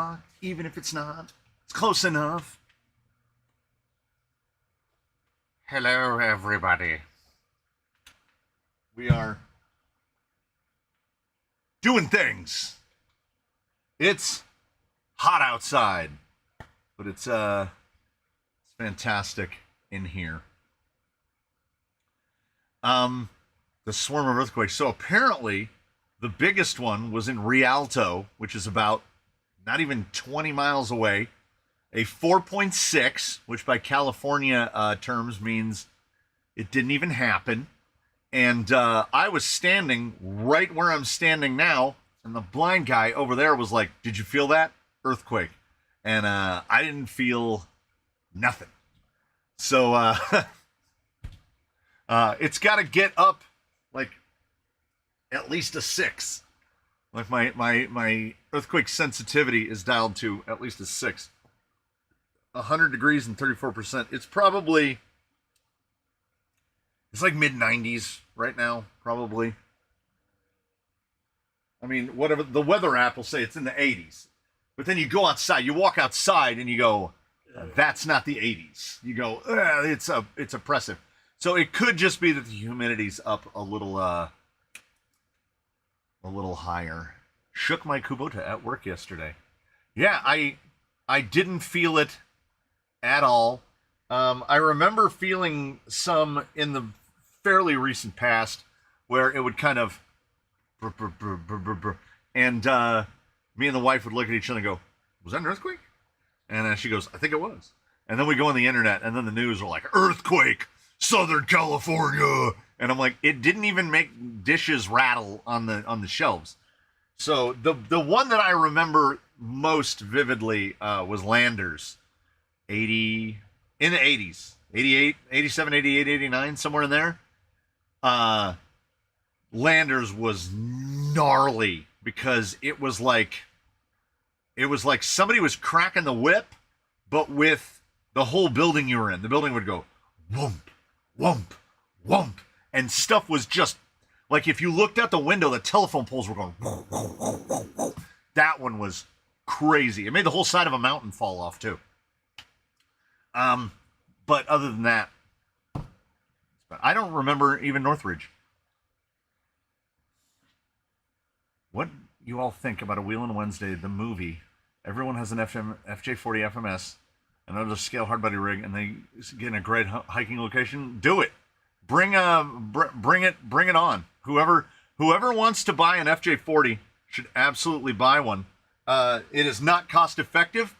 o'clock, even if it's not. It's close enough. Hello, everybody. We are doing things. It's hot outside, but it's fantastic in here. The swarm of earthquakes. So apparently, the biggest one was in Rialto, which is about not even 20 miles away. A 4.6, which by California terms means it didn't even happen. And I was standing right where I'm standing now, and the blind guy over there was like, "Did you feel that? Earthquake." And I didn't feel nothing. So it's got to get up like at least a 6. Like my earthquake sensitivity is dialed to at least a 6. 100 degrees and 34%. It's like mid-90s right now, probably. I mean, whatever the weather app will say, it's in the 80s. But then you go outside, you walk outside, and you go, "That's not the 80s." You go, it's oppressive. So it could just be that the humidity's up a little higher. Shook my Kubota at work yesterday. Yeah, I didn't feel it at all. I remember feeling some in the fairly recent past where it would kind of and me and the wife would look at each other and go, "Was that an earthquake?" And she goes, "I think it was." And then we go on the internet, and then the news are like, "Earthquake, Southern California," and I'm like, it didn't even make dishes rattle on the shelves. So the one that I remember most vividly was Landers, 80 in the 80s, 88, 87, 88, 89, somewhere in there. Landers was gnarly because it was like somebody was cracking the whip, but with the whole building you were in. The building would go whoomp, whoomp, whoomp, and stuff was just like if you looked out the window, the telephone poles were going whoop, whoop, whoop, whoop, whoop. That one was crazy. It made the whole side of a mountain fall off too. But other than that, I don't remember even Northridge. What you all think about A Wheelin' Wednesday, the movie? Everyone has an FJ40 FMS, another scale hard body rig, and they get in a great hiking location. Do it. Bring it on. Whoever wants to buy an FJ40 should absolutely buy one. It is not cost effective.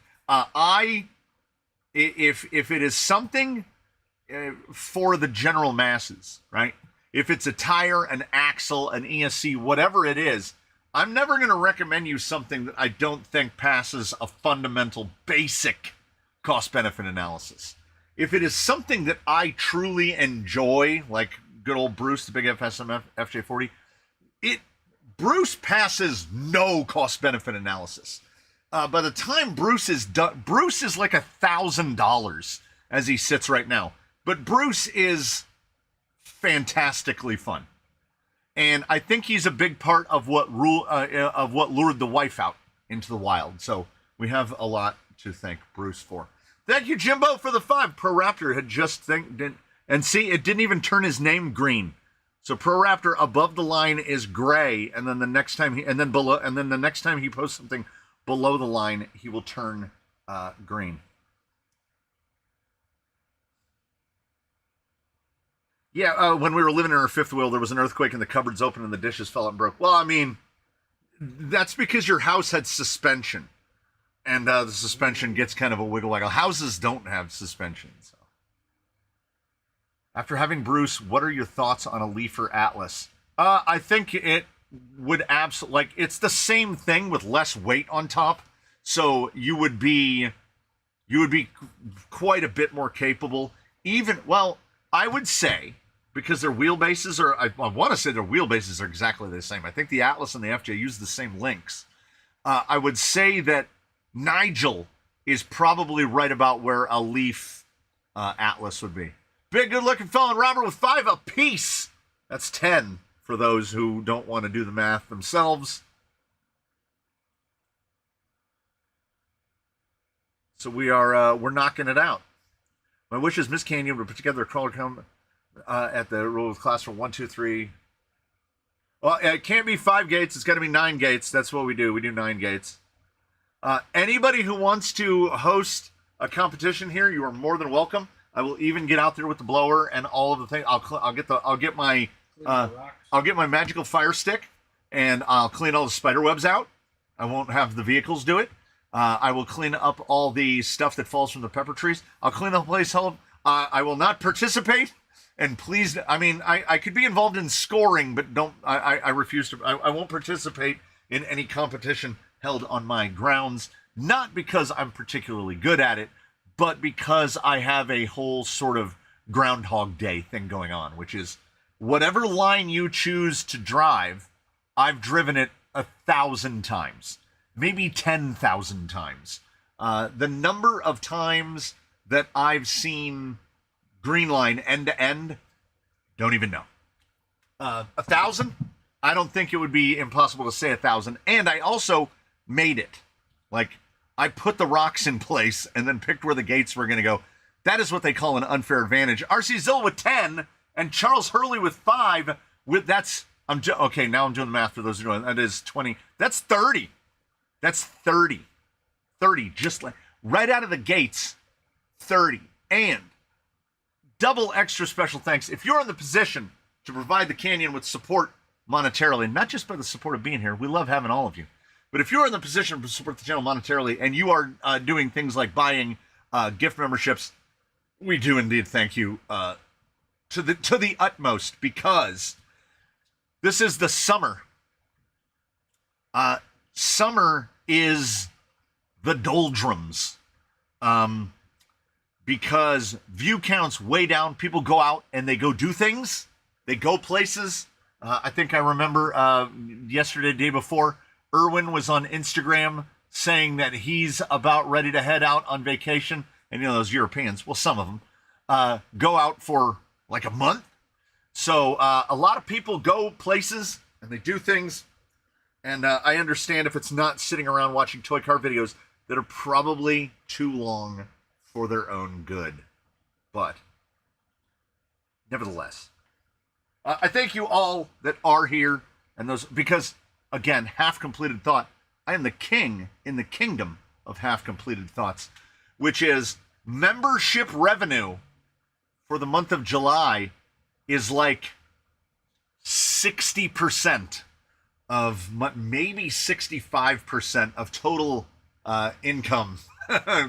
If it is something for the general masses, right? If it's a tire, an axle, an ESC, whatever it is, I'm never going to recommend you something that I don't think passes a fundamental, basic cost-benefit analysis. If it is something that I truly enjoy, like good old Bruce, the big FSM FJ40, Bruce passes no cost-benefit analysis. By the time Bruce is done, Bruce is like $1,000 as he sits right now. But Bruce is fantastically fun. And I think he's a big part of what lured the wife out into the wild. So we have a lot to thank Bruce for. Thank you, Jimbo, for the 5. Pro Raptor had just and see, it didn't even turn his name green. So Pro Raptor above the line is gray, and then the next time the next time he posts something below the line, he will turn green. Yeah, when we were living in our fifth wheel, there was an earthquake and the cupboards opened and the dishes fell out and broke. Well, I mean, that's because your house had suspension. And the suspension gets kind of a wiggle waggle. Houses don't have suspension. So. After having Bruce, what are your thoughts on a Leafer Atlas? I think it would absolutely, like, it's the same thing with less weight on top. So you would be quite a bit more capable. I would say, because their wheelbases are, I want to say their wheelbases are exactly the same. I think the Atlas and the FJ use the same links. I would say that Nigel is probably right about where a Leaf Atlas would be. Big, good-looking fellow and Robert with 5 apiece. That's 10 for those who don't want to do the math themselves. So we're knocking it out. My wish is Miss Canyon would put together a crawler come at the rule of class for 1, 2, 3. Well, it can't be 5 gates. It's got to be 9 gates. That's what we do. We do 9 gates. Anybody who wants to host a competition here, you are more than welcome. I will even get out there with the blower and all of the things. I'll get my magical fire stick, and I'll clean all the spider webs out. I won't have the vehicles do it. I will clean up all the stuff that falls from the pepper trees. I'll clean the place up. I will not participate. And please, I mean, I could be involved in scoring, but I refuse to. I won't participate in any competition held on my grounds. Not because I'm particularly good at it, but because I have a whole sort of Groundhog Day thing going on, which is whatever line you choose to drive, I've driven it 1,000 times, maybe 10,000 times. The number of times that I've seen green line end to end, don't even know. 1,000? I don't think it would be impossible to say 1,000. And I also made it. Like, I put the rocks in place and then picked where the gates were going to go. That is what they call an unfair advantage. RC Zill with 10 and Charles Hurley with 5. Okay, now I'm doing the math for those who are doing. That is 20. That's 30. That's 30. 30, just like right out of the gates. 30. And double extra special thanks. If you're in the position to provide the Canyon with support monetarily, not just by the support of being here, we love having all of you. But if you're in the position to support the channel monetarily and you are doing things like buying gift memberships, we do indeed thank you to the utmost, because this is the summer. Summer is the doldrums. Because view counts way down. People go out and they go do things. They go places. I think I remember yesterday, day before, Irwin was on Instagram saying that he's about ready to head out on vacation. And, you know, those Europeans, well, some of them, go out for like a month. So a lot of people go places and they do things. And I understand if it's not sitting around watching toy car videos that are probably too long for their own good. But nevertheless, I thank you all that are here, and those, because again, half completed thought. I am the king in the kingdom of half completed thoughts, which is membership revenue for the month of July is like 60% of, maybe 65% of total income,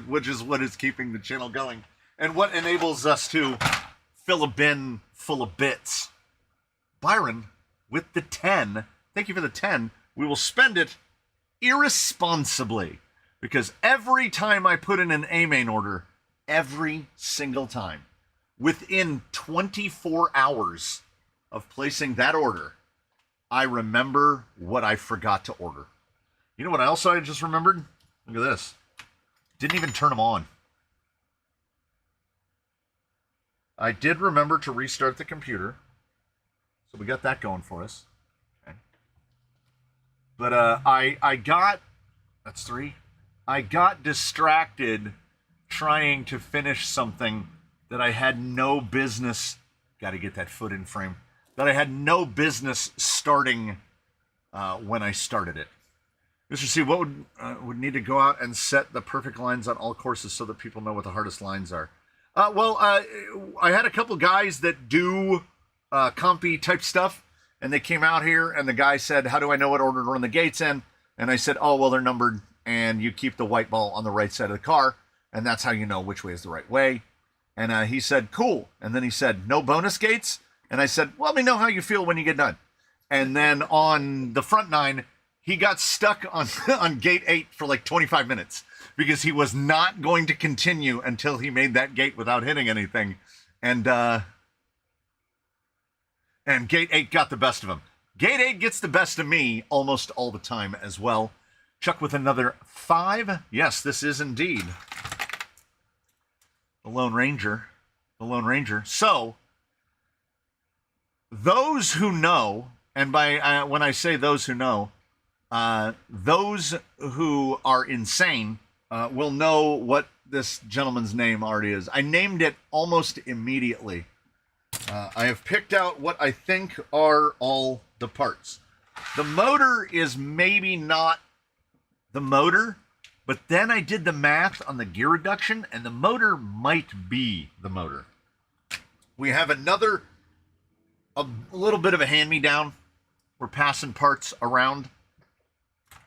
which is what is keeping the channel going and what enables us to fill a bin full of bits. Byron with the 10. Thank you for the 10. We will spend it irresponsibly, because every time I put in an A-main order, every single time, within 24 hours of placing that order, I remember what I forgot to order. You know what I just remembered? Look at this. Didn't even turn them on. I did remember to restart the computer. So we got that going for us. Okay. But I got, that's 3. I got distracted trying to finish something that I had no business, got to get that foot in frame, that I had no business starting when I started it. Mr. C, what would need to go out and set the perfect lines on all courses so that people know what the hardest lines are? I had a couple guys that do compy type stuff, and they came out here, and the guy said, how do I know what order to run the gates in? And I said, oh, well, they're numbered, and you keep the white ball on the right side of the car, and that's how you know which way is the right way. And he said, cool. And then he said, no bonus gates? And I said, well, let me know how you feel when you get done. And then on the front 9, he got stuck on gate 8 for like 25 minutes because he was not going to continue until he made that gate without hitting anything. And gate 8 got the best of him. Gate 8 gets the best of me almost all the time as well. Chuck with another 5. Yes, this is indeed the Lone Ranger. The Lone Ranger. So, those who know, and by when I say those who know, those who are insane will know what this gentleman's name already is. I named it almost immediately. I have picked out what I think are all the parts. The motor is maybe not the motor, but then I did the math on the gear reduction, and the motor might be the motor. We have a little bit of a hand-me-down. We're passing parts around.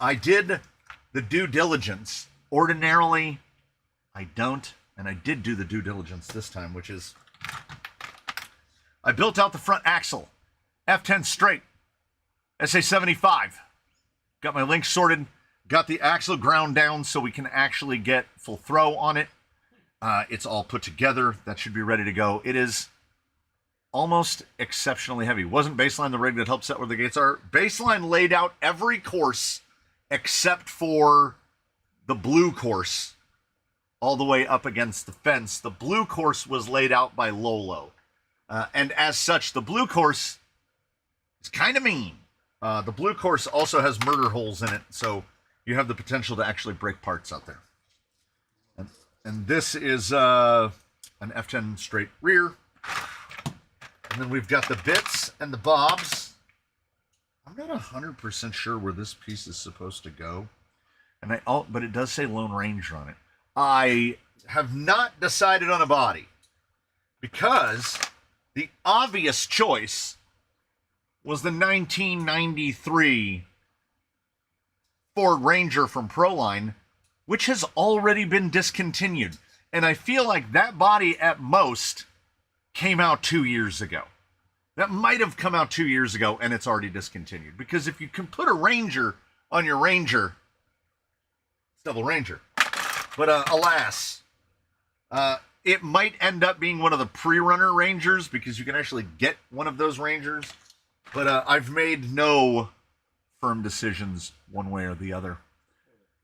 I did the due diligence. Ordinarily, I don't, and I did do the due diligence this time, which is I built out the front axle, F10 straight, SA75. Got my links sorted, got the axle ground down so we can actually get full throw on it. It's all put together. That should be ready to go. It is almost exceptionally heavy. Wasn't Baseline the rig that helped set where the gates are? Baseline laid out every course except for the blue course all the way up against the fence. The blue course was laid out by Lolo. And as such, the blue course is kind of mean. The blue course also has murder holes in it, so you have the potential to actually break parts out there. And this is an F10 straight rear. And then we've got the bits and the bobs. I'm not 100% sure where this piece is supposed to go. But it does say Lone Ranger on it. I have not decided on a body because the obvious choice was the 1993 Ford Ranger from Proline, which has already been discontinued. And I feel like that body at most came out 2 years ago. That might have come out 2 years ago and it's already discontinued. Because if you can put a Ranger on your Ranger, it's double Ranger. But alas, it might end up being one of the pre-runner Rangers because you can actually get one of those Rangers. But I've made no firm decisions one way or the other.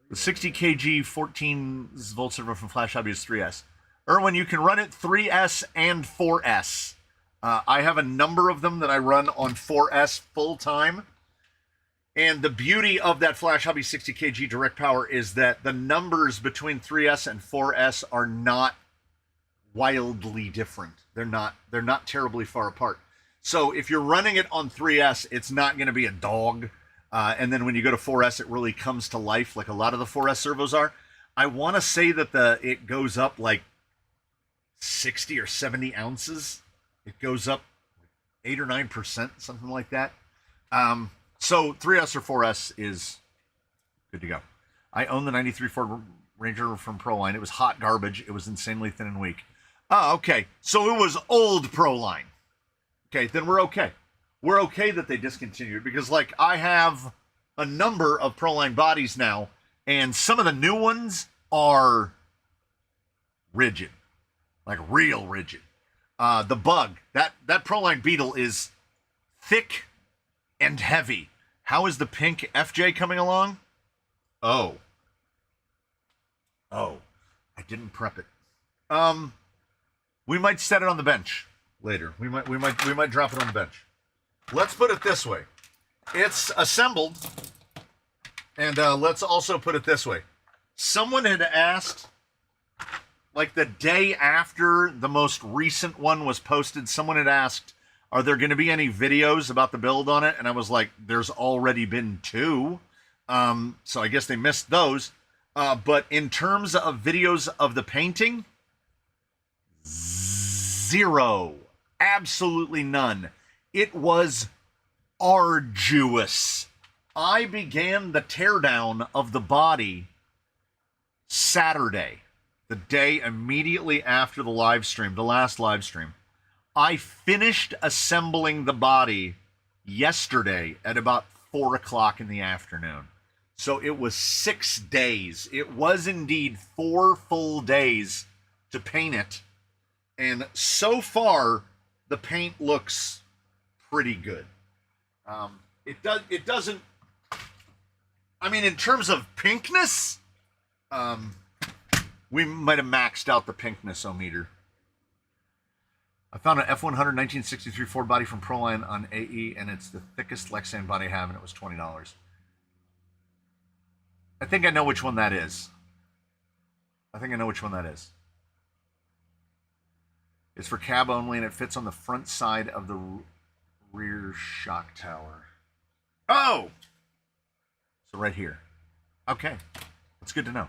The 60 kg 14 volt servo from Flash Hobby is 3S. Erwin, you can run it 3S and 4S. I have a number of them that I run on 4S full time. And the beauty of that Flash Hobby 60 kg direct power is that the numbers between 3S and 4S are not wildly different. They're not terribly far apart. So if you're running it on 3S, it's not going to be a dog. And then when you go to 4S, it really comes to life like a lot of the 4S servos are. I want to say that it goes up like 60 or 70 ounces. It goes up 8 or 9%, something like that. So 3S or 4S is good to go. I own the 93 Ford Ranger from Proline. It was hot garbage. It was insanely thin and weak. Oh, okay. So it was old Proline. Okay, then we're okay. We're okay that they discontinued because, like, I have a number of Proline bodies now, and some of the new ones are rigid, like real rigid. The Bug, that Proline Beetle is thick and heavy. How is the pink FJ coming along? Oh, I didn't prep it. We might set it on the bench later. We might drop it on the bench. Let's put it this way. It's assembled, and let's also put it this way. Someone had asked, like the day after the most recent one was posted, someone had asked, are there going to be any videos about the build on it? And I was like, there's already been 2. So I guess they missed those. But in terms of videos of the painting, 0. Absolutely none. It was arduous. I began the teardown of the body Saturday, the day immediately after the live stream, the last live stream. I finished assembling the body yesterday at about 4 o'clock in the afternoon. So it was 6 days. It was indeed 4 full days to paint it. And so far, the paint looks pretty good. It doesn't, I mean, in terms of pinkness, we might have maxed out the pinkness-o-meter. I found an F100 1963 Ford body from Proline on AE, and it's the thickest Lexan body I have, and it was $20. I think I know which one that is. I think I know which one that is. It's for cab only, and it fits on the front side of the rear shock tower. Oh! So right here. Okay. That's good to know.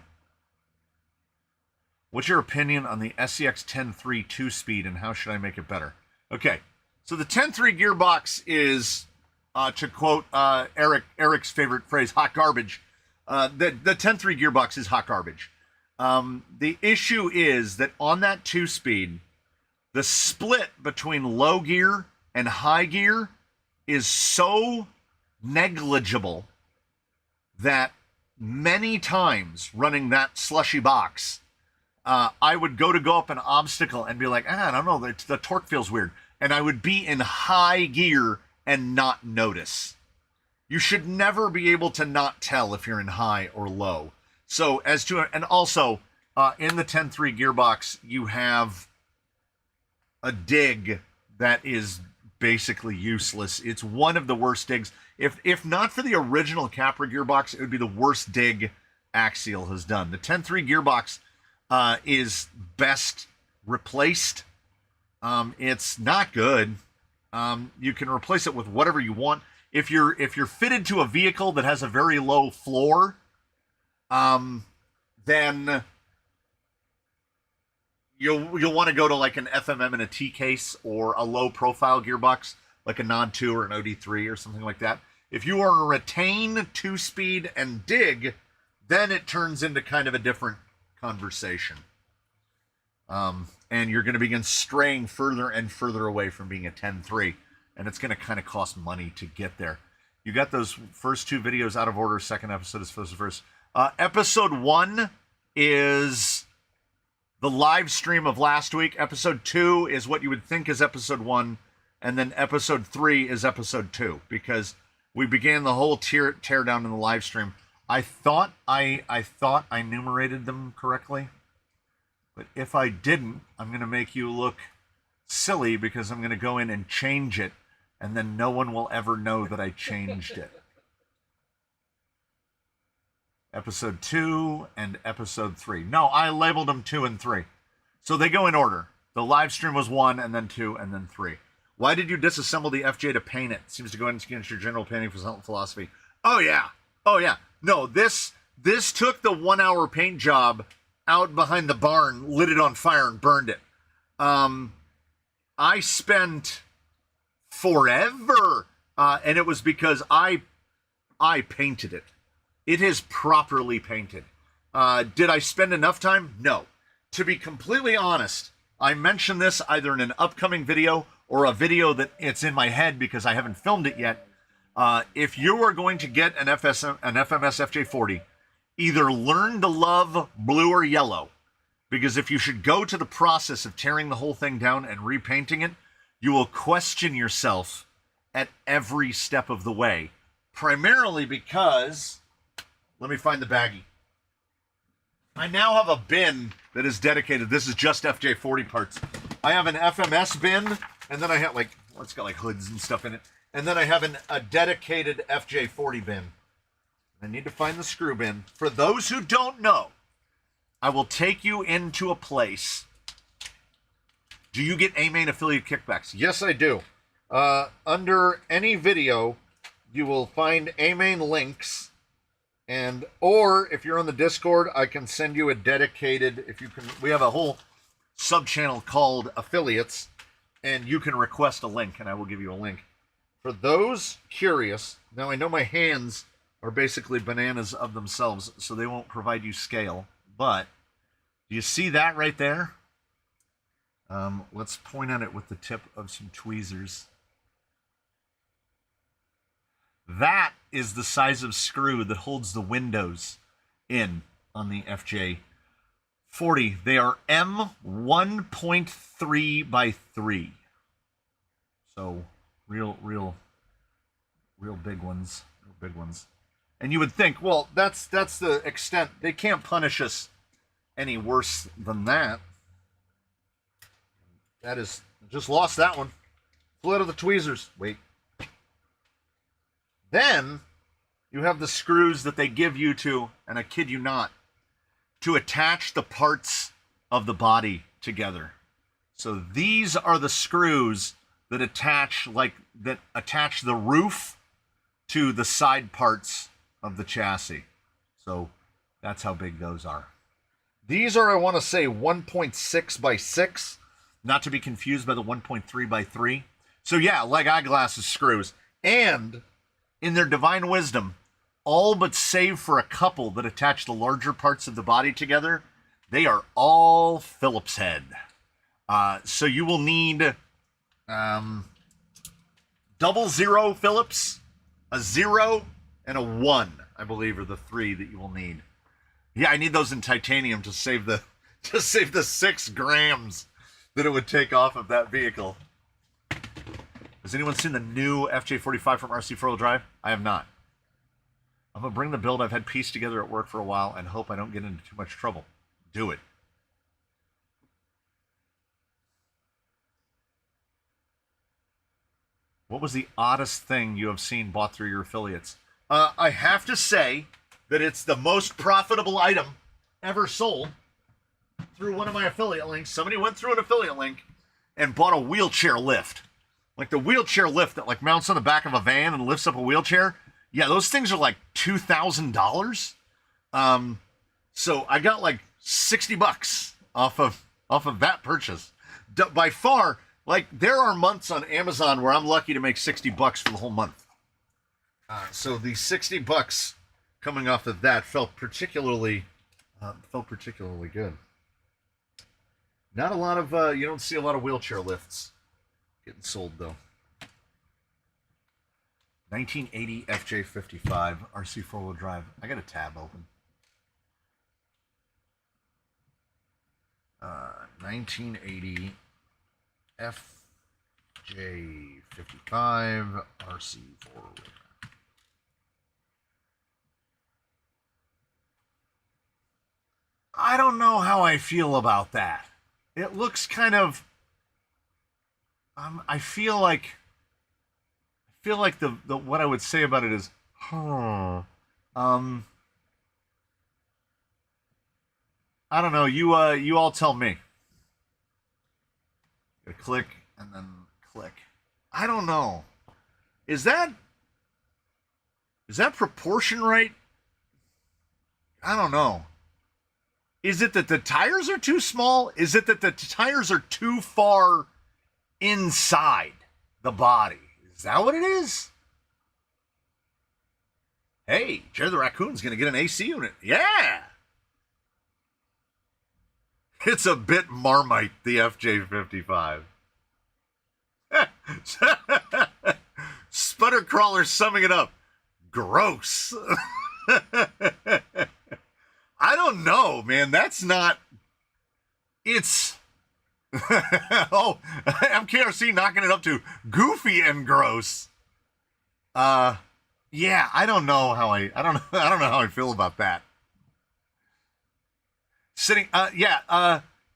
What's your opinion on the SCX 10.3 2-speed, and how should I make it better? Okay. So the 10.3 gearbox is, to quote Eric's favorite phrase, hot garbage. The 10.3 gearbox is hot garbage. The issue is that on that 2-speed, the split between low gear and high gear is so negligible that many times running that slushy box, I would go up an obstacle and be like, I don't know, the torque feels weird. And I would be in high gear and not notice. You should never be able to not tell if you're in high or low. So and also in the 10.3 gearbox, you have a dig that is basically useless. It's one of the worst digs. If not for the original Capra gearbox, it would be the worst dig Axial has done. The 10.3 gearbox is best replaced. It's not good. You can replace it with whatever you want. If you're fitted to a vehicle that has a very low floor, then you'll want to go to like an FMM and a T case, or a low profile gearbox like a Nod 2 or an OD3 or something like that. If you are a retain 2-speed and dig, then it turns into kind of a different conversation. And you're going to begin straying further and further away from being a 10.3, and it's going to kind of cost money to get there. You got those first 2 videos out of order. Second episode is first. Episode 1 is the live stream of last week. Episode 2 is what you would think is episode 1, and then episode 3 is episode 2, because we began the whole tear down in the live stream. I thought I numerated them correctly, but if I didn't, I'm going to make you look silly, because I'm going to go in and change it, and then no one will ever know that I changed it. Episode 2 and episode 3. No, I labeled them 2 and 3. So they go in order. The live stream was 1, and then 2, and then 3. Why did you disassemble the FJ to paint it? Seems to go against your general painting philosophy. Oh, yeah. No, this took the 1-hour paint job out behind the barn, lit it on fire, and burned it. I spent forever, and it was because I painted it. It is properly painted. Did I spend enough time? No. To be completely honest, I mentioned this either in an upcoming video or a video that it's in my head because I haven't filmed it yet. If you are going to get an FMS FJ40, either learn to love blue or yellow, because if you should go to the process of tearing the whole thing down and repainting it, you will question yourself at every step of the way. Primarily because, let me find the baggie. I now have a bin that is dedicated. This is just FJ40 parts. I have an FMS bin, and then I have it's got like hoods and stuff in it. And then I have a dedicated FJ40 bin. I need to find the screw bin. For those who don't know, I will take you into a place. Do you get A-Main affiliate kickbacks? Yes, I do. Under any video, you will find A-Main links. Or if you're on the Discord, I can send you a dedicated, we have a whole sub-channel called Affiliates, and you can request a link, and I will give you a link. For those curious, now I know my hands are basically bananas of themselves, so they won't provide you scale, but do you see that right there? Let's point at it with the tip of some tweezers. That is the size of screw that holds the windows in on the FJ40. They are M1.3 by 3. So real big ones. Real big ones. And you would think, well, that's the extent. They can't punish us any worse than that. That is, just lost that one. Flew out of the tweezers. Wait. Then you have the screws that they give you to, and I kid you not, to attach the parts of the body together. So these are the screws that attach the roof to the side parts of the chassis. So that's how big those are. These are, I want to say, 1.6 by 6, not to be confused by the 1.3 by 3. So yeah, like eyeglasses screws. And in their divine wisdom, all but save for a couple that attach the larger parts of the body together, they are all Phillips head. So you will need 00 Phillips, a 0, and a 1, I believe, are the 3 that you will need. Yeah, I need those in titanium to save the 6 grams that it would take off of that vehicle. Has anyone seen the new FJ45 from RC 4-wheel drive? I have not. I'm going to bring the build I've had pieced together at work for a while and hope I don't get into too much trouble. Do it. What was the oddest thing you have seen bought through your affiliates? I have to say that it's the most profitable item ever sold through one of my affiliate links. Somebody went through an affiliate link and bought a wheelchair lift. Like the wheelchair lift that like mounts on the back of a van and lifts up a wheelchair. Yeah, those things are like $2,000. So I got like $60 off of that purchase. By far, like there are months on Amazon where I'm lucky to make $60 for the whole month. So the $60 coming off of that felt particularly good. Not a lot of you don't see a lot of wheelchair lifts getting sold though. 1980 FJ55 RC 4-wheel drive. I got a tab open. 1980 FJ55 RC 4-wheel drive. I don't know how I feel about that. It looks kind of. I feel like the what I would say about it is, I don't know. You all tell me. Click and then click. I don't know. Is that proportion right? I don't know. Is it that the tires are too small? Is it that the tires are too far inside the body? Is that what it is? Hey, Jerry the Raccoon's going to get an AC unit. Yeah! It's a bit Marmite, the FJ55. Sputtercrawler summing it up. Gross. I don't know, man. That's not... It's... oh, MKRC knocking it up to goofy and gross. Yeah, I don't know how I don't know how I feel about that.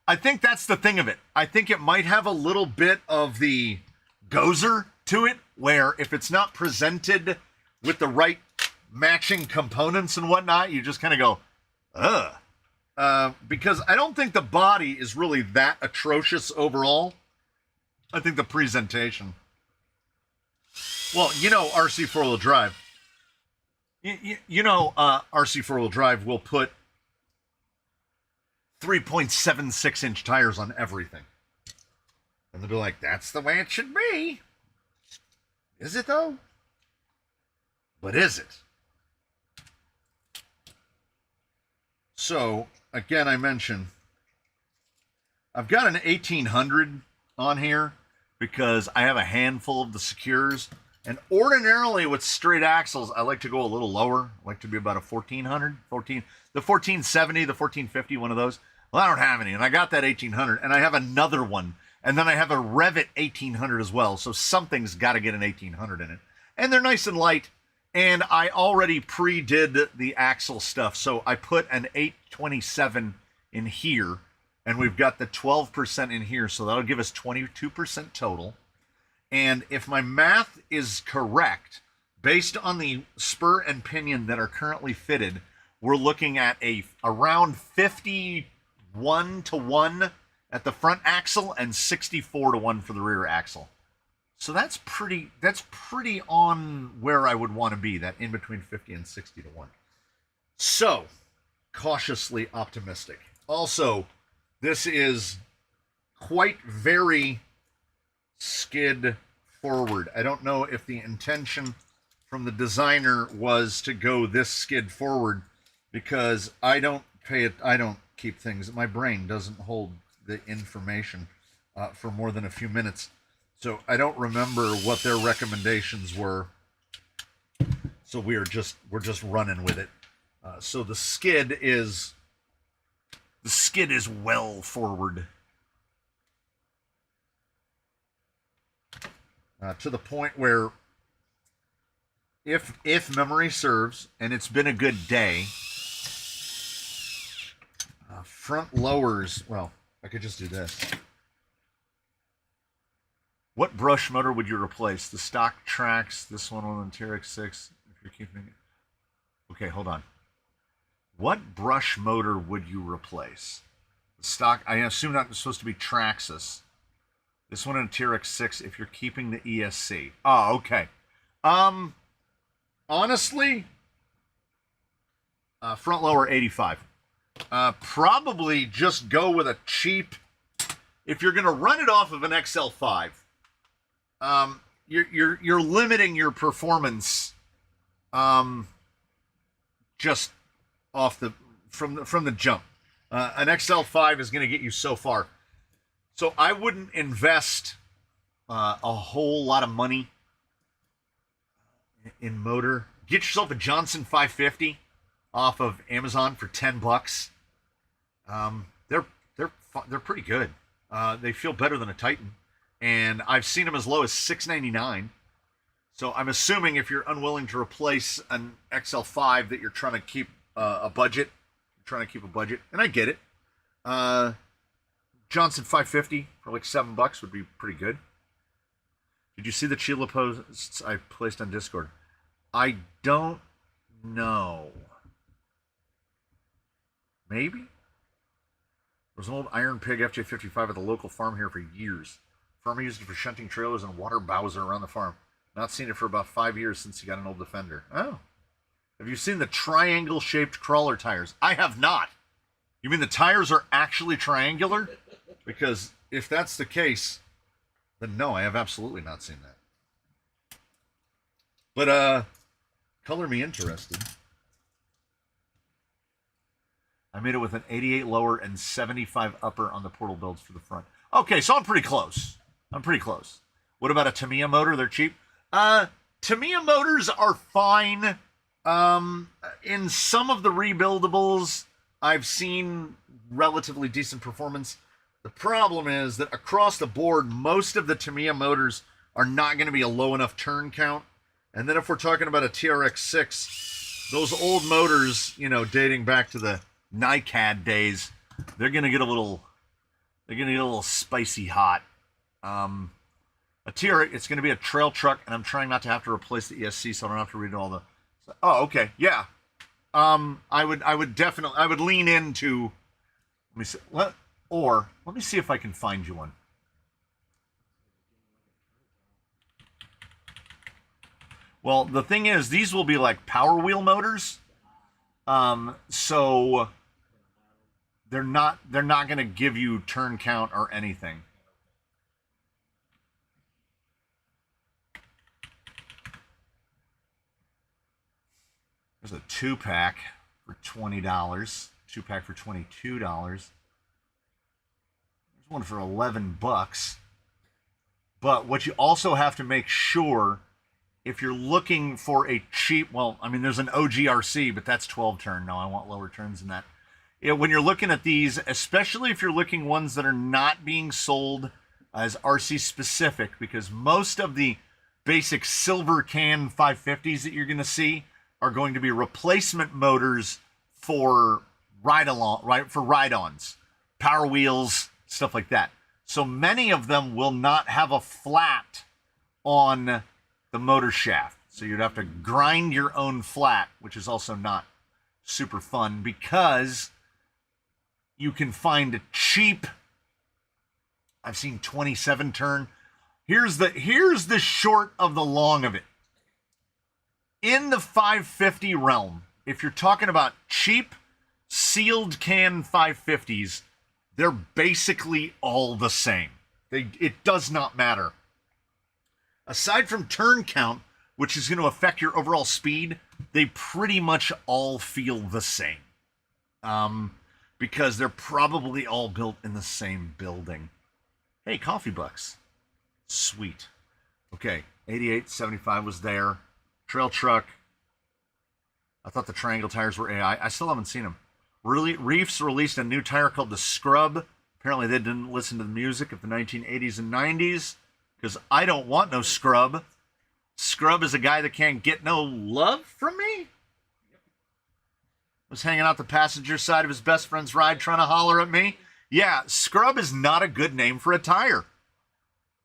I think that's the thing of it. I think it might have a little bit of the gozer to it, where if it's not presented with the right matching components and whatnot, you just kind of go, ugh. Because I don't think the body is really that atrocious overall. I think the presentation. Well, you know, RC 4-wheel drive. RC 4-wheel drive will put 3.76-inch tires on everything. And they'll be like, that's the way it should be. Is it, though? But is it? So, again, I mentioned, I've got an 1800 on here because I have a handful of the Secures. And ordinarily with straight axles, I like to go a little lower. I like to be about a 1400, the 1470, the 1450, one of those. Well, I don't have any, and I got that 1800, and I have another one. And then I have a Revit 1800 as well, so something's got to get an 1800 in it. And they're nice and light, and I already pre-did the axle stuff, so I put an 827 in here, and we've got the 12% in here, so that'll give us 22% total. And if my math is correct, based on the spur and pinion that are currently fitted, we're looking at around 51 to 1 at the front axle and 64 to 1 for the rear axle. So that's pretty on where I would want to be, that in between 50 and 60 to 1. So, cautiously optimistic. Also, this is quite very skid forward. I don't know if the intention from the designer was to go this skid forward, because I don't keep things. My brain doesn't hold the information for more than a few minutes. So I don't remember what their recommendations were. So we're just running with it. So the skid is well forward. To the point where, if memory serves, and it's been a good day, front lowers, well, I could just do this. What brush motor would you replace? The stock tracks, this one on the TRX 6, if you're keeping it. Okay, hold on. What brush motor would you replace? The stock, I assume that's supposed to be Traxxas. This one in TRX 6, if you're keeping the ESC. Oh, okay. Honestly, front lower 85. Probably just go with a cheap, if you're going to run it off of an XL5, you're limiting your performance just off from the jump. An XL5 is going to get you so far. So I wouldn't invest a whole lot of money in motor. Get yourself a Johnson 550 off of Amazon for $10. They're pretty good. They feel better than a Titan, and I've seen them as low as $699. So I'm assuming if you're unwilling to replace an XL5 that you're trying to keep a budget. You're trying to keep a budget, and I get it. Johnson 550 for like $7 would be pretty good. Did you see the Chila posts I placed on Discord? I don't know. Maybe? There was an old Iron Pig FJ55 at the local farm here for years. Farmer used it for shunting trailers and water bowser around the farm. Not seen it for about 5 years since he got an old Defender. Oh. Have you seen the triangle-shaped crawler tires? I have not. You mean the tires are actually triangular? Because if that's the case, then no, I have absolutely not seen that. But, color me interested. I made it with an 88 lower and 75 upper on the portal builds for the front. Okay, so I'm pretty close. What about a Tamiya motor? They're cheap. Tamiya motors are fine. In some of the rebuildables, I've seen relatively decent performance. The problem is that across the board, most of the Tamiya motors are not going to be a low enough turn count. And then if we're talking about a TRX 6, those old motors, dating back to the NICAD days, they're going to get a little spicy hot. A TRX, it's going to be a trail truck, and I'm trying not to have to replace the ESC, so I don't have to read all the. Oh, okay, yeah. I would lean into. Let me see. Let me see if I can find you one. Well, the thing is, these will be like Power Wheel motors. So they're not going to give you turn count or anything. There's a 2-pack for $20. 2-pack for $22. There's one for $11. But what you also have to make sure, if you're looking for a cheap, there's an OGRC, but that's 12 turn. No, I want lower turns than that. When you're looking at these, especially if you're looking ones that are not being sold as RC specific, because most of the basic silver can 550s that you're going to see are going to be replacement motors for ride-ons, Power Wheels, stuff like that. So many of them will not have a flat on the motor shaft. So you'd have to grind your own flat, which is also not super fun because you can find a cheap, I've seen 27 turn. Here's the short of the long of it. In the 550 realm, if you're talking about cheap sealed can 550s, they're basically all the same. It does not matter. Aside from turn count, which is going to affect your overall speed, they pretty much all feel the same. Because they're probably all built in the same building. Hey, coffee bucks. Sweet. Okay, 88, 75 was there. Trail truck. I thought the triangle tires were AI. I still haven't seen them. Reefs released a new tire called the Scrub. Apparently they didn't listen to the music of the 1980s and 90s, because I don't want no Scrub. Scrub is a guy that can't get no love from me. Was hanging out the passenger side of his best friend's ride trying to holler at me. Yeah, Scrub is not a good name for a tire.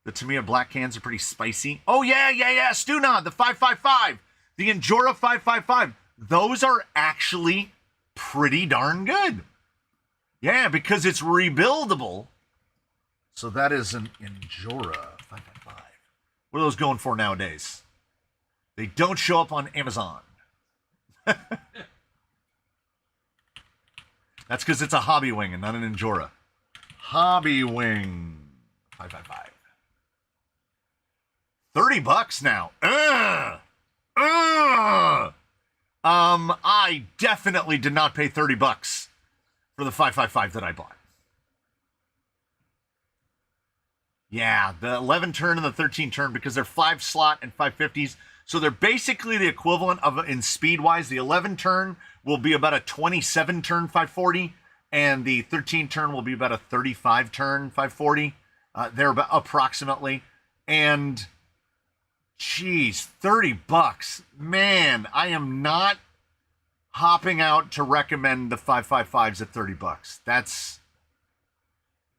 The Tamiya black cans are pretty spicy. Oh, yeah. Stunod, the 555. The Injora 555. Those are actually pretty darn good. Yeah, because it's rebuildable. So that is an Injora 555. What are those going for nowadays? They don't show up on Amazon. That's because it's a Hobby Wing and not an Injora. Hobby Wing 555. $30 now. I definitely did not pay $30 for the 555 that I bought. Yeah, the 11 turn and the 13 turn, because they're 5 slot and 550s. So they're basically the equivalent of, in speed wise, the 11 turn will be about a 27 turn 540, and the 13 turn will be about a 35 turn 540. They're about approximately. And geez, $30. Man, I am not hopping out to recommend the 555s at $30. That's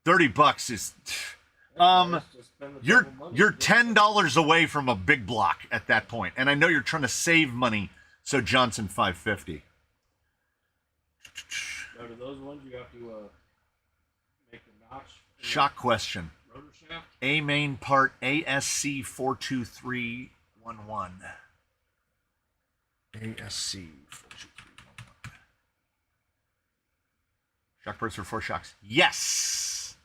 $30 is you're $10 away from a big block at that point. And I know you're trying to save money, so Johnson 550. Now, do those ones you have to make the notch? Shock question. Rotor shaft? A main part ASC 42311. ASC 42311. Shock parts for 4 shocks. Yes.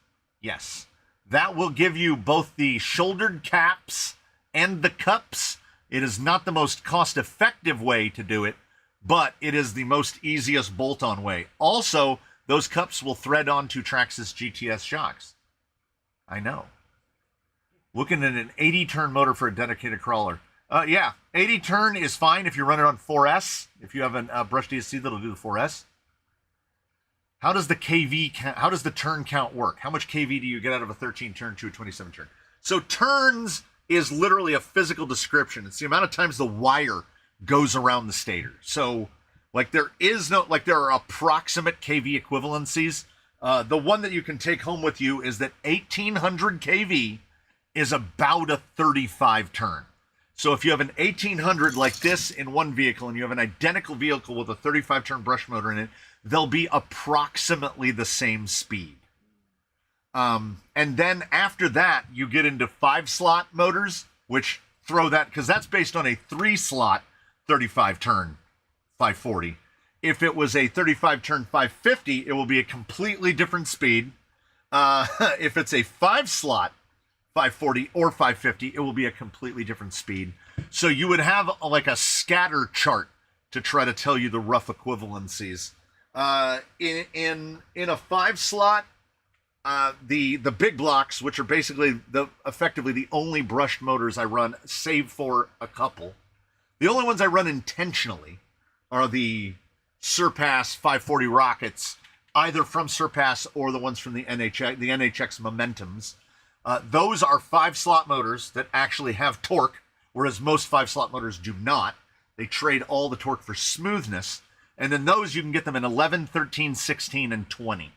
That will give you both the shouldered caps and the cups. It is not the most cost-effective way to do it, but it is the most easiest bolt-on way. Also, those cups will thread onto Traxxas GTS shocks. I know. Looking at an 80-turn motor for a dedicated crawler. Yeah, 80-turn is fine if you run it on 4S. If you have a brush DSC that'll do the 4S. How does the how does the turn count work? How much KV do you get out of a 13 turn to a 27 turn? So turns is literally a physical description. It's the amount of times the wire goes around the stator. So like there are approximate KV equivalencies. The one that you can take home with you is that 1800 KV is about a 35 turn. So if you have an 1800 like this in one vehicle and you have an identical vehicle with a 35 turn brush motor in it, they'll be approximately the same speed. And then after that, you get into 5-slot motors, which throw that, because that's based on a 3-slot 35 turn 540. If it was a 35 turn 550, it will be a completely different speed. If it's a 5-slot 540 or 550, it will be a completely different speed. So you would have like a scatter chart to try to tell you the rough equivalencies. In a 5-slot, the big blocks, which are basically effectively the only brushed motors I run, save for a couple. The only ones I run intentionally are the Surpass 540 rockets, either from Surpass or the ones from the NHX Momentums. Those are 5-slot motors that actually have torque, whereas most 5-slot motors do not. They trade all the torque for smoothness. And then those, you can get them in 11, 13, 16, and 20.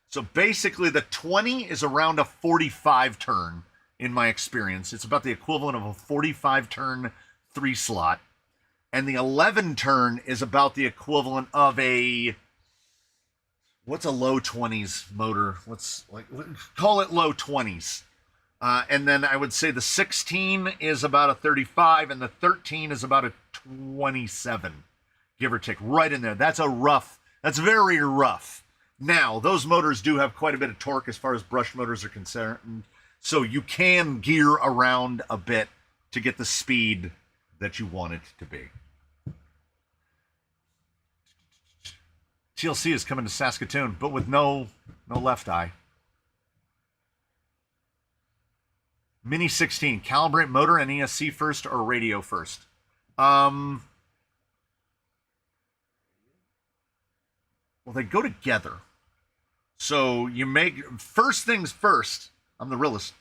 So basically the 20 is around a 45 turn in my experience. It's about the equivalent of a 45 turn 3-slot. And the 11 turn is about the equivalent of what's a low 20s motor? Call it low 20s. And then I would say the 16 is about a 35 and the 13 is about a 27, give or take, right in there. That's very rough. Now, those motors do have quite a bit of torque as far as brush motors are concerned, so you can gear around a bit to get the speed that you want it to be. TLC is coming to Saskatoon, but with no left eye. Mini 16, calibrate motor and ESC first or radio first? Well, they go together. So you first things first, I'm the realist,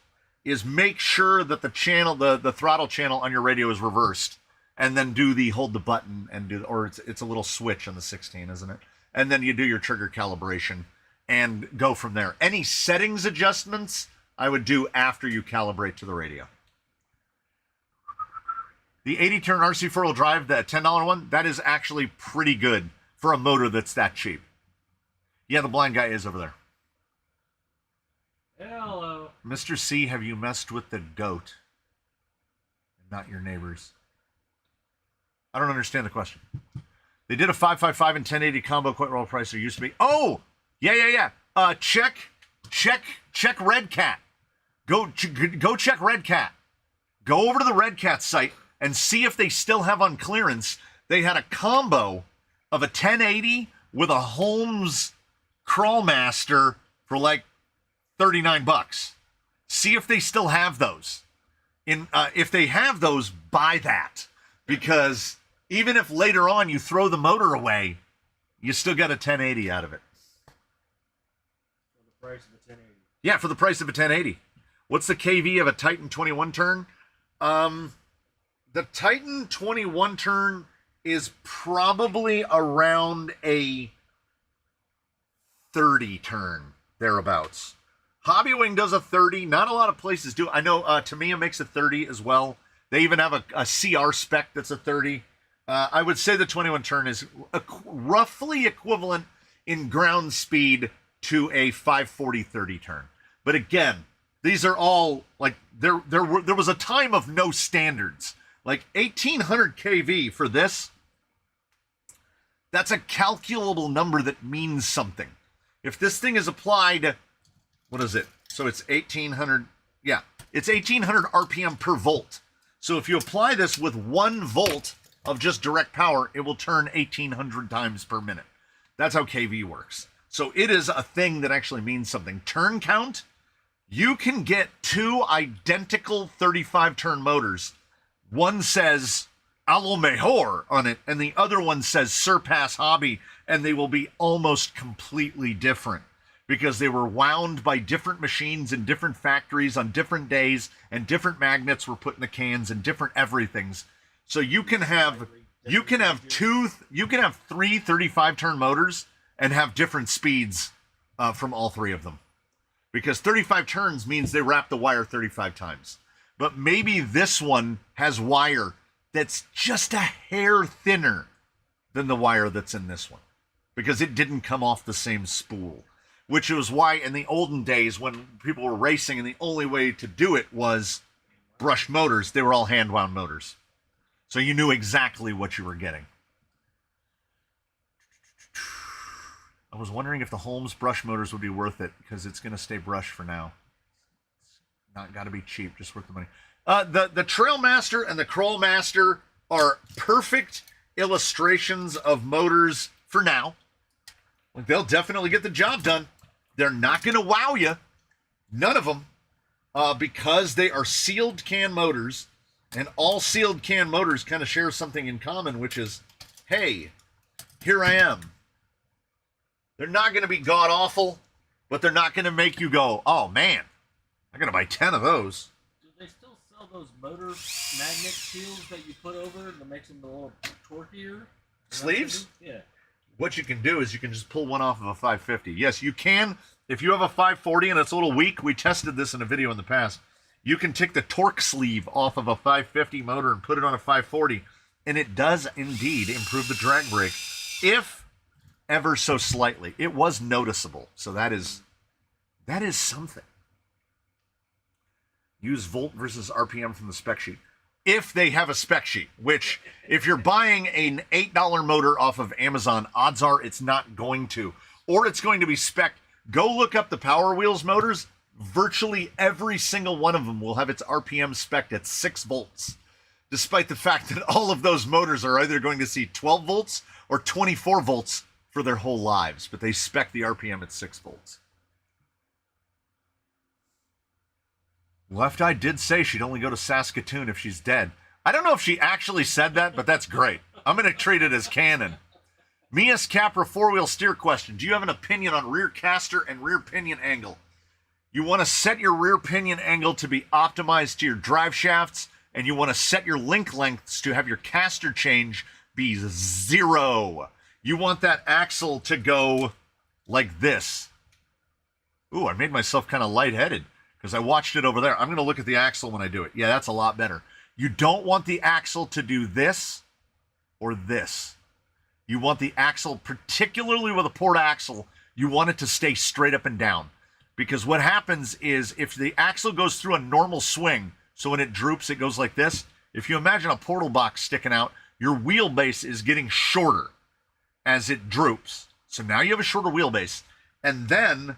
is make sure that the channel, the throttle channel on your radio is reversed, and then do the hold the button and or it's a little switch on the 16, isn't it? And then you do your trigger calibration and go from there. Any settings adjustments I would do after you calibrate to the radio. The 80-turn RC four-wheel drive, the $10 one, that is actually pretty good for a motor that's that cheap. Yeah, the blind guy is over there. Hello. Mr. C, have you messed with the goat? Not your neighbors. I don't understand the question. They did a 555 and 1080 combo quite roll price. There used to be. Oh, yeah. Check Red Cat. Go check Red Cat. Go over to the Red Cat site and see if they still have on clearance. They had a combo of a 1080 with a Holmes Crawlmaster for like $39. See if they still have those. If they have those, buy that, because even if later on you throw the motor away, you still got a 1080 out of it. For the price of a 1080. Yeah, for the price of a 1080. What's the KV of a Titan 21 turn? The Titan 21 turn is probably around a 30 turn, thereabouts. Hobbywing does a 30. Not a lot of places do. I know Tamiya makes a 30 as well. They even have a CR spec that's a 30. I would say the 21 turn is roughly equivalent in ground speed to a 540 30 turn. But again, these are all like there was a time of no standards. Like 1800 kV for this, that's a calculable number that means something. If this thing is applied, what is it? So it's 1800, yeah, it's 1800 RPM per volt. So if you apply this with 1 volt of just direct power, it will turn 1800 times per minute. That's how kV works. So it is a thing that actually means something. Turn count, you can get 2 identical 35 turn motors. One says a lo mejor on it, and the other one says surpass hobby, and they will be almost completely different because they were wound by different machines in different factories on different days, and different magnets were put in the cans and different everythings. So you can have 3 35 turn motors and have different speeds from all 3 of them, because 35 turns means they wrap the wire 35 times. But maybe this one has wire that's just a hair thinner than the wire that's in this one, because it didn't come off the same spool, which was why in the olden days when people were racing and the only way to do it was brush motors, they were all hand wound motors. So you knew exactly what you were getting. I was wondering if the Holmes brush motors would be worth it, because it's going to stay brush for now. Not got to be cheap, just worth the money. The Trailmaster and the Crawlmaster are perfect illustrations of motors for now. Like, they'll definitely get the job done. They're not going to wow you. None of them. Because they are sealed can motors. And all sealed can motors kind of share something in common, which is, hey, here I am. They're not going to be god-awful, but they're not going to make you go, oh, man, I'm going to buy 10 of those. Do they still sell those motor magnet seals that you put over that makes them a little torqueier? Sleeves? Yeah. What you can do is you can just pull one off of a 550. Yes, you can. If you have a 540 and it's a little weak, we tested this in a video in the past. You can take the torque sleeve off of a 550 motor and put it on a 540. And it does indeed improve the drag brake, if ever so slightly. It was noticeable. So that is something. Use volt versus RPM from the spec sheet. If they have a spec sheet, which if you're buying an $8 motor off of Amazon, odds are it's not going to. Or it's going to be spec. Go look up the Power Wheels motors. Virtually every single one of them will have its RPM spec'd at 6 volts. Despite the fact that all of those motors are either going to see 12 volts or 24 volts for their whole lives. But they spec the RPM at 6 volts. Left Eye did say she'd only go to Saskatoon if she's dead. I don't know if she actually said that, but that's great. I'm going to treat it as canon. Mia's Capra 4-wheel steer question. Do you have an opinion on rear caster and rear pinion angle? You want to set your rear pinion angle to be optimized to your drive shafts, and you want to set your link lengths to have your caster change be 0. You want that axle to go like this. Ooh, I made myself kind of lightheaded because I watched it over there. I'm going to look at the axle when I do it. Yeah, that's a lot better. You don't want the axle to do this or this. You want the axle, particularly with a port axle, you want it to stay straight up and down. Because what happens is if the axle goes through a normal swing, so when it droops, it goes like this. If you imagine a portal box sticking out, your wheelbase is getting shorter as it droops. So now you have a shorter wheelbase. And then,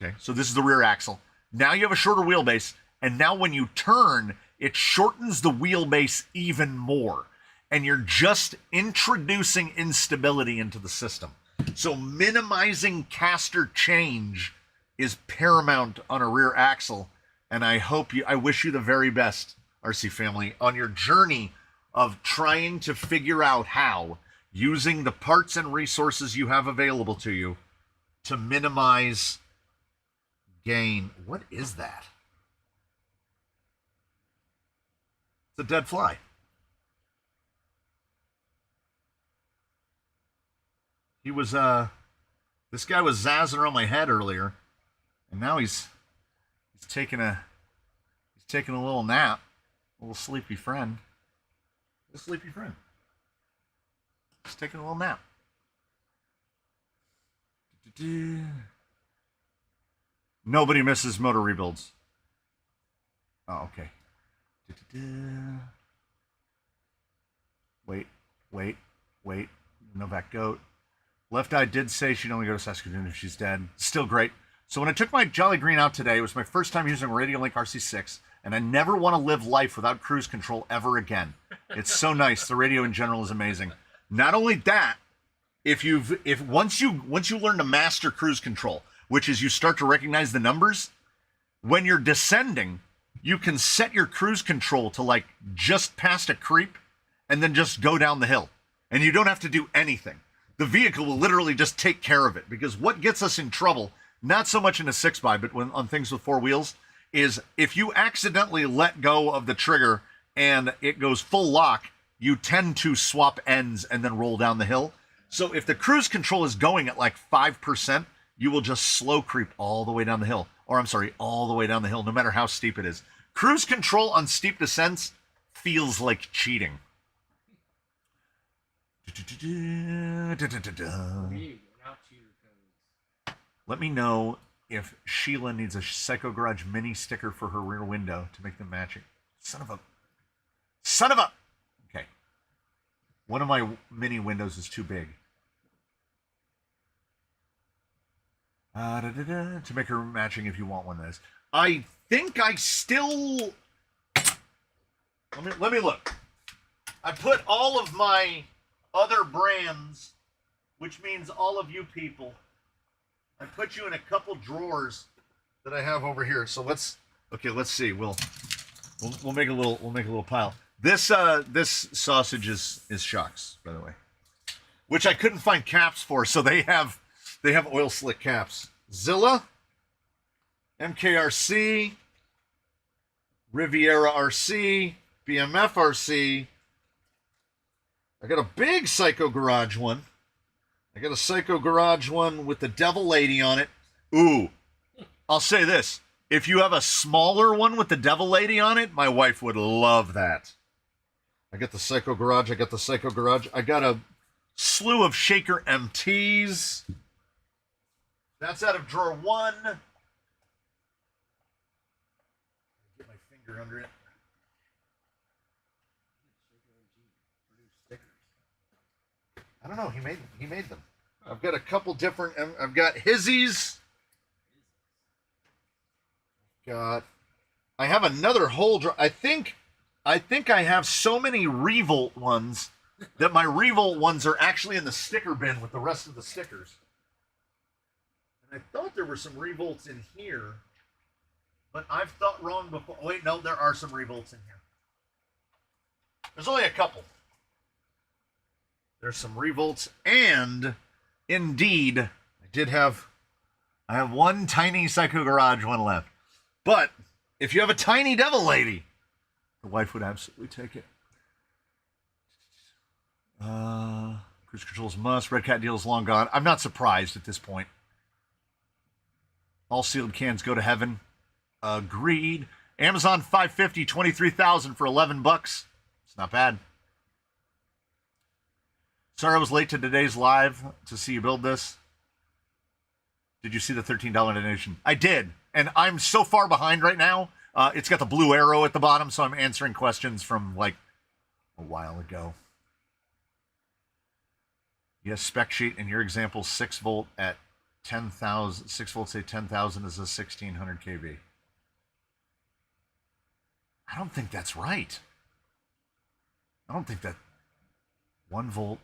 okay, so this is the rear axle. Now you have a shorter wheelbase. And now when you turn, it shortens the wheelbase even more. And you're just introducing instability into the system. So minimizing caster change is paramount on a rear axle. And I wish you the very best, RC family, on your journey of trying to figure out how, using the parts and resources you have available to you, to minimize gain. What is that? It's a dead fly. He was, this guy was zazzing around my head earlier, and now he's taking a little nap, a little sleepy friend. A sleepy friend. He's taking a little nap. Nobody misses motor rebuilds. Oh, okay. Wait. Novak Goat. Left Eye did say she'd only go to Saskatoon if she's dead. Still great. So when I took my Jolly Green out today, it was my first time using a Radiolink RC6, and I never want to live life without cruise control ever again. It's so nice. The radio in general is amazing. Not only that, once you learn to master cruise control, which is you start to recognize the numbers, when you're descending, you can set your cruise control to like just past a creep and then just go down the hill. And you don't have to do anything. The vehicle will literally just take care of it, because what gets us in trouble, not so much in a 6x, but on things with 4 wheels, is if you accidentally let go of the trigger and it goes full lock, you tend to swap ends and then roll down the hill. So if the cruise control is going at like 5%, you will just slow creep all the way down the hill. Or I'm sorry, all the way down the hill, no matter how steep it is. Cruise control on steep descents feels like cheating. Let me know if Sheila needs a Psycho Garage mini sticker for her rear window to make them matching. Son of a... Okay. One of my mini windows is too big. To make her matching if you want one of those. I think I still... Let me look. I put all of my other brands, which means all of you people, I put you in a couple drawers that I have over here. So let's see. We'll make a little pile. This sausage is Shocks, by the way, which I couldn't find caps for, so they have oil slick caps. Zilla, MKRC, Riviera RC, BMF RC. I got a big Psycho Garage one. I got a Psycho Garage one with the Devil Lady on it. Ooh, I'll say this. If you have a smaller one with the Devil Lady on it, my wife would love that. I got the Psycho Garage. I got a slew of Shaker MTs. That's out of drawer 1. Get my finger under it. I don't know. He made them. I've got a couple different. I've got Hizzies. I have another whole drawer. I think I have so many Revolt ones that my Revolt ones are actually in the sticker bin with the rest of the stickers. And I thought there were some Revolts in here, but I've thought wrong before. Wait, no, there are some Revolts in here. There's only a couple. There's some Revolts, and indeed, I have one tiny Psycho Garage one left. But if you have a tiny Devil Lady, the wife would absolutely take it. Cruise Control's must. Red Cat deal is long gone. I'm not surprised at this point. All sealed cans go to heaven. Agreed. Amazon 550, 23,000 for $11. It's not bad. Sorry I was late to today's live to see you build this. Did you see the $13 donation? I did. And I'm so far behind right now. It's got the blue arrow at the bottom, so I'm answering questions from like a while ago. Yes, spec sheet in your example, 6 volt at 10,000. 6 volts say 10,000 is a 1600 kV. I don't think that's right. I don't think that 1 volt.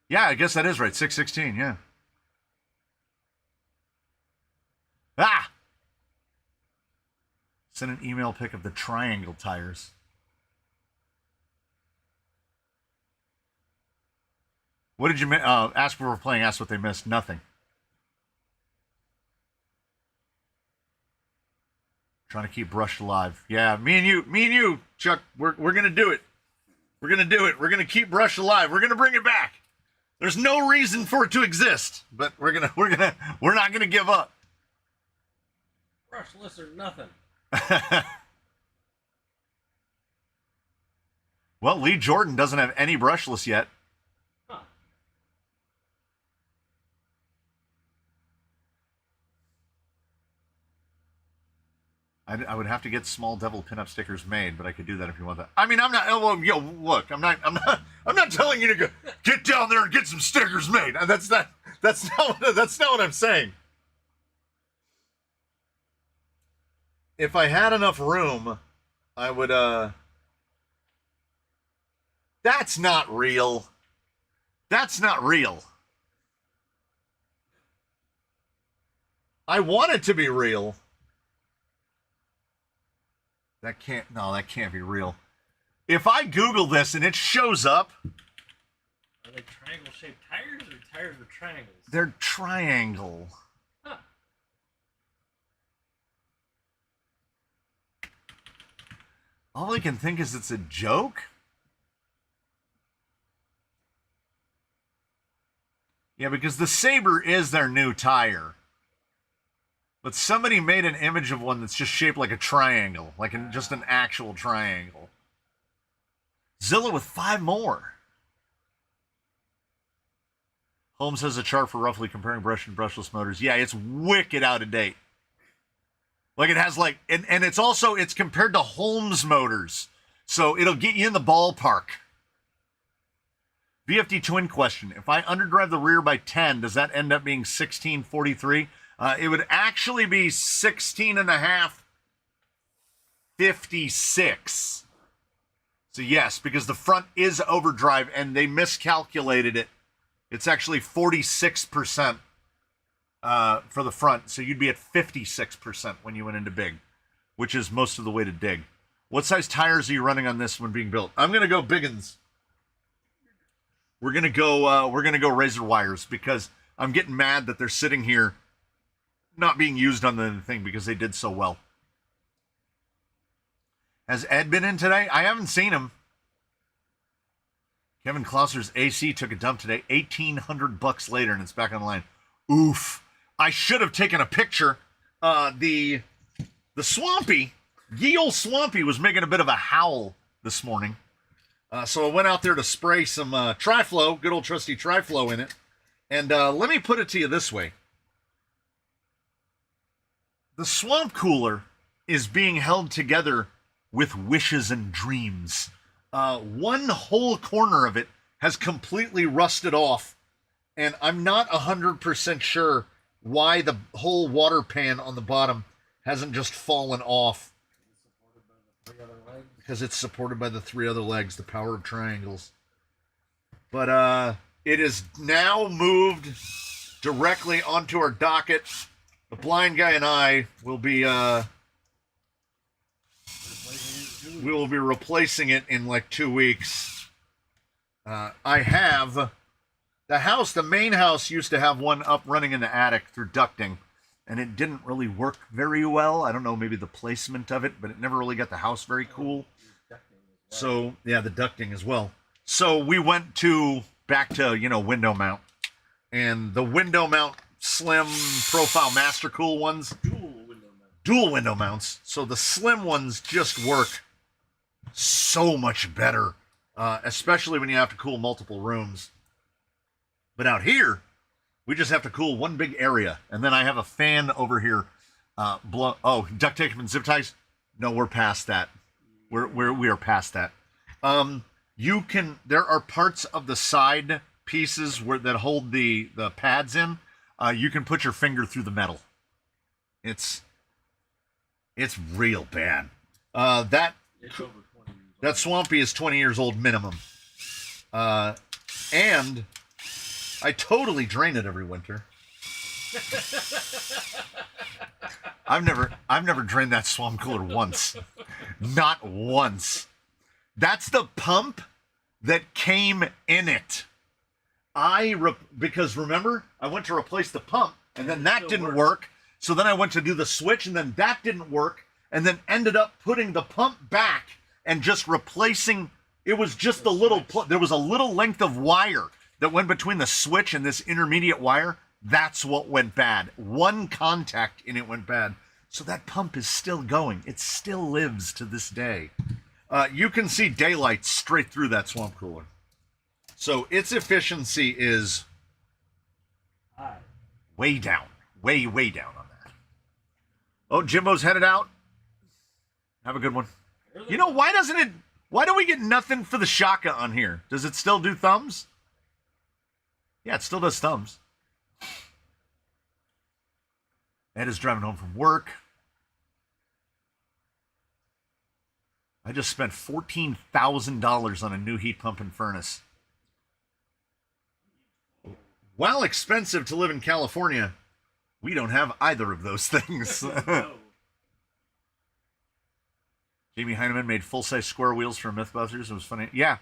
Yeah, I guess that is right. 616, yeah. Ah! Send an email pic of the triangle tires. What did you ask for playing? Ask what they missed. Nothing. Trying to keep Brush alive. Yeah, me and you, Chuck. We're gonna do it. We're gonna do it. We're gonna keep Brush alive. We're gonna bring it back. There's no reason for it to exist, but we're not gonna give up. Brushless or nothing. Well, Lee Jordan doesn't have any brushless yet. Huh. I would have to get small devil pinup stickers made, but I could do that if you want that. I mean, I'm not. Well, yo, look, I'm not telling you to go get down there and get some stickers made. That's not what I'm saying. If I had enough room, I would. That's not real. That's not real. I want it to be real. That can't be real. If I Google this and it shows up. Are they triangle-shaped tires or tires with triangles? They're triangle. Huh. All I can think is it's a joke. Yeah, because the Sabre is their new tire. But somebody made an image of one that's just shaped like a triangle, like just an actual triangle. Zilla with 5 more. Holmes has a chart for roughly comparing brush and brushless motors. Yeah, it's wicked out of date. Like it has like, and it's compared to Holmes motors. So it'll get you in the ballpark. VFD twin question. If I underdrive the rear by 10, does that end up being 1643? It would actually be 16 and a half, 56. So yes, because the front is overdrive and they miscalculated it. It's actually 46% for the front. So you'd be at 56% when you went into big, which is most of the way to dig. What size tires are you running on this when being built? I'm going to go biggins. We're going to go razor wires because I'm getting mad that they're sitting here not being used on the thing because they did so well. Has Ed been in today? I haven't seen him. Kevin Clauser's AC took a dump today, $1,800 later, and it's back online. Oof. I should have taken a picture. The Swampy, ye old Swampy was making a bit of a howl this morning. So I went out there to spray some Tri-Flow, good old trusty Tri-Flow in it. And let me put it to you this way. The swamp cooler is being held together with wishes and dreams. One whole corner of it has completely rusted off, and I'm not 100% sure why the whole water pan on the bottom hasn't just fallen off. Because it's supported by the 3 other legs, the power of triangles. But it is now moved directly onto our docket. The blind guy and I will be we will be replacing it in like 2 weeks. I have the main house used to have one up running in the attic through ducting, and it didn't really work very well. I don't know, maybe the placement of it, but it never really got the house very cool. So yeah, the ducting as well. So we went back to window mount, and the window mount slim profile master cool ones, dual window mounts. So the slim ones just work so much better, especially when you have to cool multiple rooms. But out here, we just have to cool one big area, and then I have a fan over here. Duct tape and zip ties? No, we're past that. We are past that. There are parts of the side pieces that hold the pads in. You can put your finger through the metal. It's real bad. That Swampy is 20 years old minimum. And I totally drain it every winter. I've never drained that swamp cooler once. Not once. That's the pump that came in it. Because remember, I went to replace the pump, and then that didn't work. So then I went to do the switch, and then that didn't work, and then ended up putting the pump back and just replacing. It was just there was a little length of wire that went between the switch and this intermediate wire. That's what went bad. One contact in it went bad. So that pump is still going. It still lives to this day. You can see daylight straight through that swamp cooler. So its efficiency is way down. Way down on that. Oh, Jimbo's headed out. Have a good one. Why do we get nothing for the Shaka on here? Does it still do thumbs? Yeah, it still does thumbs. Ed is driving home from work. I just spent $14,000 on a new heat pump and furnace. While expensive to live in California, we don't have either of those things. Jamie Heineman made full-size square wheels for Mythbusters. It was funny. Yeah.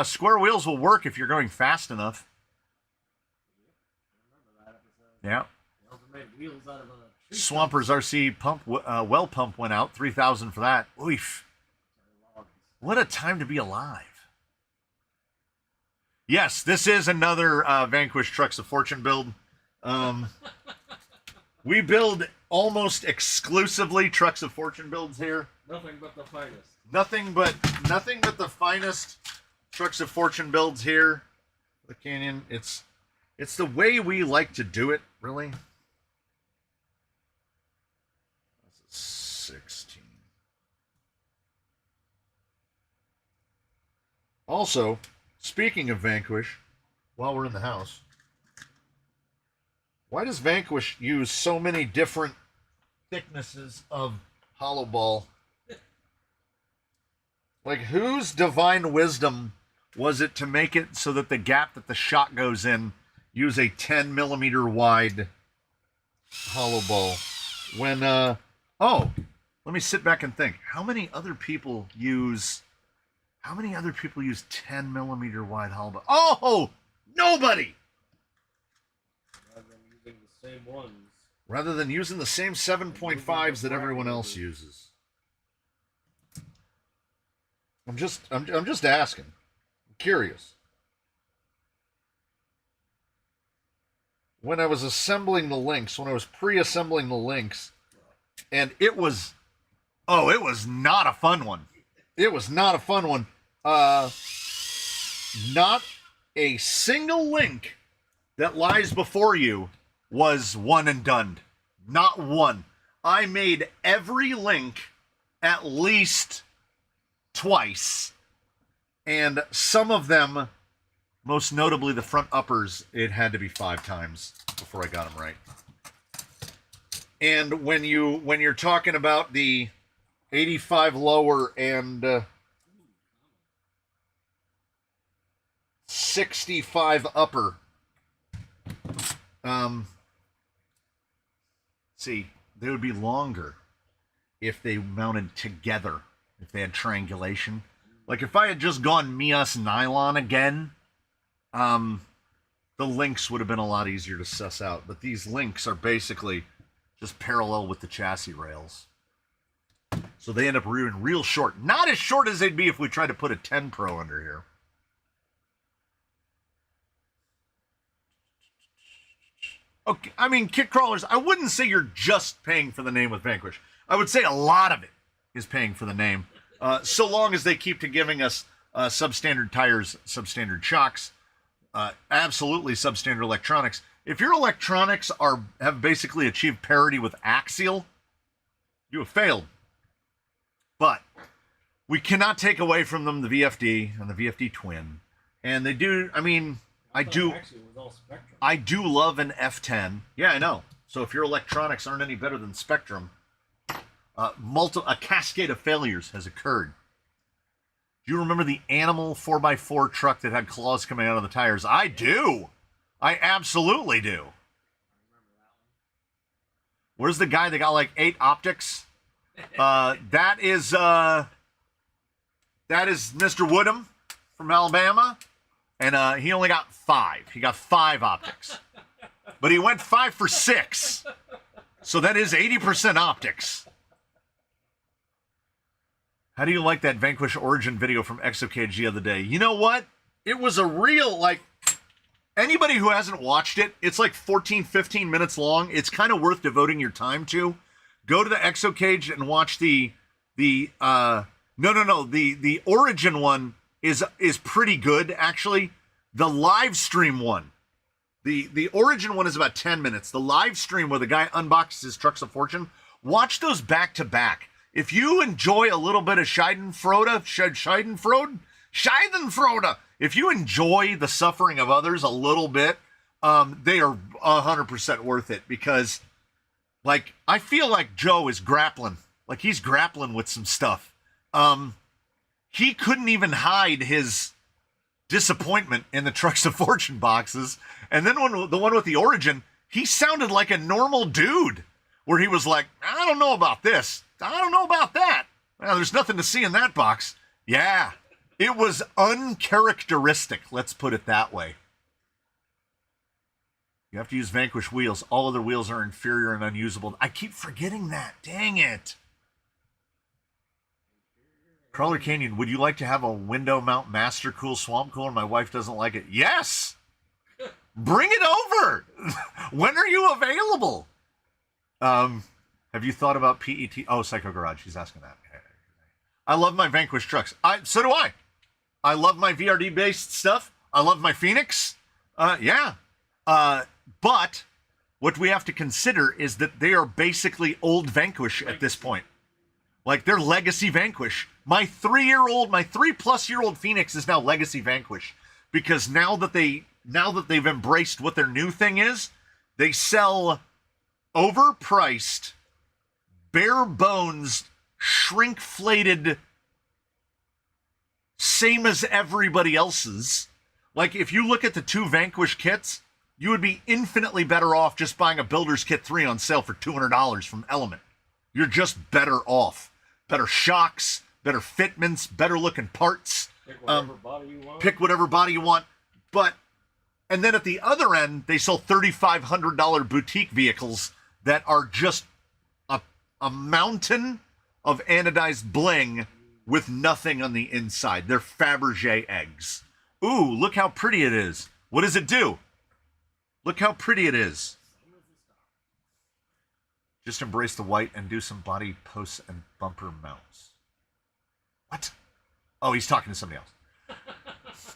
Square wheels will work if you're going fast enough. Yeah. Swampers RC pump, well pump went out. $3,000 for that. Oof. What a time to be alive. Yes, this is another Vanquish Trucks of Fortune build. We build almost exclusively Trucks of Fortune builds here. Nothing but the finest. Nothing but the finest Trucks of Fortune builds here. The Canyon. It's the way we like to do it, really. That's a 16. Also, speaking of Vanquish, while we're in the house, why does Vanquish use so many different thicknesses of hollow ball? Like, whose divine wisdom was it to make it so that the gap that the shot goes in use a 10 millimeter wide hollow ball? When, let me sit back and think. How many other people use 10 millimeter wide hollow ball? Oh, nobody! Rather than using the same 7.5s that everyone else uses. I'm just asking. I'm curious. When I was assembling the links, when I was pre-assembling the links, and it was not a fun one. It was not a fun one. Uh, not a single link that lies before you was one and done. Not one. I made every link at least twice, and some of them, most notably the front uppers, it had to be 5 times before I got them right. And when you're talking about the 85 lower and 65 upper, see, they would be longer if they mounted together, if they had triangulation. Like if I had just gone Mias nylon again, the links would have been a lot easier to suss out. But these links are basically just parallel with the chassis rails. So they end up being real short. Not as short as they'd be if we tried to put a 10 Pro under here. Okay, I mean, kit crawlers, I wouldn't say you're just paying for the name with Vanquish. I would say a lot of it is paying for the name. So long as they keep to giving us substandard tires, substandard shocks, absolutely substandard electronics. If your electronics have basically achieved parity with Axial, you have failed. But we cannot take away from them the VFD and the VFD Twin. And they do, I mean, I do love an F10. Yeah, I know. So if your electronics aren't any better than Spectrum, a cascade of failures has occurred. Do you remember the Animal 4x4 truck that had claws coming out of the tires? I do. I absolutely do. Where's the guy that got like 8 optics? That is Mr. Woodham from Alabama, and he only got 5. He got 5 optics, but he went 5 for 6, so that is 80% optics. How do you like that Vanquish Origin video from Exocage the other day? You know what? It was a real, like, anybody who hasn't watched it, it's like 14, 15 minutes long. It's kind of worth devoting your time to. Go to the Exocage and watch the Origin one is pretty good, actually. The live stream one. The Origin one is about 10 minutes. The live stream where the guy unboxes his Trucks of Fortune, watch those back to back. If you enjoy a little bit of Schadenfreude, if you enjoy the suffering of others a little bit, they are 100% worth it, because, like, I feel like Joe is grappling. Like, he's grappling with some stuff. He couldn't even hide his disappointment in the Trucks of Fortune boxes. And then when the one with the Origin, he sounded like a normal dude, where he was like, I don't know about this. I don't know about that. Well, there's nothing to see in that box. Yeah, it was uncharacteristic. Let's put it that way. You have to use Vanquish wheels. All other wheels are inferior and unusable. I keep forgetting that. Dang it. Crawler Canyon, would you like to have a window mount Master Cool Swamp Cooler? My wife doesn't like it. Yes! Bring it over! When are you available? Have you thought about PET? Oh, Psycho Garage. She's asking that. I love my Vanquish trucks. So do I. I love my VRD-based stuff. I love my Phoenix. Yeah. But what we have to consider is that they are basically old Vanquish at this point. Like, they're legacy Vanquish. My 3-plus-year-old Phoenix is now legacy Vanquish, because now that they've embraced what their new thing is, they sell overpriced, bare bones, shrinkflated, same as everybody else's. Like, if you look at the 2 Vanquish kits, you would be infinitely better off just buying a Builder's Kit 3 on sale for $200 from Element. You're just better off. Better shocks, better fitments, better looking parts. Pick whatever body you want. Pick whatever body you want. And then at the other end, they sell $3,500 boutique vehicles that are just a mountain of anodized bling with nothing on the inside. They're Fabergé eggs. Ooh, look how pretty it is. What does it do? Look how pretty it is. Just embrace the white and do some body posts and bumper mounts. What? Oh, he's talking to somebody else.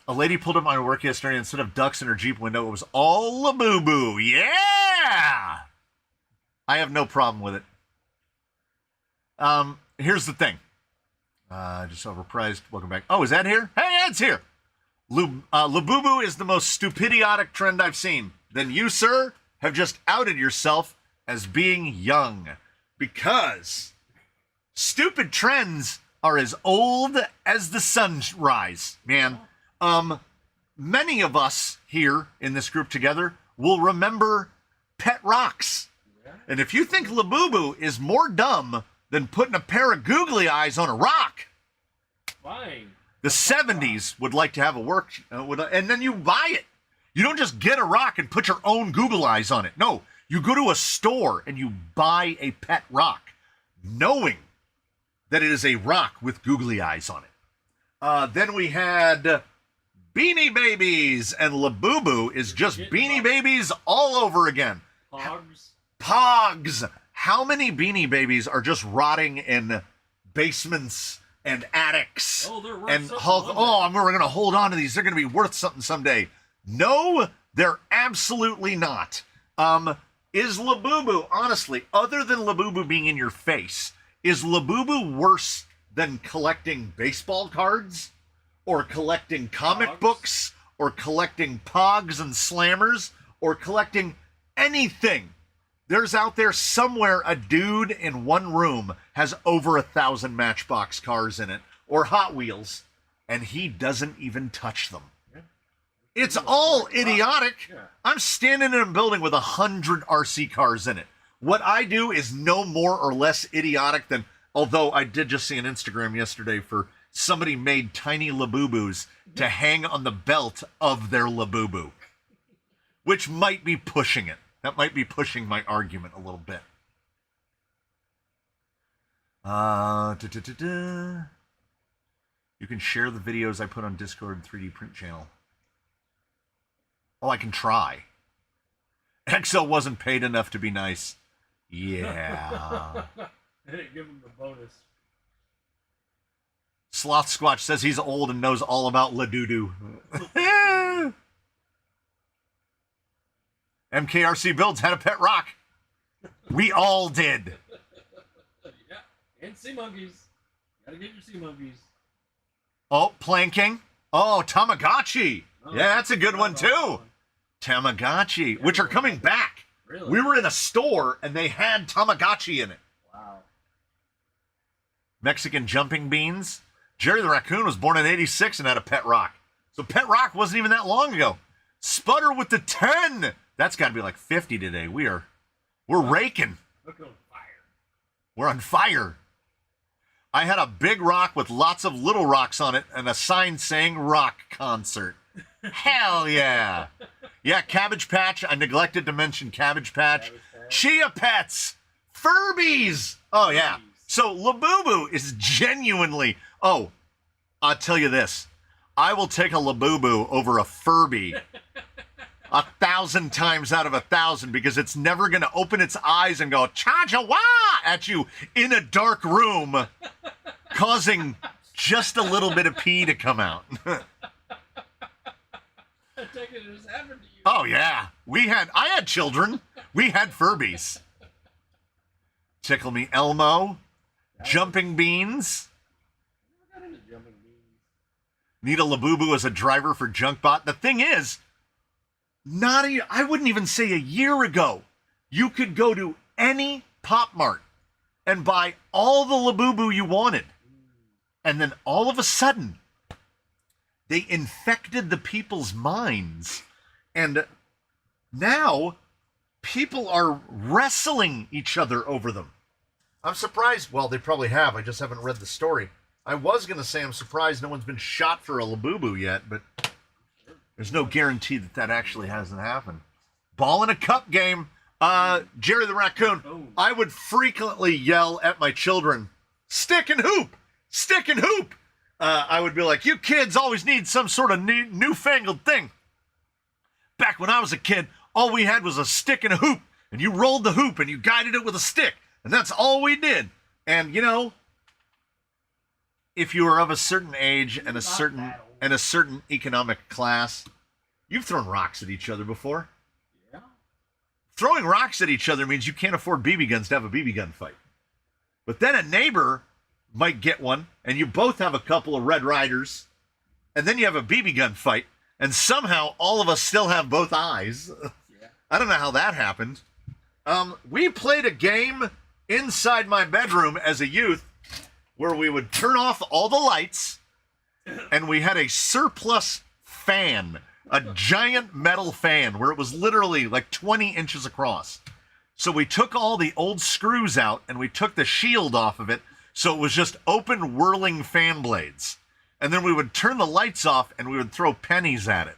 A lady pulled up my work yesterday. Instead of ducks in her Jeep window, it was all Labubu. Yeah! I have no problem with it. Here's the thing. Just overpriced. Welcome back. Oh, is that here? Hey, Ed's here. Labubu is the most stupidiotic trend I've seen. Then you, sir, have just outed yourself as being young. Because stupid trends are as old as the sunrise, man. Many of us here in this group together will remember pet rocks. And if you think Labubu is more dumb than putting a pair of googly eyes on a rock, Fine. the 70s would like to have a work, and then you buy it. You don't just get a rock and put your own Google eyes on it. No, you go to a store and you buy a pet rock, knowing that it is a rock with googly eyes on it. Then we had Beanie Babies, and Labubu is just Beanie Babies all over again. Pogs. How many Beanie Babies are just rotting in basements and attics? Oh, they're worth and something Hulk. one Oh, we're going to hold on to these. They're going to be worth something someday. No, they're absolutely not. Is Labubu, honestly, other than Labubu being in your face, is Labubu worse than collecting baseball cards? Or collecting comic books? Or collecting Pogs and Slammers? Or collecting anything? There's out there somewhere a dude in one room has over 1,000 Matchbox cars in it, or Hot Wheels, and he doesn't even touch them. Yeah. It's all idiotic. Yeah. I'm standing in a building with 100 RC cars in it. What I do is no more or less idiotic than, although I did just see an Instagram yesterday for somebody made tiny Labubus to hang on the belt of their Labubu, which might be pushing it. That might be pushing my argument a little bit. You can share the videos I put on Discord 3D print channel. Oh, I can try. Exo wasn't paid enough to be nice. Yeah. They didn't give him the bonus. Sloth Squatch says he's old and knows all about Ladudu. MKRC Builds had a pet rock. We all did. Yeah, and sea monkeys. Gotta get your sea monkeys. Oh, planking. Oh, Tamagotchi. Oh, yeah, that's a good one too. Tamagotchi, which are coming back. Really? We were in a store and they had Tamagotchi in it. Wow. Mexican jumping beans. Jerry the Raccoon was born in '86 and had a pet rock. So pet rock wasn't even that long ago. Sputter with the 10. That's got to be like 50 today. We're raking. Look on fire. We're on fire. I had a big rock with lots of little rocks on it and a sign saying rock concert. Hell yeah. Yeah, Cabbage Patch. I neglected to mention Cabbage Patch. Chia Pets. Furbies. Oh, yeah. So Labubu is genuinely... Oh, I'll tell you this. I will take a Labubu over a Furby 1,000 times out of 1,000 because it's never going to open its eyes and go cha-cha-wah at you in a dark room, causing just a little bit of pee to come out. I take it as happened to you. Oh, yeah. I had children. We had Furbies. Tickle Me Elmo. Jumping Beans. I never got into jumping beans. Need a Labubu as a driver for Junkbot. The thing is, I wouldn't even say a year ago, you could go to any Pop Mart and buy all the Labubu you wanted. And then all of a sudden, they infected the people's minds. And now, people are wrestling each other over them. I'm surprised. Well, they probably have. I just haven't read the story. I was going to say I'm surprised no one's been shot for a Labubu yet, but there's no guarantee that actually hasn't happened. Ball in a cup game. Jerry the Raccoon. Oh. I would frequently yell at my children, stick and hoop, stick and hoop. I would be like, you kids always need some sort of newfangled thing. Back when I was a kid, all we had was a stick and a hoop, and you rolled the hoop and you guided it with a stick, and that's all we did. And, you know, if you are of a certain age and a Not certain that old. and a certain economic class, you've thrown rocks at each other before. Yeah. Throwing rocks at each other means you can't afford BB guns to have a BB gun fight. But then a neighbor might get one, and you both have a couple of Red Riders, and then you have a BB gun fight, and somehow all of us still have both eyes. Yeah. I don't know how that happened. We played a game inside my bedroom as a youth where we would turn off all the lights, and we had a surplus fan, a giant metal fan where it was literally like 20 inches across. So we took all the old screws out and we took the shield off of it, so it was just open whirling fan blades. And then we would turn the lights off and we would throw pennies at it.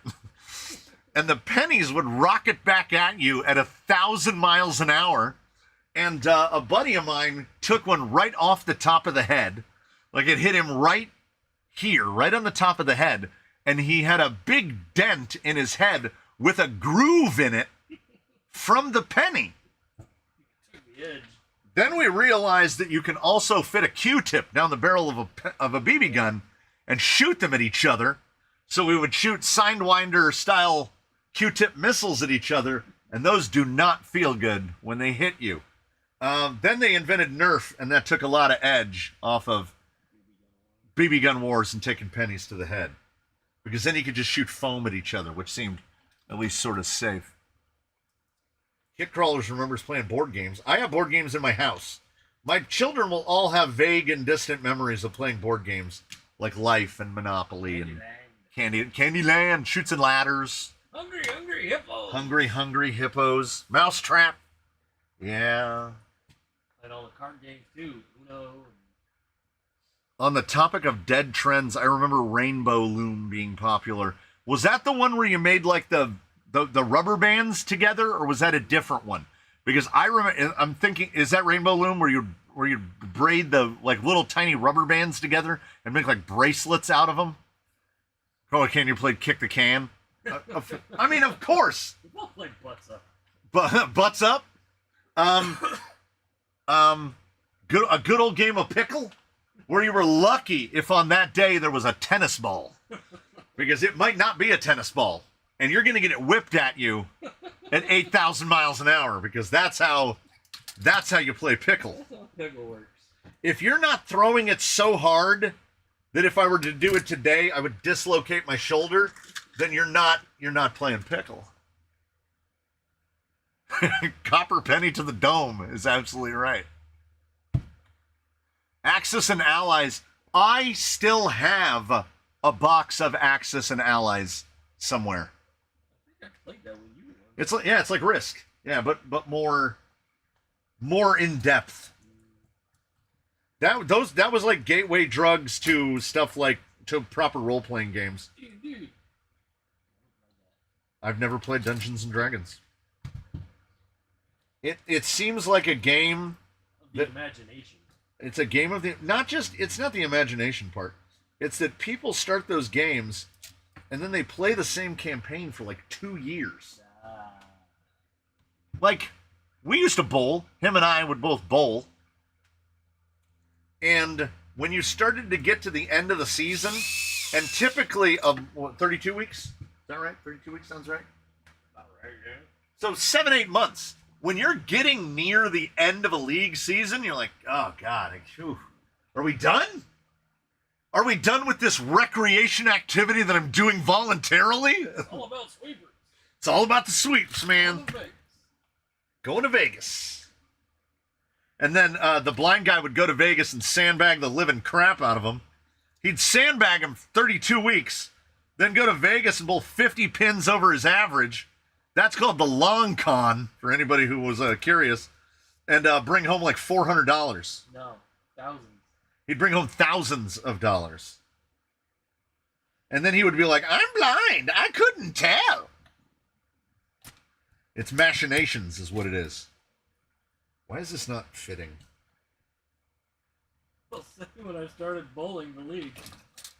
And the pennies would rocket back at you at 1,000 miles an hour. And a buddy of mine took one right off the top of the head. Like it hit him right here, right on the top of the head. And he had a big dent in his head with a groove in it from the penny. Took the edge. Then we realized that you can also fit a Q-tip down the barrel of a BB gun and shoot them at each other. So we would shoot Sidewinder style Q-tip missiles at each other, and those do not feel good when they hit you. Then they invented Nerf, and that took a lot of edge off of BB gun wars and taking pennies to the head. Because then you could just shoot foam at each other, which seemed at least sort of safe. Hit Crawlers remembers playing board games. I have board games in my house. My children will all have vague and distant memories of playing board games like Life and Monopoly and Candyland, Chutes and Ladders. Hungry, hungry hippos. Hungry Hippos. Mousetrap. Yeah. And all the card games too. Uno. On the topic of dead trends, I remember Rainbow Loom being popular. Was that the one where you made like the rubber bands together, or was that a different one? Because I'm thinking, is that Rainbow Loom where you braid the like little tiny rubber bands together and make like bracelets out of them? Oh, can you play Kick the Can? I mean, of course. We've all played Butts Up. Butts Up. A good old game of pickle, where you were lucky if on that day there was a tennis ball, because it might not be a tennis ball, and you're gonna get it whipped at you at 8,000 miles an hour, because that's how you play pickle. That's how pickle works. If you're not throwing it so hard that if I were to do it today, I would dislocate my shoulder, then you're not playing pickle. Copper penny to the dome is absolutely right. Axis and Allies. I still have a box of Axis and Allies somewhere. I think I played that when you were. It's like Risk. Yeah, but more in depth. That was like gateway drugs to stuff like to proper role playing games. Dude. I've never played Dungeons and Dragons. It seems like a game Of the that imagination. it's a game of it's not the imagination part. It's that people start those games and then they play the same campaign for like 2 years. Like, we used to bowl. Him and I would both bowl. And when you started to get to the end of the season, and typically of 32 weeks? Is that right? 32 weeks sounds right? About right, yeah. So 7-8 months. When you're getting near the end of a league season, you're like, oh God, are we done? Are we done with this recreation activity that I'm doing voluntarily? It's all about sweepers. It's all about the sweeps, man. All about Going to Vegas. And then the blind guy would go to Vegas and sandbag the living crap out of him. He'd sandbag him 32 weeks, then go to Vegas and bowl 50 pins over his average. That's called the long con, for anybody who was curious, and bring home like $400. No, thousands. He'd bring home thousands of dollars. And then he would be like, I'm blind. I couldn't tell. It's machinations is what it is. Why is this not fitting? Well, when I started bowling the league,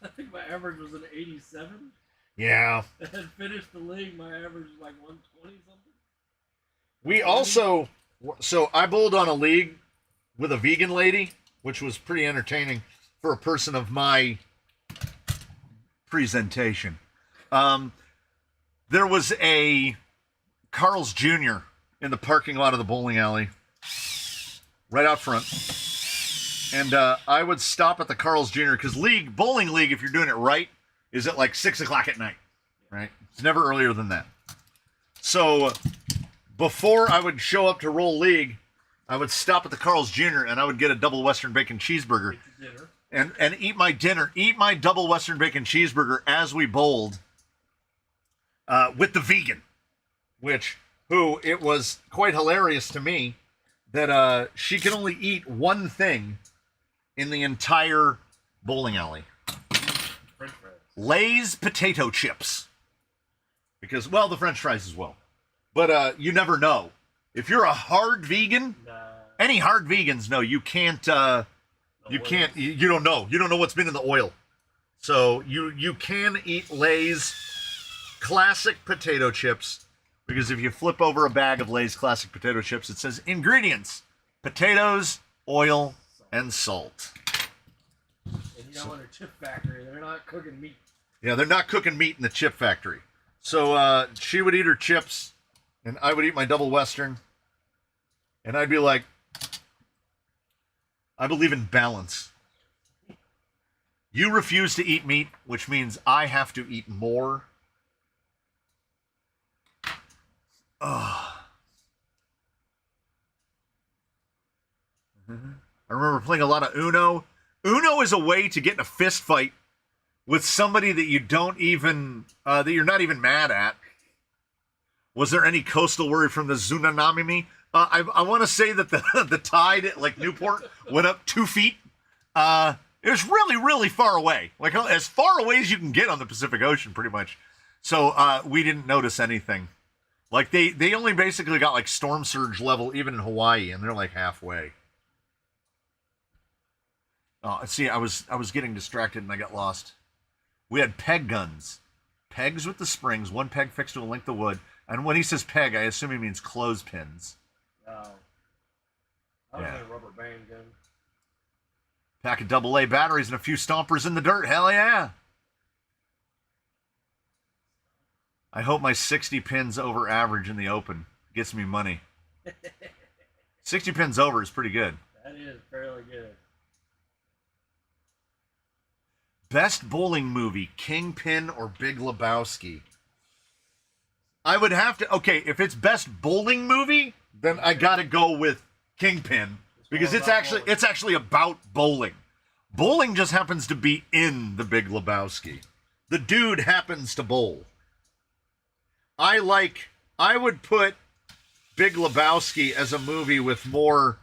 I think my average was an 87. Yeah. And finished the league, my average was like 120 something. We also, so I bowled on a league with a vegan lady, which was pretty entertaining. for a person of my presentation. There was a Carl's Jr. in the parking lot of the bowling alley, right out front. And I would stop at the Carl's Jr. because bowling league, if you're doing it right, is at like 6 o'clock at night, right? It's never earlier than that. So before I would show up to roll league, I would stop at the Carl's Jr. and I would get a double Western bacon cheeseburger and eat my dinner, eat my double Western bacon cheeseburger as we bowled with the vegan, who it was quite hilarious to me that she can only eat one thing in the entire bowling alley. French fries. Lay's potato chips. Because, well, the French fries as well. But you never know. If you're a hard vegan, any hard vegans know you can't, you don't know. You don't know what's been in the oil. So you can eat Lay's classic potato chips, because if you flip over a bag of Lay's classic potato chips, it says ingredients: potatoes, oil, and salt. And you know, in a chip factory, they're not cooking meat. Yeah, they're not cooking meat in the chip factory. So she would eat her chips, and I would eat my double Western, and I'd be like, I believe in balance. You refuse to eat meat, which means I have to eat more. Ugh. I remember playing a lot of Uno. Uno is a way to get in a fist fight with somebody that you don't even, that you're not even mad at. Was there any coastal worry from the tsunami? I want to say that the tide at like Newport went up 2 feet. It was really, really far away. Like as far away as you can get on the Pacific Ocean, pretty much. So we didn't notice anything. Like they only basically got like storm surge level even in Hawaii, and they're like halfway. Oh, see, I was getting distracted and I got lost. We had peg guns. Pegs with the springs, one peg fixed to a length of wood. And when he says peg, I assume he means clothespins. Oh. I was a rubber band gun. Pack of AA batteries and a few stompers in the dirt. Hell yeah. I hope my 60 pins over average in the open gets me money. 60 pins over is pretty good. That is fairly good. Best bowling movie, Kingpin or Big Lebowski? I would have to, okay, if it's best bowling movie, then I gotta go with Kingpin, because it's actually about bowling. Bowling just happens to be in the Big Lebowski. The dude happens to bowl. I would put Big Lebowski as a movie with more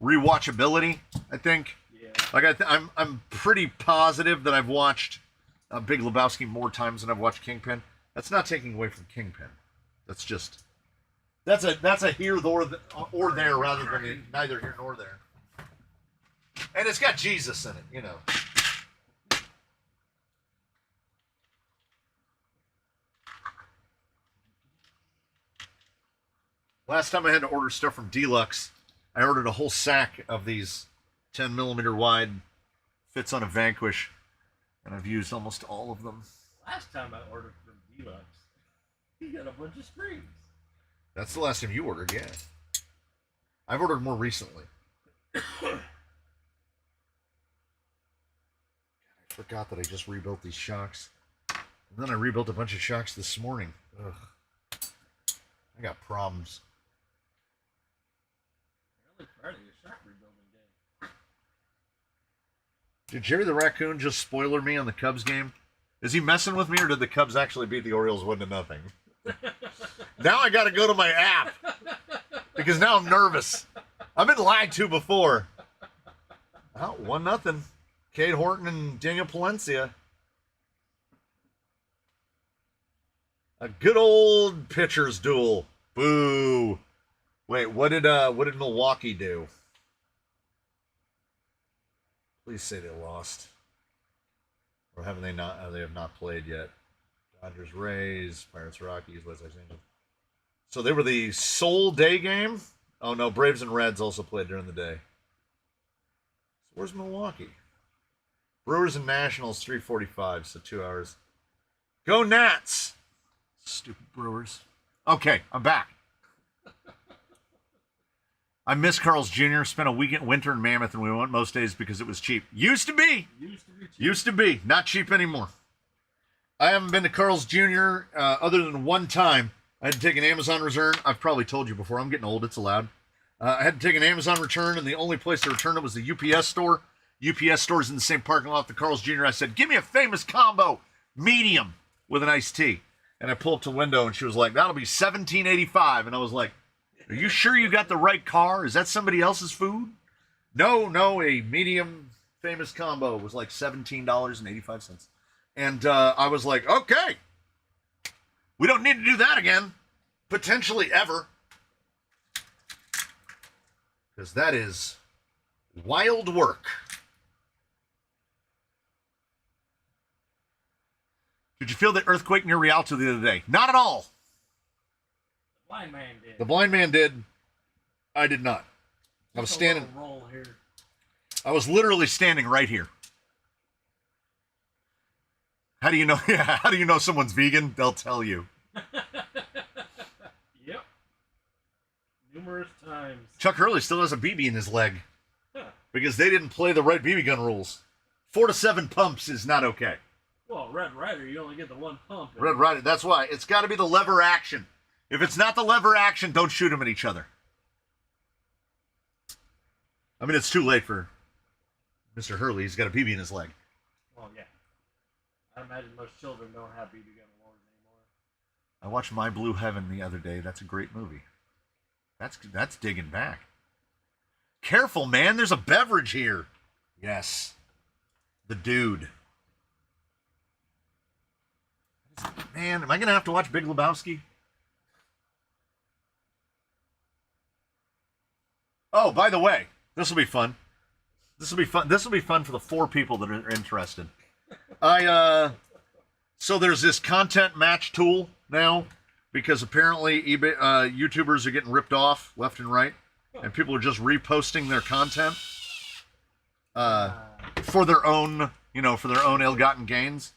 rewatchability, I think. Yeah. Like I'm pretty positive that I've watched Big Lebowski more times than I've watched Kingpin. That's not taking away from Kingpin. That's a here or there rather than neither here nor there. And it's got Jesus in it, you know. Last time I had to order stuff from Deluxe, I ordered a whole sack of these 10 millimeter wide, fits on a Vanquish, and I've used almost all of them. Last time I ordered from Deluxe, he got a bunch of springs. That's the last time you ordered, yeah. I've ordered more recently. I forgot that I just rebuilt these shocks. And then I rebuilt a bunch of shocks this morning. Ugh. I got problems. Really proud of your shock rebuilding game. Did Jerry the Raccoon just spoiler me on the Cubs game? Is he messing with me, or did the Cubs actually beat the Orioles 1-0? Now I got to go to my app because now I'm nervous. I've been lied to before. Oh, 1-0. Cade Horton and Daniel Palencia. A good old pitcher's duel. Boo. Wait, what did Milwaukee do? Please say they lost. Or have they not? They have not played yet. Dodgers, Rays, Pirates, Rockies, West Angeles. So they were the sole day game? Oh no, Braves and Reds also played during the day. So where's Milwaukee? Brewers and Nationals 3:45, so 2 hours. Go Nats! Stupid Brewers. Okay, I'm back. I miss Carl's Jr. Spent a weekend winter in Mammoth, and we went most days because it was cheap. Used to be. Used to be. Not cheap anymore. I haven't been to Carl's Jr. Other than one time. I had to take an Amazon return. I've probably told you before. I'm getting old. It's allowed. I had to take an Amazon return, and the only place to return it was the UPS store. UPS store's in the same parking lot. The Carl's Jr. I said, give me a famous combo, medium, with an iced tea. And I pulled up to the window, and she was like, that'll be $17.85. And I was like, are you sure you got the right car? Is that somebody else's food? No, a medium famous combo was like $17.85. And I was like, okay, we don't need to do that again, potentially ever. Because that is wild work. Did you feel the earthquake near Rialto the other day? Not at all. Blind man did. The blind man did. I did not. I was standing. Roll here. I was literally standing right here. How do you know? Yeah, how do you know someone's vegan? They'll tell you. Yep. Numerous times. Chuck Hurley still has a BB in his leg Huh. because they didn't play the right BB gun rules. 4 to 7 pumps is not okay. Well, Red Ryder, you only get the one pump. Red Ryder. That's why it's got to be the lever action. If it's not the lever action, don't shoot them at each other. I mean, it's too late for Mr. Hurley. He's got a BB in his leg. Well, yeah. I imagine most children don't have BB gun wars anymore. I watched My Blue Heaven the other day. That's a great movie. That's digging back. Careful, man. There's a beverage here. Yes. The dude. Man, am I going to have to watch Big Lebowski? Oh, by the way, this will be fun. This will be fun. This will be fun for the 4 people that are interested. So there's this content match tool now because apparently eBay YouTubers are getting ripped off left and right, and people are just reposting their content for their own, ill-gotten gains.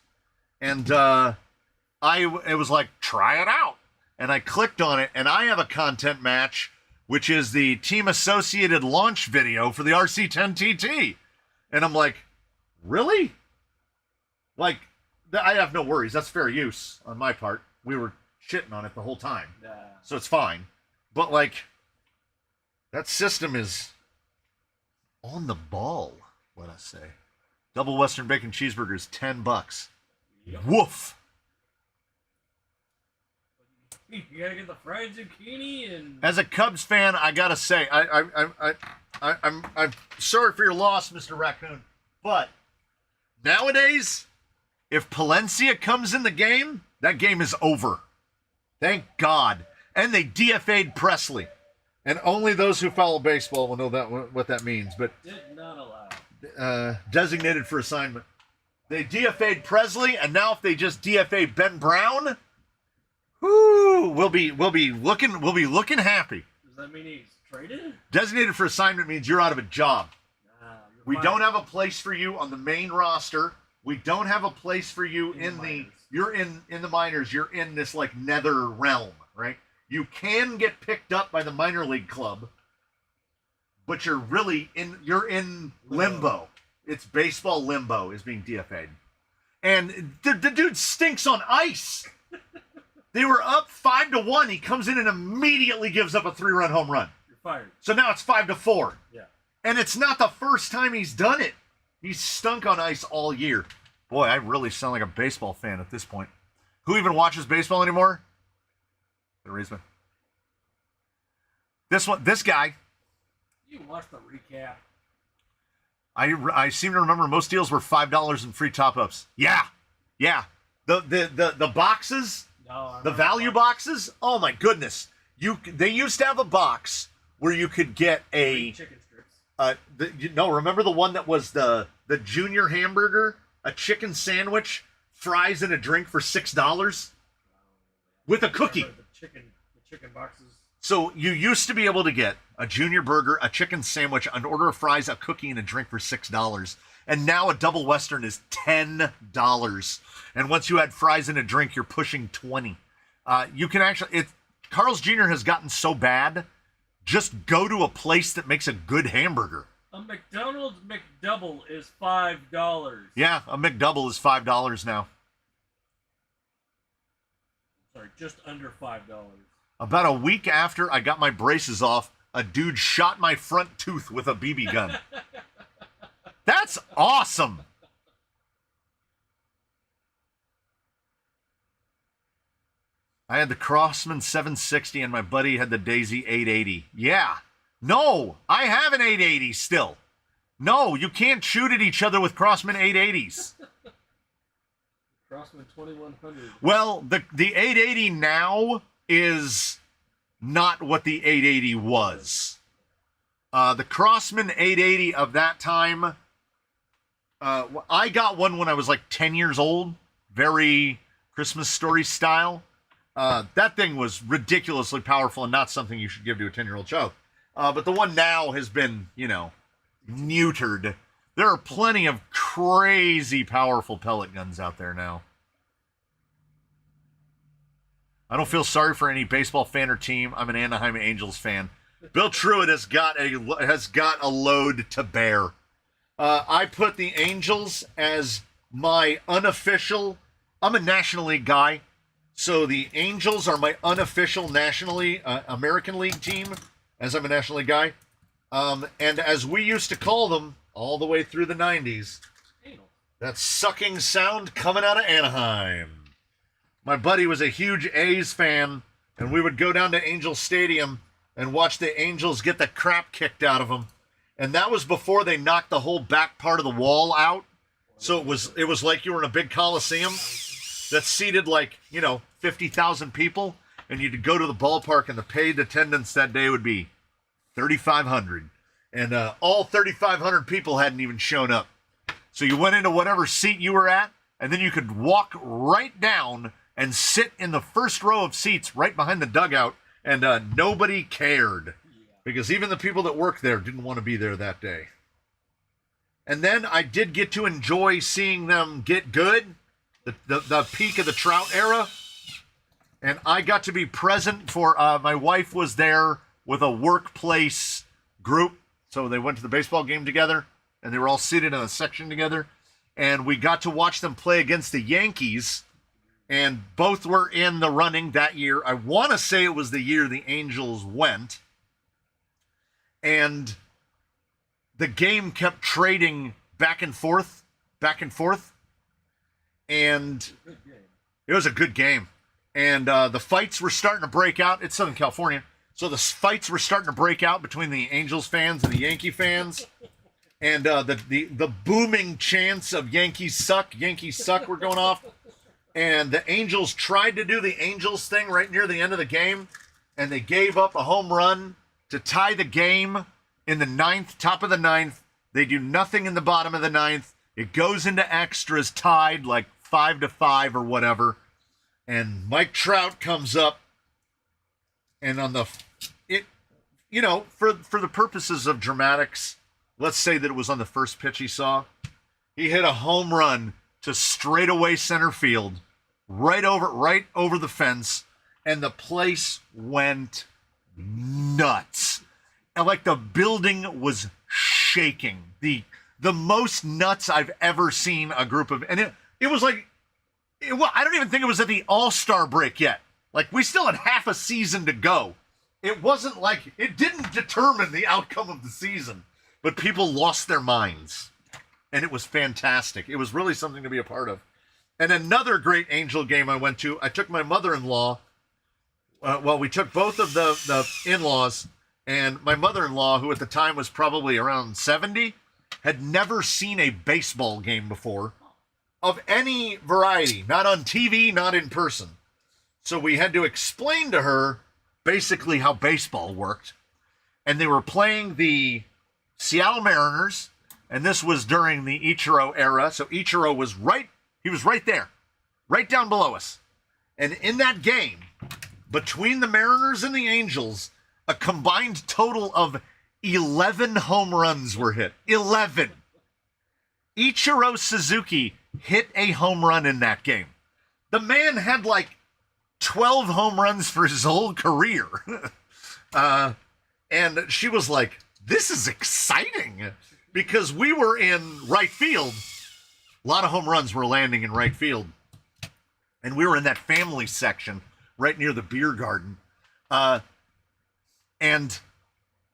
And it was like, try it out, and I clicked on it, and I have a content match, which is the Team Associated launch video for the RC10TT. And I'm like, really? Like, I have no worries. That's fair use on my part. We were shitting on it the whole time. So it's fine. But, like, that system is on the ball, let us say. Double Western Bacon Cheeseburger is $10. Yep. Woof. You gotta get the fried zucchini and. As a Cubs fan, I gotta say, I'm sorry for your loss, Mr. Raccoon, but nowadays, if Palencia comes in the game, that game is over. Thank God. And they DFA'd Presley, and only those who follow baseball will know what that means. But Did not allow. Designated for assignment. They DFA'd Presley, and now if they just DFA Ben Brown. Whoo! We'll be looking happy. Does that mean he's traded? Designated for assignment means you're out of a job. We Fine. don't have a place for you on the main roster. We don't have a place for you In the minors. You're in the minors. You're in this like nether realm, right? You can get picked up by the minor league club, but you're in limbo. It's baseball limbo is being DFA'd. And the dude stinks on ice. They were up 5-1. He comes in and immediately gives up a 3-run home run. You're fired. So now it's 5-4. Yeah. And it's not the first time he's done it. He's stunk on ice all year. Boy, I really sound like a baseball fan at this point. Who even watches baseball anymore? This guy. You watched the recap. I seem to remember most deals were $5 in free top-ups. Yeah. The boxes. No, The value boxes? Oh my goodness! They used to have a box where you could get a chicken strips. remember the one that was the junior hamburger, a chicken sandwich, fries, and a drink for $6 with a cookie. The chicken boxes. So you used to be able to get a junior burger, a chicken sandwich, an order of fries, a cookie, and a drink for $6. And now a double Western is $10. And once you add fries and a drink, you're pushing 20. You can actually, Carl's Jr. has gotten so bad, just go to a place that makes a good hamburger. A McDonald's McDouble is $5. Yeah, a McDouble is $5 now. Sorry, just under $5. About a week after I got my braces off, a dude shot my front tooth with a BB gun. That's awesome. I had the Crossman 760 and my buddy had the Daisy 880. Yeah. No, I have an 880 still. No, you can't shoot at each other with Crossman 880s. Crossman 2100. Well, the 880 now is not what the 880 was. The Crossman 880 of that time, I got one when I was like 10 years old, very Christmas Story style. That thing was ridiculously powerful and not something you should give to a 10-year-old child. But the one now has been, neutered. There are plenty of crazy powerful pellet guns out there now. I don't feel sorry for any baseball fan or team. I'm an Anaheim Angels fan. Bill Truitt has got a load to bear. I put the Angels as my unofficial. I'm a National League guy, so the Angels are my unofficial American League team, as I'm a National League guy. And as we used to call them all the way through the 90s, that sucking sound coming out of Anaheim. My buddy was a huge A's fan, and we would go down to Angel Stadium and watch the Angels get the crap kicked out of them. And that was before they knocked the whole back part of the wall out. So it was like you were in a big coliseum that seated 50,000 people, and you'd go to the ballpark, and the paid attendance that day would be 3,500. And all 3,500 people hadn't even shown up. So you went into whatever seat you were at, and then you could walk right down and sit in the first row of seats right behind the dugout, and nobody cared. Because even the people that worked there didn't want to be there that day. And then I did get to enjoy seeing them get good, the peak of the Trout era. And I got to be present for, my wife was there with a workplace group. So they went to the baseball game together, and they were all seated in a section together. And we got to watch them play against the Yankees. And both were in the running that year. I want to say it was the year the Angels went. And the game kept trading back and forth. And it was a good game. And the fights were starting to break out. It's Southern California. So the fights were starting to break out between the Angels fans and the Yankee fans. And the booming chants of Yankees suck were going off. And the Angels tried to do the Angels thing right near the end of the game. And they gave up a home run to tie the game in the ninth, top of the ninth. They do nothing in the bottom of the ninth. It goes into extras, tied like 5-5 or whatever. And Mike Trout comes up, and for the purposes of dramatics, let's say that it was on the first pitch he saw. He hit a home run to straightaway center field, right over the fence, and the place went nuts. And like the building was shaking. The most nuts I've ever seen a group of, and it was like, I don't even think it was at the All-Star break yet. Like, we still had half a season to go. It wasn't like, it didn't determine the outcome of the season, but people lost their minds. And it was fantastic. It was really something to be a part of. And another great Angel game I went to, I took my mother-in-law. We took both of the in-laws, and my mother-in-law, who at the time was probably around 70, had never seen a baseball game before of any variety, not on TV, not in person. So we had to explain to her basically how baseball worked. And they were playing the Seattle Mariners, and this was during the Ichiro era. So Ichiro was right there, right down below us. And in that game, between the Mariners and the Angels, a combined total of 11 home runs were hit. 11. Ichiro Suzuki hit a home run in that game. The man had like 12 home runs for his whole career. And she was like, this is exciting, because we were in right field. A lot of home runs were landing in right field. And we were in that family section right near the beer garden. And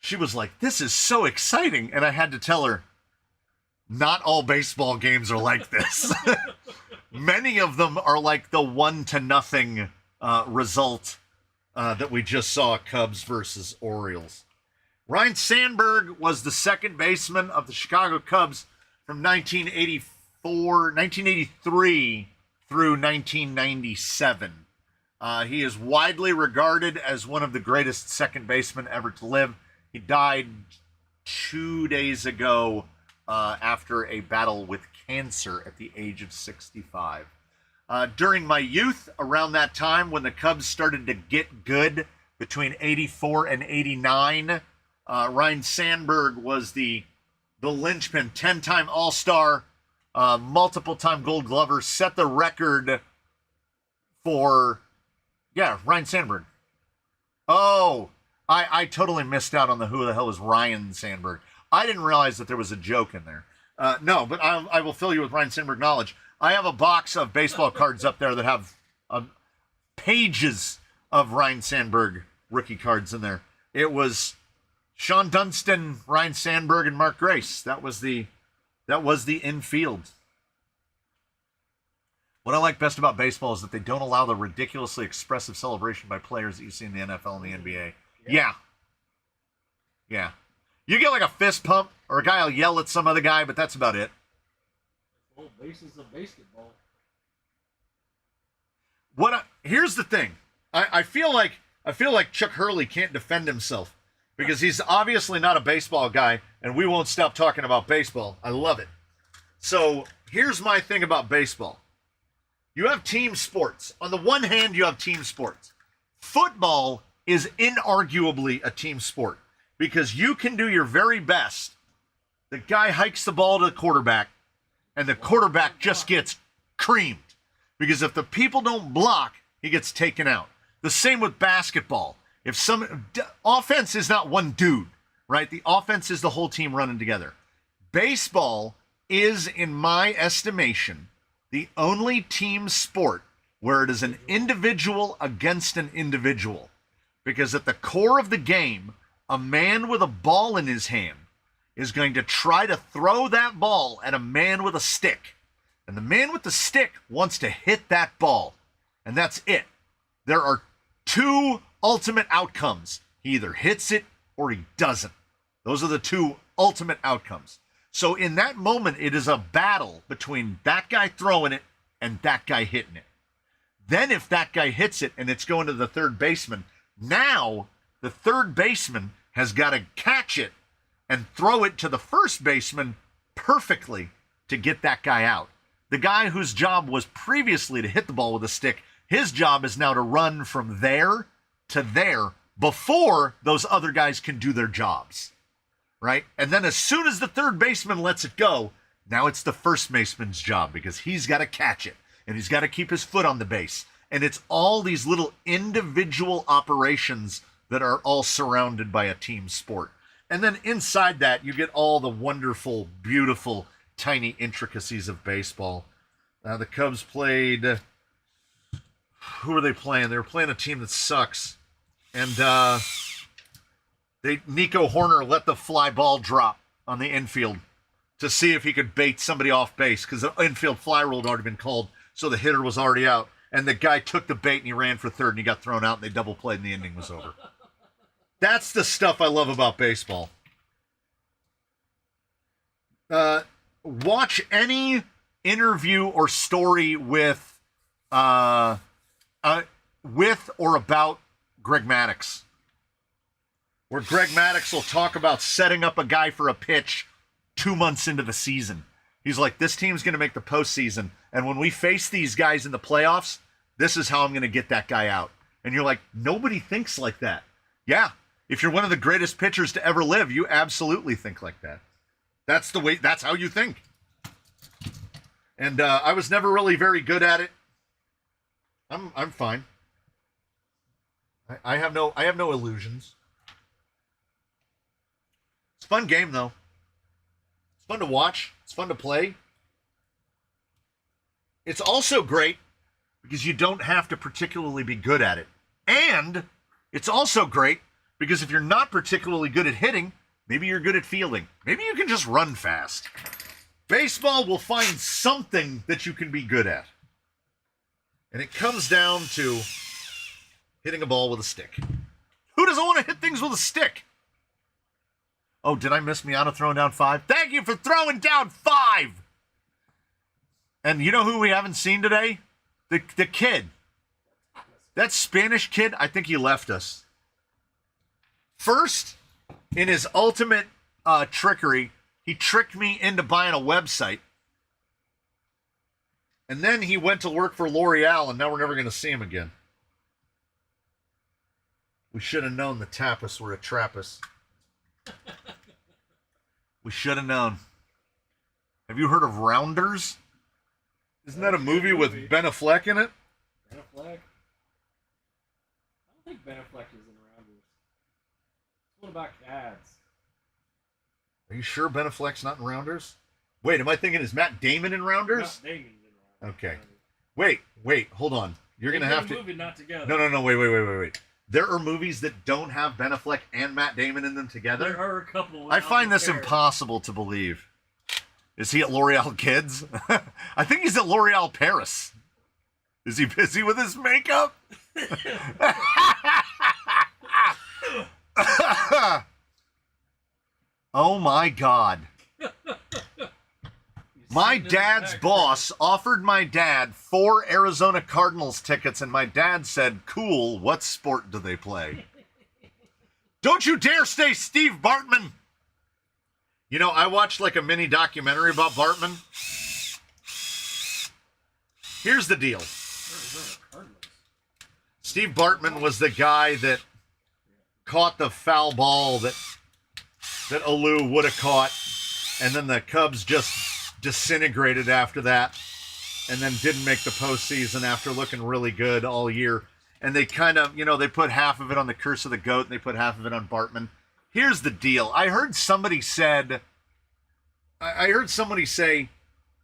she was like, this is so exciting. And I had to tell her, not all baseball games are like this. Many of them are like the 1-0 result that we just saw, Cubs versus Orioles. Ryne Sandberg was the second baseman of the Chicago Cubs from 1983 through 1997. He is widely regarded as one of the greatest second basemen ever to live. He died 2 days ago after a battle with cancer at the age of 65. During my youth, around that time when the Cubs started to get good, between 84 and 89, Ryne Sandberg was the linchpin, 10-time All-Star, multiple-time Gold Glover, set the record for, Ryne Sandberg. Oh, I totally missed out on the who the hell is Ryan Sandberg. I didn't realize that there was a joke in there. No, but I will fill you with Ryne Sandberg knowledge. I have a box of baseball cards up there that have pages of Ryne Sandberg rookie cards in there. It was Sean Dunston, Ryne Sandberg, and Mark Grace. That was the infield. What I like best about baseball is that they don't allow the ridiculously expressive celebration by players that you see in the NFL and the NBA. Yeah. You get like a fist pump, or a guy will yell at some other guy, but that's about it. Whole basis of basketball. Here's the thing. I feel like Chuck Hurley can't defend himself because he's obviously not a baseball guy, and we won't stop talking about baseball. I love it. So here's my thing about baseball. You have team sports. On the one hand, you have team sports. Football is inarguably a team sport because you can do your very best. The guy hikes the ball to the quarterback, and the quarterback just gets creamed. Because if the people don't block, he gets taken out. The same with basketball. Offense is not one dude, right? The offense is the whole team running together. Baseball is, in my estimation, the only team sport where it is an individual against an individual. Because at the core of the game, a man with a ball in his hand is going to try to throw that ball at a man with a stick. And the man with the stick wants to hit that ball. And that's it. There are two ultimate outcomes. He either hits it or he doesn't. Those are the two ultimate outcomes. So in that moment, it is a battle between that guy throwing it and that guy hitting it. Then if that guy hits it and it's going to the third baseman, now the third baseman has got to catch it and throw it to the first baseman perfectly to get that guy out. The guy whose job was previously to hit the ball with a stick, his job is now to run from there to there before those other guys can do their jobs, right? And then as soon as the third baseman lets it go, now it's the first baseman's job because he's got to catch it and he's got to keep his foot on the base. And it's all these little individual operations that are all surrounded by a team sport. And then inside that, you get all the wonderful, beautiful, tiny intricacies of baseball. The Cubs played... who were they playing? They were playing a team that sucks. And Nico Horner let the fly ball drop on the infield to see if he could bait somebody off base because the infield fly rule had already been called, so the hitter was already out. And the guy took the bait and he ran for third and he got thrown out and they double played and the inning was over. That's the stuff I love about baseball. Watch any interview or story with or about Greg Maddux, where Greg Maddux will talk about setting up a guy for a pitch 2 months into the season. He's like, this team's going to make the postseason, and when we face these guys in the playoffs, this is how I'm going to get that guy out. And you're like, nobody thinks like that. Yeah, if you're one of the greatest pitchers to ever live, you absolutely think like that. That's how you think. And I was never really very good at it. I'm fine. I have no illusions. It's a fun game though. It's fun to watch. It's fun to play. It's also great because you don't have to particularly be good at it. And it's also great because if you're not particularly good at hitting, maybe you're good at fielding. Maybe you can just run fast. Baseball will find something that you can be good at. And it comes down to hitting a ball with a stick. Who doesn't want to hit things with a stick? Oh, did I miss Miata throwing down 5? Thank you for throwing down 5! And you know who we haven't seen today? The kid. That Spanish kid, I think he left us. First, in his ultimate trickery, he tricked me into buying a website. And then he went to work for L'Oreal, and now we're never going to see him again. We should have known the tapas were a trappist. We should have known. Have you heard of Rounders? Isn't that a movie with Ben Affleck in it? Ben Affleck? I don't think Ben Affleck is in Rounders. What about Cads? Are you sure Ben Affleck's not in Rounders? Wait, am I thinking is Matt Damon in Rounders? Matt Damon's in Rounders. Okay. Wait, hold on. You're going to have to... movie not together. No, wait. There are movies that don't have Ben Affleck and Matt Damon in them together. There are a couple. I find this impossible to believe. Is he at L'Oreal Kids? I think he's at L'Oreal Paris. Is he busy with his makeup? Oh my God. My dad's boss offered my dad 4 Arizona Cardinals tickets, and my dad said, "Cool, what sport do they play?" Don't you dare say Steve Bartman! You know, I watched like a mini documentary about Bartman. Here's the deal. Steve Bartman was the guy that caught the foul ball that Alou would have caught, and then the Cubs just disintegrated after that, and then didn't make the postseason after looking really good all year. And they kind of, they put half of it on the curse of the GOAT, and they put half of it on Bartman. Here's the deal. I heard somebody say,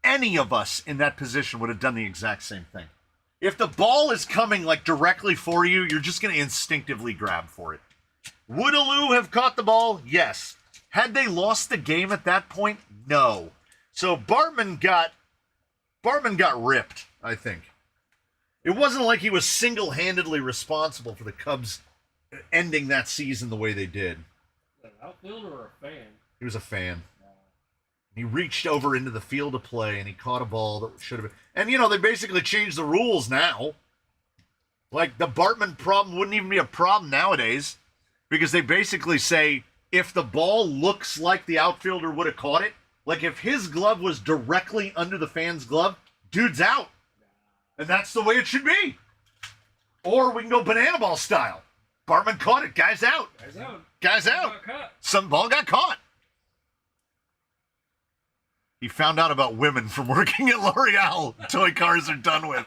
any of us in that position would have done the exact same thing. If the ball is coming like directly for you, you're just going to instinctively grab for it. Would Alou have caught the ball? Yes. Had they lost the game at that point? No. So Bartman got ripped, I think. It wasn't like he was single-handedly responsible for the Cubs ending that season the way they did. An outfielder or a fan? He was a fan. He reached over into the field of play, and he caught a ball that should have been... And, they basically changed the rules now. Like, the Bartman problem wouldn't even be a problem nowadays, because they basically say, if the ball looks like the outfielder would have caught it, like if his glove was directly under the fan's glove, dude's out. And that's the way it should be. Or we can go banana ball style. Bartman caught it. Guy's out. Guy's out. Some ball got caught. He found out about women from working at L'Oreal. Toy cars are done with.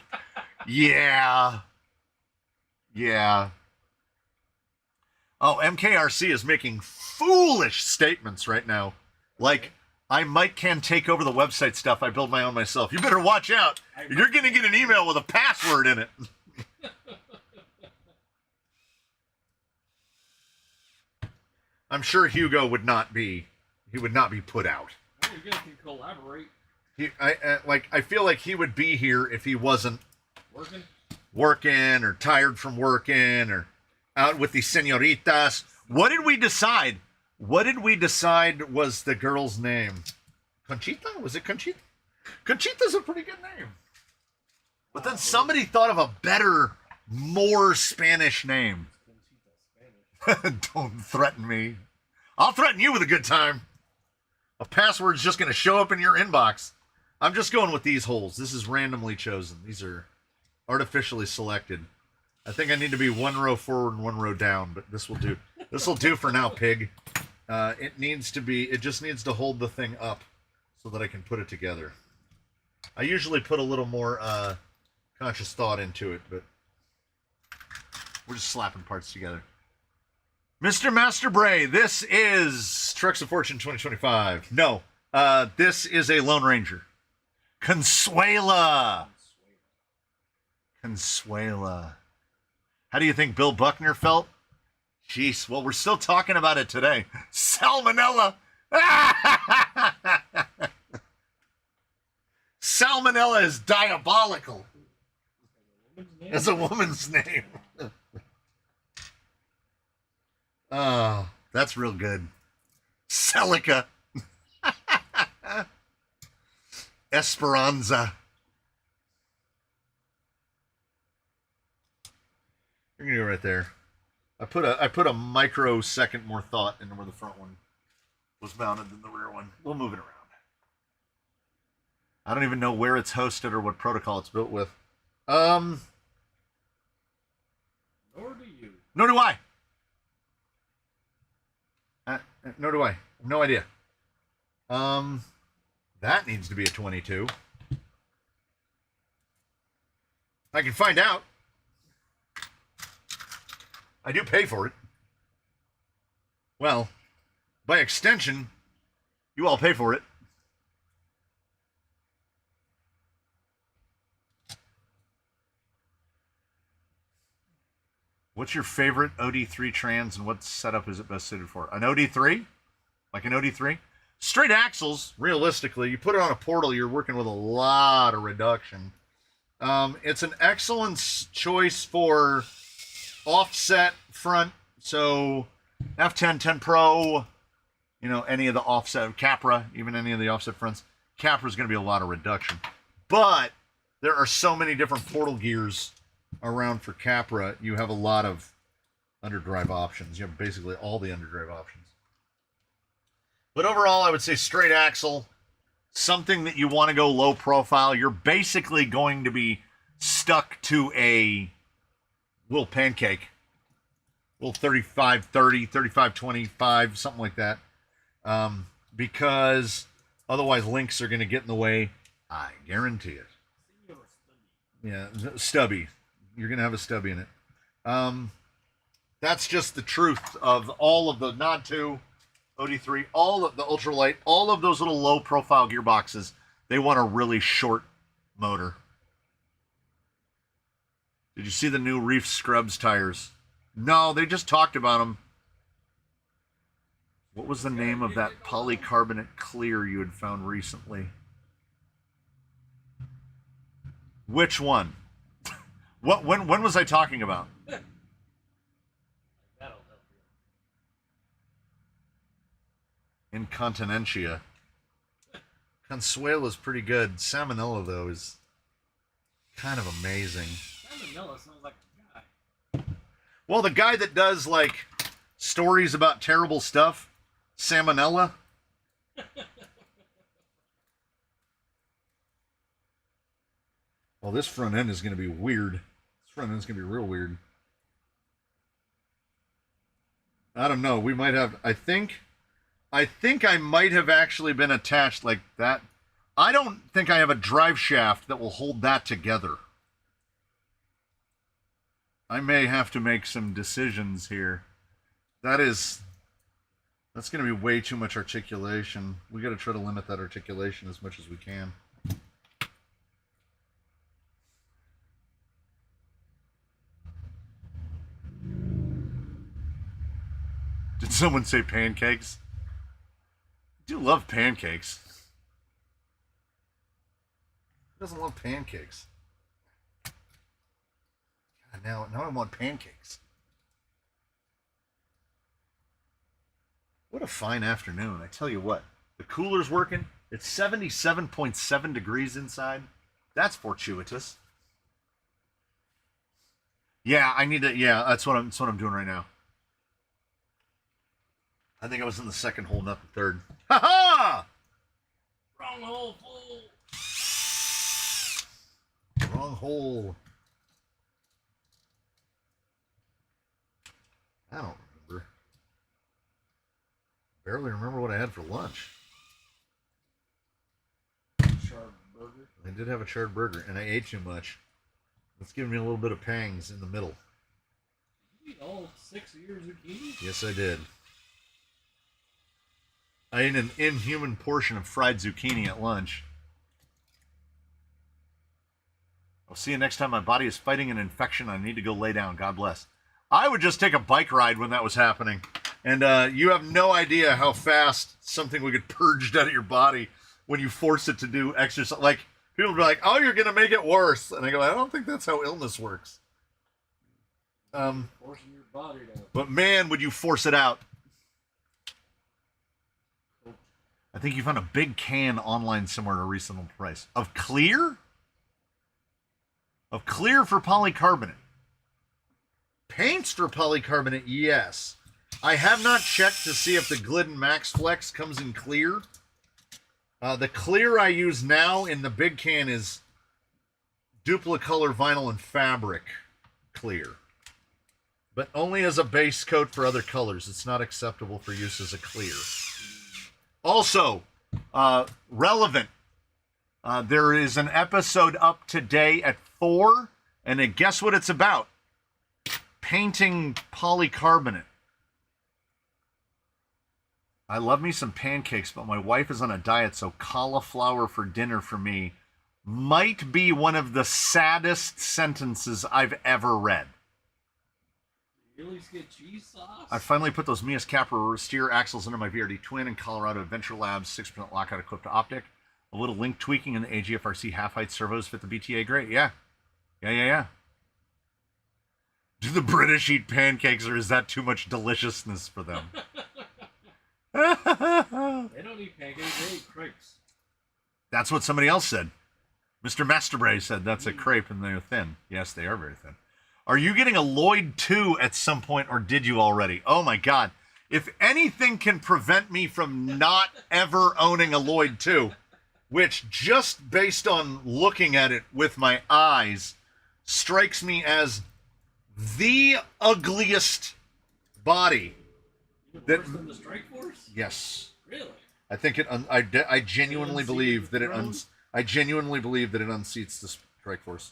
Yeah. Oh, MKRC is making foolish statements right now. Like, I can take over the website stuff. I build my own myself. You better watch out. You're going to get an email with a password in it. I'm sure Hugo would not be put out. You guys can collaborate. I feel like he would be here if he wasn't working or tired from working or out with the senoritas. What did we decide? What did we decide was the girl's name? Conchita? Was it Conchita? Conchita's a pretty good name. But then somebody thought of a better, more Spanish name. Don't threaten me. I'll threaten you with a good time. A password's just going to show up in your inbox. I'm just going with these holes. This is randomly chosen. These are artificially selected. I think I need to be 1 row forward and 1 row down, but this will do. This will do for now, pig. It just needs to hold the thing up so that I can put it together. I usually put a little more conscious thought into it, but we're just slapping parts together. Mr. Master Bray, this is Trucks of Fortune 2025. No, this is a Lone Ranger. Consuela. Consuela. How do you think Bill Buckner felt? Jeez, well, we're still talking about it today. Salmonella. Salmonella is diabolical. As a woman's name. Oh, that's real good. Celica. Esperanza. You're gonna go right there. I put a microsecond more thought into where the front one was mounted than the rear one. We'll move it around. I don't even know where it's hosted or what protocol it's built with. Nor do you. Nor do I. Nor do I. No idea. That needs to be a 22. I can find out. I do pay for it. Well, by extension, you all pay for it. What's your favorite OD3 trans and what setup is it best suited for? An OD3? Like an OD3? Straight axles, realistically, you put it on a portal, you're working with a lot of reduction. It's an excellent choice for offset front, so F10, 10 Pro, you know, any of the offset, Capra, even any of the offset fronts. Capra is going to be a lot of reduction. But there are so many different portal gears around for Capra, you have a lot of underdrive options. You have basically all the underdrive options. But overall, I would say straight axle, something that you want to go low profile. You're basically going to be stuck to a little pancake, little 35-30, 35-25, something like that, because otherwise links are going to get in the way. I guarantee it. Yeah, stubby. You're going to have a stubby in it. That's just the truth of all of the Nod 2, OD3, all of the ultralight, all of those little low-profile gearboxes. They want a really short motor. Did you see the new Reef Scrubs tires? No, they just talked about them. What was the name of that polycarbonate clear you had found recently? Which one? What? When was I talking about? That'll help you. Incontinentia. Consuela's pretty good. Salmonella, though, is kind of amazing. Salmonella sounds like a guy. Well, the guy that does, like, stories about terrible stuff, Salmonella. Well, this front end is going to be weird. This front end is going to be real weird. I don't know. We might have... I think I might have actually been attached like that. I don't think I have a drive shaft that will hold that together. I may have to make some decisions here. That's going to be way too much articulation. We got to try to limit that articulation as much as we can. Did someone say pancakes? I do love pancakes. Who doesn't love pancakes? God, now I want pancakes. What a fine afternoon. I tell you what, the cooler's working. It's 77.7 degrees inside. That's fortuitous. Yeah, I need to. Yeah, that's what I'm doing right now. I think I was in the second hole, not the third. Ha ha! Wrong hole, fool. Wrong hole. I don't remember. Barely remember what I had for lunch. Chardonnay. burger. I did have a charred burger, and I ate too much. It's giving me a little bit of pangs in the middle. You eat all 6 of your zucchini? Yes, I did. I ate an inhuman portion of fried zucchini at lunch. I'll see you next time my body is fighting an infection. I need to go lay down. God bless. I would just take a bike ride when that was happening. And you have no idea how fast something would get purged out of your body when you force it to do exercise. Like, people would be like, oh, you're going to make it worse. And I go, I don't think that's how illness works. Forcing your body to... But man, would you force it out. I think you found a big can online somewhere at a reasonable price. Of clear? Of clear for polycarbonate. Paints for polycarbonate, yes. I have not checked to see if the Glidden Max Flex comes in clear. The clear I use now in the big can is Duplicolor vinyl and fabric clear. But only as a base coat for other colors. It's not acceptable for use as a clear. Also, relevant. There is an episode up today at 4, and guess what it's about? Painting polycarbonate. I love me some pancakes, but my wife is on a diet, so cauliflower for dinner for me might be one of the saddest sentences I've ever read. You at least get cheese sauce? I finally put those Mias Capra steer axles under my VRD Twin in Colorado Adventure Labs 6% lockout equipped optic. A little link tweaking in the AGFRC half-height servos fit the BTA great. Yeah. Do the British eat pancakes, or is that too much deliciousness for them? They don't eat pancakes, they eat crepes. That's what somebody else said. Mr. Masterbray said that's a crepe and they're thin. Yes, they are very thin. Are you getting a Lloyd 2 at some point, or did you already? Oh my God. If anything can prevent me from not ever owning a Lloyd 2, which just based on looking at it with my eyes strikes me as the ugliest body. Worse than the Strike Force? Yes. Really? I think it. I genuinely believe that it. I genuinely believe that it unseats the Strike Force.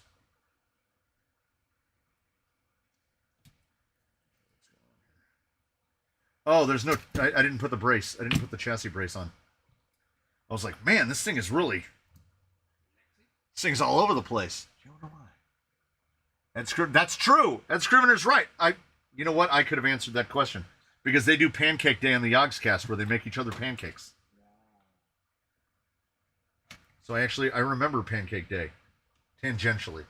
Oh, there's no. I didn't put the brace. I didn't put the chassis brace on. I was like, man, this thing is really. This thing's all over the place. You don't know why. That's true. Ed Scrivener's right. You know what? I could have answered that question. Because they do Pancake Day on the Yogscast where they make each other pancakes. So I remember Pancake Day. Tangentially.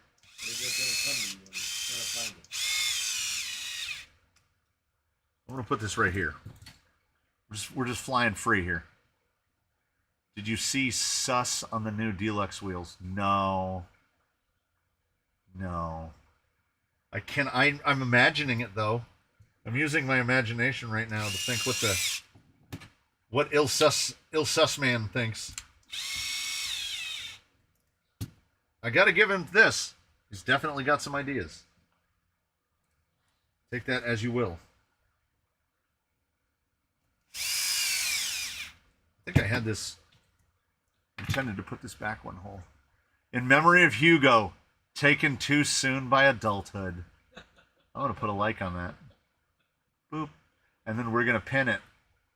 I'm going to put this right here. We're just flying free here. Did you see sus on the new deluxe wheels? No. I'm imagining it though. I'm using my imagination right now to think what Ilsus man thinks. I gotta give him this. He's definitely got some ideas. Take that as you will. I think I had this intended to put this back one hole. In memory of Hugo, taken too soon by adulthood. I want to put a like on that. Boop. And then we're going to pin it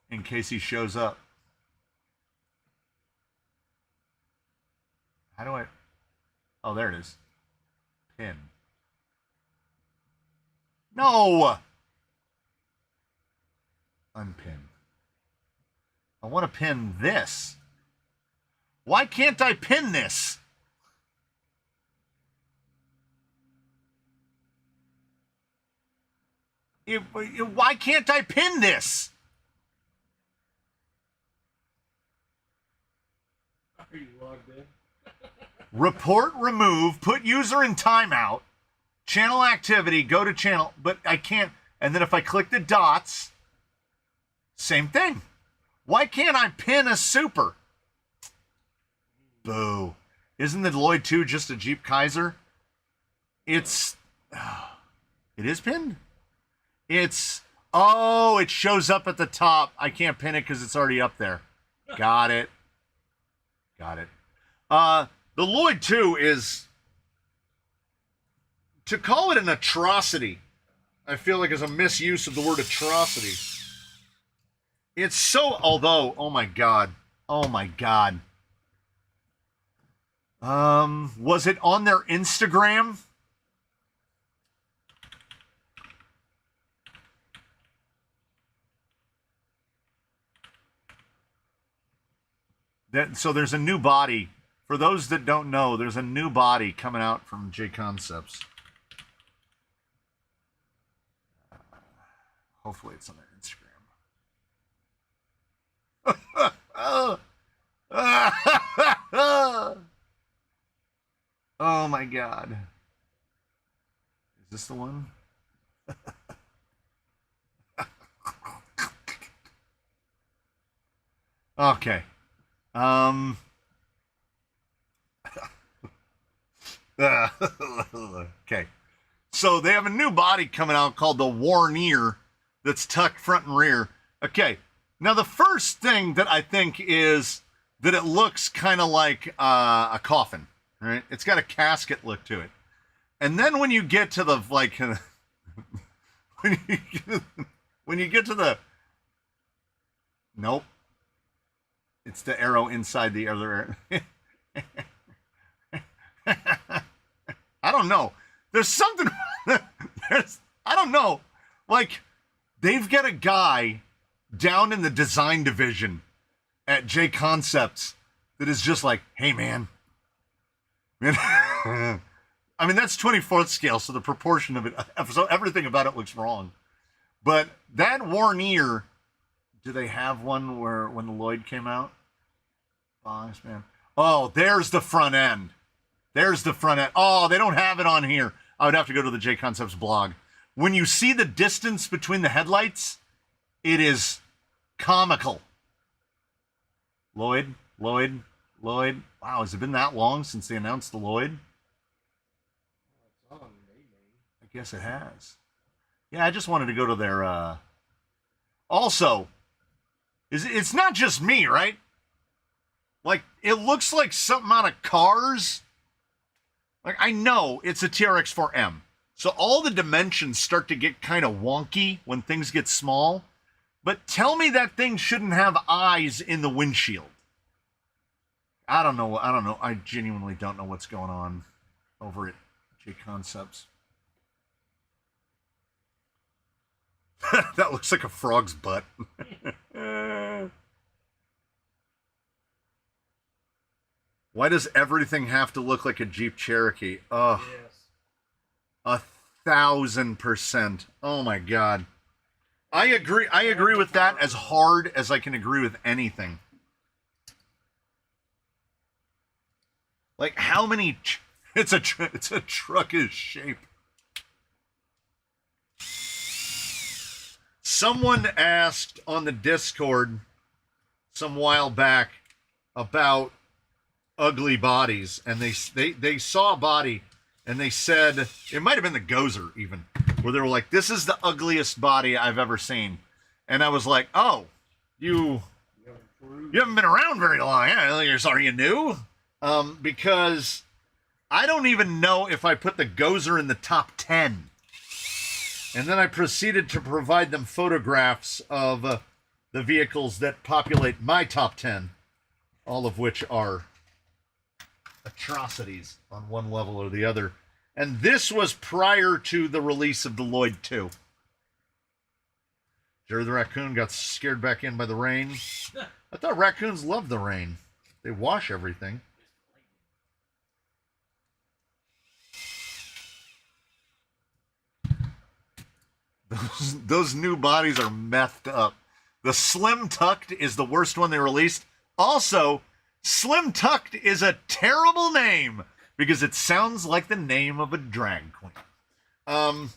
in case he shows up. How do I... Oh, there it is. Pin. No! Unpin. I want to pin this. Why can't I pin this? Why can't I pin this? Are you logged in? Report, remove, put user in timeout, channel activity, go to channel, but I can't. And then if I click the dots, same thing. Why can't I pin a super? Boo. Isn't the Lloyd 2 just a Jeep Kaiser? It is pinned? It shows up at the top. I can't pin it because it's already up there. Got it. The Lloyd 2 is, to call it an atrocity, I feel like is a misuse of the word atrocity. It's so, although, oh my God. Oh my God. Was it on their Instagram? So there's a new body. For those that don't know, there's a new body coming out from J Concepts. Hopefully it's on their Instagram. Oh my God. Is this the one? Okay. Okay. So they have a new body coming out called the Warnier that's tucked front and rear. Okay. Now the first thing that I think is that it looks kind of like a coffin, right? It's got a casket look to it. And then when you get to the like when you get to the nope. It's the arrow inside the other arrow. I don't know. There's something. I don't know. Like, they've got a guy down in the design division at J Concepts that is just like, hey, man. I mean, that's 24th scale, so the proportion of it, so everything about it looks wrong. But that Warnier, do they have one where when the Lloyd came out? Boss, man. Oh, there's the front end. There's the front end. Oh, they don't have it on here. I would have to go to the J Concepts blog. When you see the distance between the headlights, it is comical. Lloyd. Wow, has it been that long since they announced the Lloyd? I guess it has. Yeah, I just wanted to go to their... Also, it's not just me, right? Like, it looks like something out of Cars. Like, I know it's a TRX-4M. So all the dimensions start to get kind of wonky when things get small. But tell me that thing shouldn't have eyes in the windshield. I don't know. I genuinely don't know what's going on over at J Concepts. That looks like a frog's butt. Why does everything have to look like a Jeep Cherokee? Ugh. Yes. 1,000%. Oh my God. I agree with that as hard as I can agree with anything. Like how many? It's a truckish shape. Someone asked on the Discord some while back about ugly bodies, and they saw a body, and they said it might have been the Gozer even, where they were like, "This is the ugliest body I've ever seen," and I was like, "Oh, you haven't been around very long. Yeah, are you new?" Because I don't even know if I put the Gozer in the top 10. And then I proceeded to provide them photographs of the vehicles that populate my top 10, all of which are atrocities on one level or the other. And this was prior to the release of the Lloyd 2. Jerry the raccoon got scared back in by the rain. I thought raccoons love the rain. They wash everything. Those new bodies are methed up. The Slim Tucked is the worst one they released. Also, Slim Tucked is a terrible name because it sounds like the name of a drag queen. Or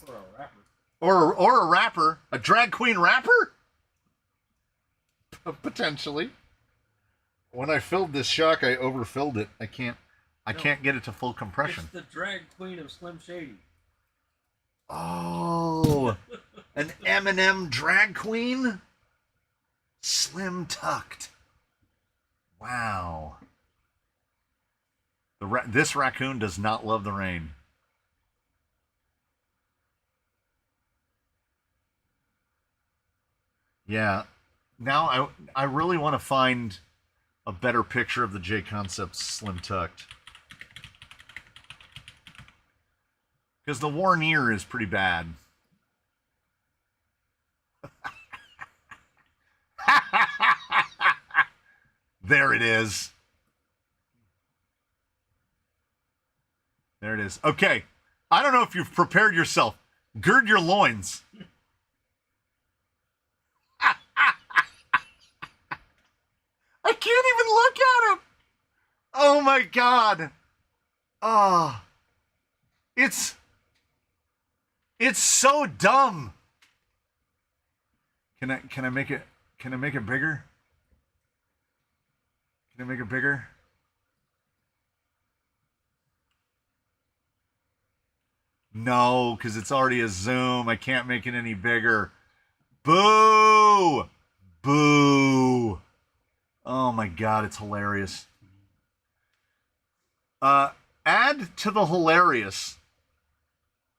a rapper. Or a rapper. A drag queen rapper? Potentially. When I filled this shock, I overfilled it. I can't get it to full compression. It's the drag queen of Slim Shady. Oh, an Eminem drag queen? Slim Tucked. Wow. This raccoon does not love the rain. Yeah. Now I really want to find a better picture of the J Concepts Slim Tucked. Because the worn ear is pretty bad. There it is. There it is. Okay. I don't know if you've prepared yourself. Gird your loins. I can't even look at him. Oh my God. Oh. It's so dumb. Can I make it bigger? Can I make it bigger? No, because it's already a zoom. I can't make it any bigger. Boo! Boo! Oh my God, it's hilarious. Add to the hilarious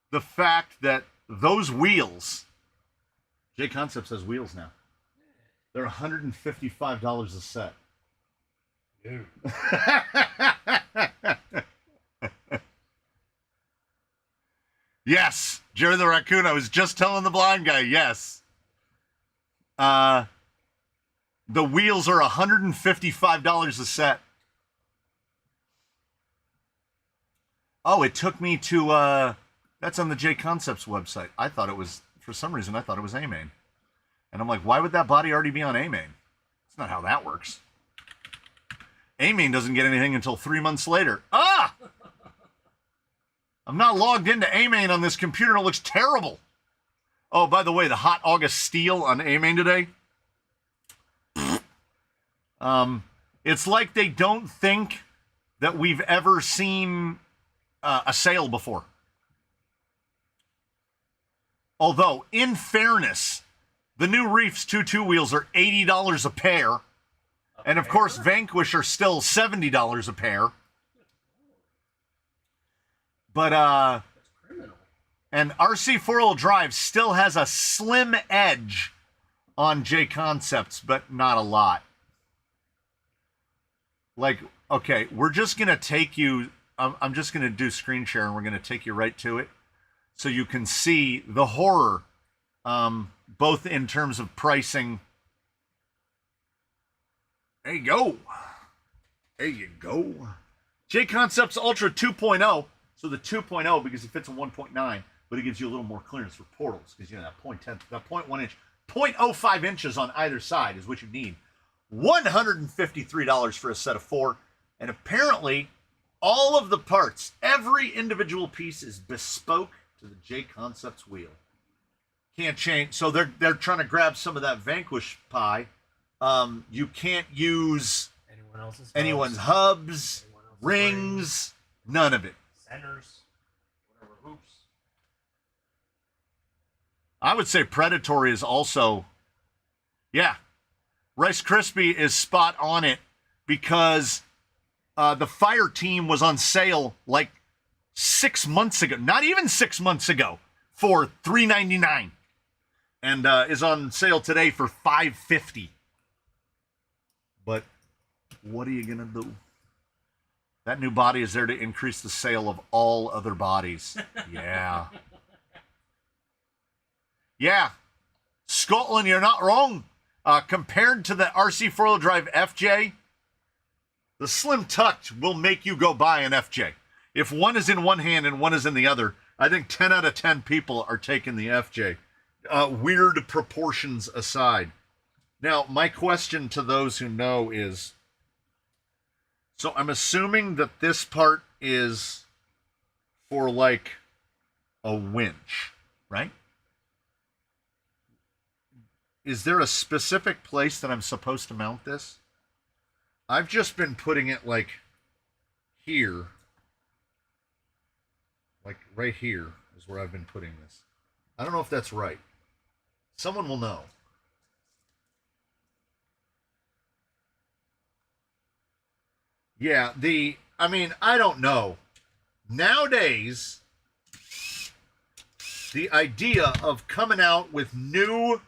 the fact that those wheels, J Concepts has wheels now. They're $155 a set. Dude. Yes, Jerry the Raccoon. I was just telling the blind guy, yes. The wheels are $155 a set. Oh, it took me to, that's on the J Concepts website. I thought it was, for some reason, I thought it was A-Main. And I'm like, why would that body already be on A-Main? That's not how that works. A-Main doesn't get anything until 3 months later. Ah! I'm not logged into A-Main on this computer and it looks terrible. Oh, by the way, the Hot August Steel on A-Main today. It's like they don't think that we've ever seen a sale before. Although, in fairness, the new Reefs 2 wheels are $80 a pair. And of course, Vanquish are still $70 a pair. But, That's criminal. and RC4-wheel drive still has a slim edge on J Concepts, but not a lot. Like, okay, we're just going to take you, I'm just going to do screen share and we're going to take you right to it so you can see the horror, both in terms of pricing. There you go. There you go. J Concepts Ultra 2.0. So the 2.0, because it fits a 1.9, but it gives you a little more clearance for portals, because you know that 0.1 inch, 0.05 inches on either side is what you need. $153 for a set of 4, and apparently all of the parts, every individual piece is bespoke to the J Concepts wheel. Can't change. So they're trying to grab some of that Vanquish pie. You can't use anyone's hubs, rings, none of it. Centers, whatever hoops. I would say Predatory is also, yeah. Rice Krispie is spot on it because the Fire Team was on sale like 6 months ago, not even 6 months ago, for $3.99, and is on sale today for $5.50. But what are you gonna do? That new body is there to increase the sale of all other bodies. Yeah. Yeah. Scotland, you're not wrong. Compared to the RC 4-wheel drive FJ, the Slim Tucked will make you go buy an FJ. If one is in one hand and one is in the other, I think 10 out of 10 people are taking the FJ. Weird proportions aside. Now, my question to those who know is, so I'm assuming that this part is for like a winch, right? Is there a specific place that I'm supposed to mount this? I've just been putting it like here. Like right here is where I've been putting this. I don't know if that's right. Someone will know. Yeah, I mean, I don't know. Nowadays, the idea of coming out with new,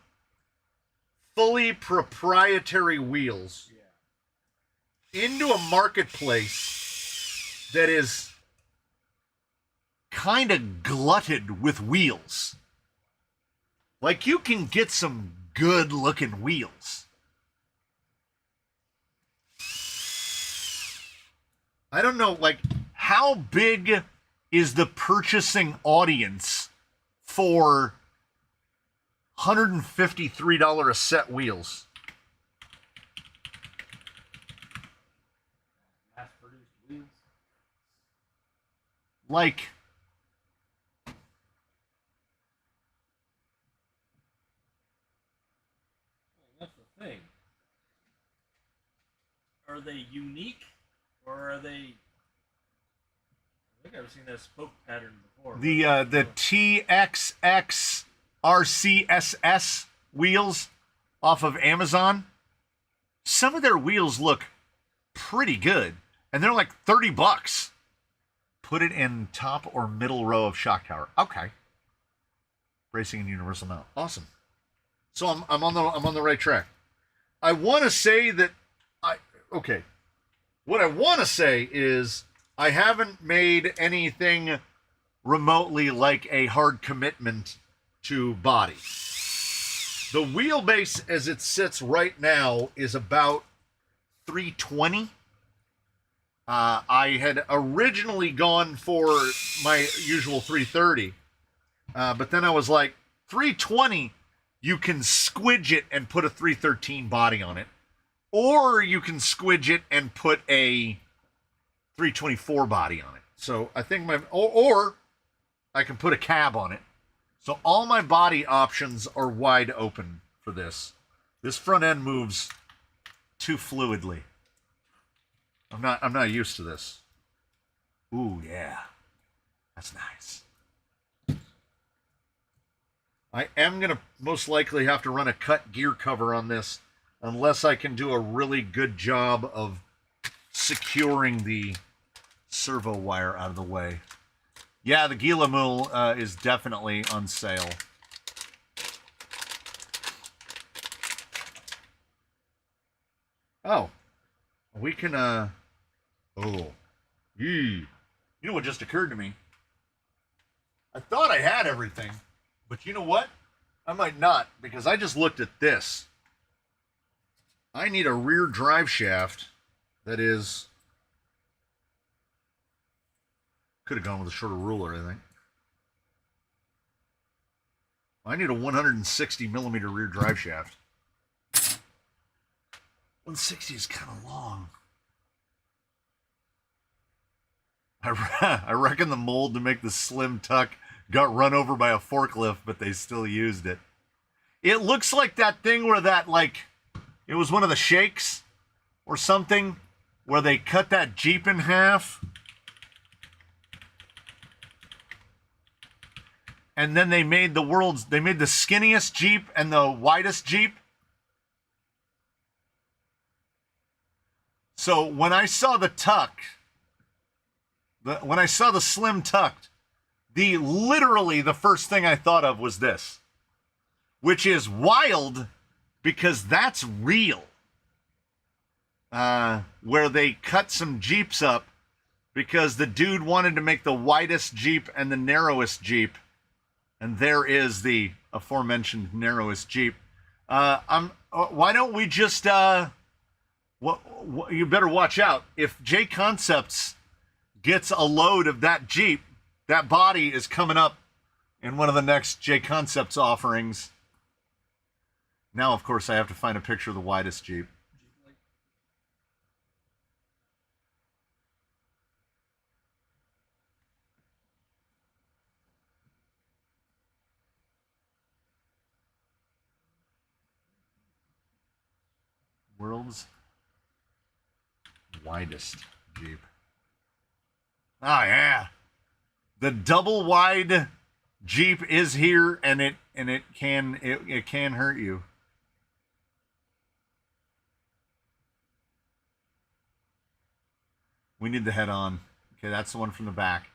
fully proprietary wheels into a marketplace that is kind of glutted with wheels. Like, you can get some good looking wheels. I don't know, like, how big is the purchasing audience for $153 a set wheels? Mass-produced wheels. Like, That's the thing. Are they unique, or are they? I think I've seen that spoke pattern before. the TXX RCSS wheels off of Amazon, some of their wheels look pretty good, and they're like $30. Put it in top or middle row of shock tower. Okay. Racing and universal mount. Awesome. So I'm on the right track. I want to say that what I want to say is I haven't made anything remotely like a hard commitment to body. The wheelbase as it sits right now is about 320. I had originally gone for my usual 330, but then I was like, 320, you can squidge it and put a 313 body on it, or you can squidge it and put a 324 body on it. So I think or I can put a cab on it. So all my body options are wide open for this. This front end moves too fluidly. I'm not used to this. Ooh, yeah. That's nice. I am going to most likely have to run a cut gear cover on this unless I can do a really good job of securing the servo wire out of the way. Yeah, the Gila Mule is definitely on sale. Oh. We can, you know what just occurred to me? I thought I had everything, but you know what? I might not, because I just looked at this. I need a rear drive shaft that is... Could have gone with a shorter ruler, I think. I need a 160 millimeter rear drive shaft. 160 is kind of long. I reckon the mold to make the slim tuck got run over by a forklift, but they still used it. It looks like that thing where it was one of the shakes or something, where they cut that Jeep in half. And then they made the skinniest Jeep and the widest Jeep. So when I saw the tuck, when I saw the slim tucked, literally the first thing I thought of was this, which is wild because that's real. Where they cut some Jeeps up because the dude wanted to make the widest Jeep and the narrowest Jeep, and there is the aforementioned narrowest Jeep. Why don't we just you better watch out. If J Concepts gets a load of that Jeep, that body is coming up in one of the next J Concepts offerings. Now, of course, I have to find a picture of the widest Jeep. World's widest Jeep. Oh yeah, the double wide Jeep is here, and it can hurt you. We need the head on. Okay, that's the one from the back.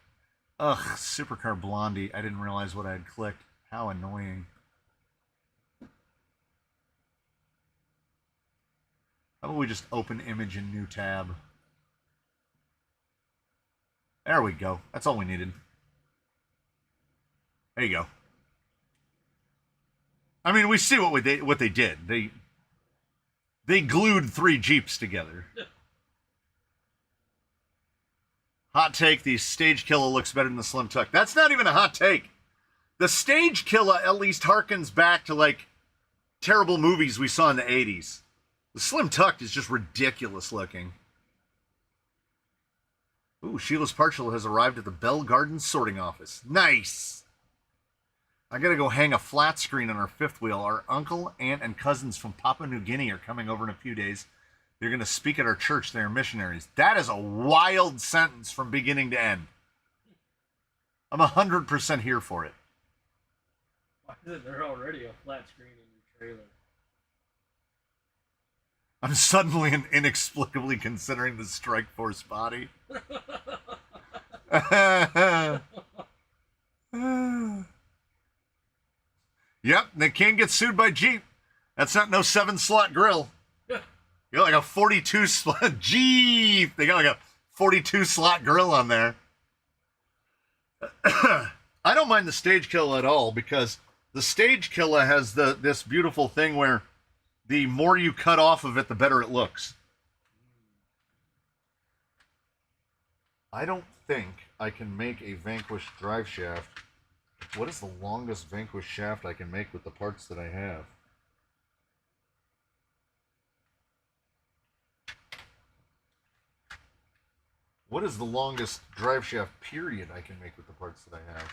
Ugh, Supercar Blondie. I didn't realize what I had clicked. How annoying. How about we just open image in new tab? There we go. That's all we needed. There you go. I mean, we see what they did. They glued 3 Jeeps together. Hot take, the Stage Killa looks better than the Slim Tuck. That's not even a hot take. The Stage Killa at least harkens back to, like, terrible movies we saw in the 80s. The Slim Tuck is just ridiculous looking. Ooh, Sheila's Partial has arrived at the Bell Garden sorting office. Nice! I gotta go hang a flat screen on our fifth wheel. Our uncle, aunt, and cousins from Papua New Guinea are coming over in a few days. They're going to speak at our church. They are missionaries. That is a wild sentence from beginning to end. I'm 100% here for it. Why is there already a flat screen in your trailer? I'm suddenly and inexplicably considering the Strike Force body. Yep, they can't get sued by Jeep. That's not no 7-slot grill. You got like a 42 slot Jeep. They got like a 42 slot grill on there. I don't mind the Stage Killa at all because the Stage Killa has this beautiful thing where the more you cut off of it, the better it looks. I don't think I can make a Vanquish drive shaft. What is the longest Vanquish shaft I can make with the parts that I have? What is the longest drive shaft period I can make with the parts that I have?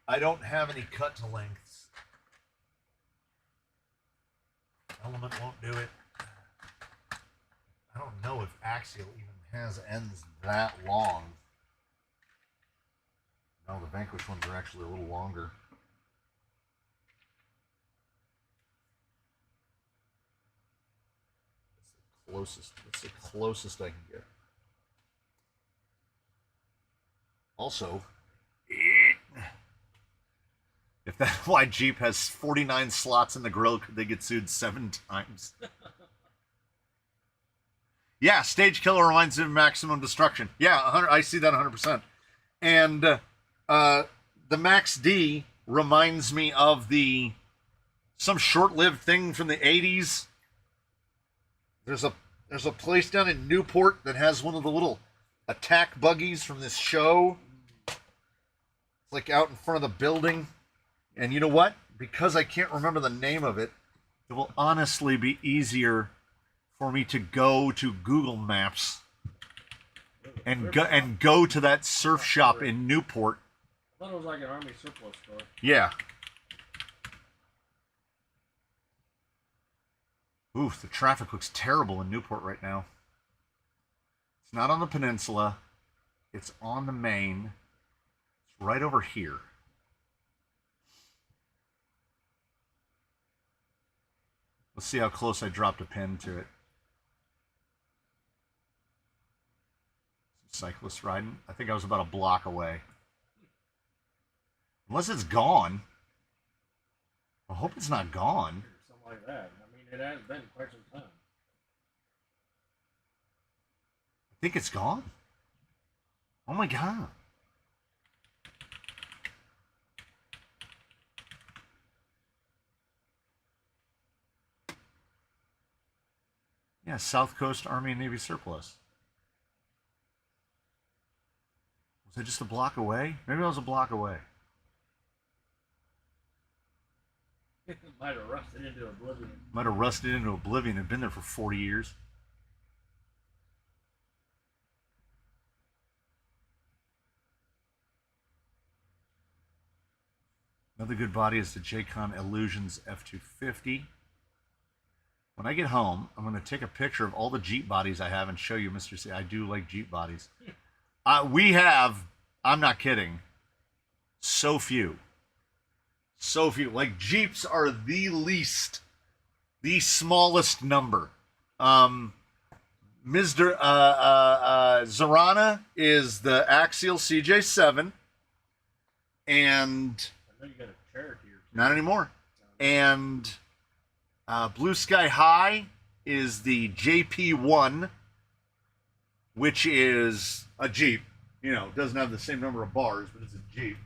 I don't have any cut to lengths. Element won't do it. I don't know if Axial even has ends that long. No, the Vanquish ones are actually a little longer. It's the closest I can get. Also, if that wide Jeep has 49 slots in the grill, could they get sued 7 times? Yeah, Stage Killa reminds me of Maximum Destruction. Yeah, 100, I see that 100%. And the Max D reminds me of some short-lived thing from the 80s. There's a place down in Newport that has one of the little attack buggies from this show. It's like out in front of the building. And you know what? Because I can't remember the name of it, it will honestly be easier for me to go to Google Maps and go to that surf shop in Newport. I thought it was like an Army surplus store. Yeah. Oof, the traffic looks terrible in Newport right now. It's not on the peninsula. It's on the main. It's right over here. Let's see how close I dropped a pin to it. Some cyclists riding. I think I was about a block away. Unless it's gone. I hope it's not gone. Something like that. I mean, it has been quite some time. I think it's gone. Oh my God. Yeah, South Coast Army and Navy surplus. Was I just a block away? Maybe I was a block away. It might have rusted into oblivion. Might have rusted into oblivion and been there for 40 years. Another good body is the J-Con Illusions F250. When I get home, I'm going to take a picture of all the Jeep bodies I have and show you, Mr. C. I do like Jeep bodies. We have, I'm not kidding, so few. So few. Like, Jeeps are the smallest number. Mr. Zorana is the Axial CJ7, and I know you got a Cherokee here. not anymore. And Blue Sky High is the JP1, which is a Jeep. You know, it doesn't have the same number of bars, but it's a Jeep.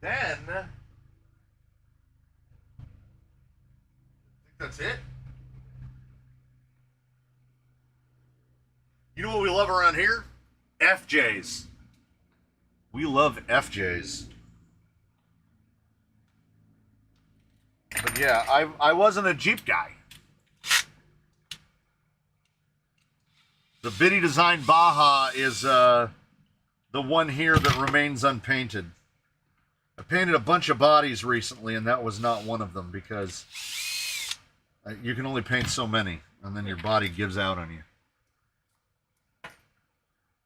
And then, I think that's it. You know what we love around here? FJs. We love FJs. But yeah, I wasn't a Jeep guy. The Biddy Design Baja is the one here that remains unpainted. I painted a bunch of bodies recently, and that was not one of them because you can only paint so many, and then your body gives out on you.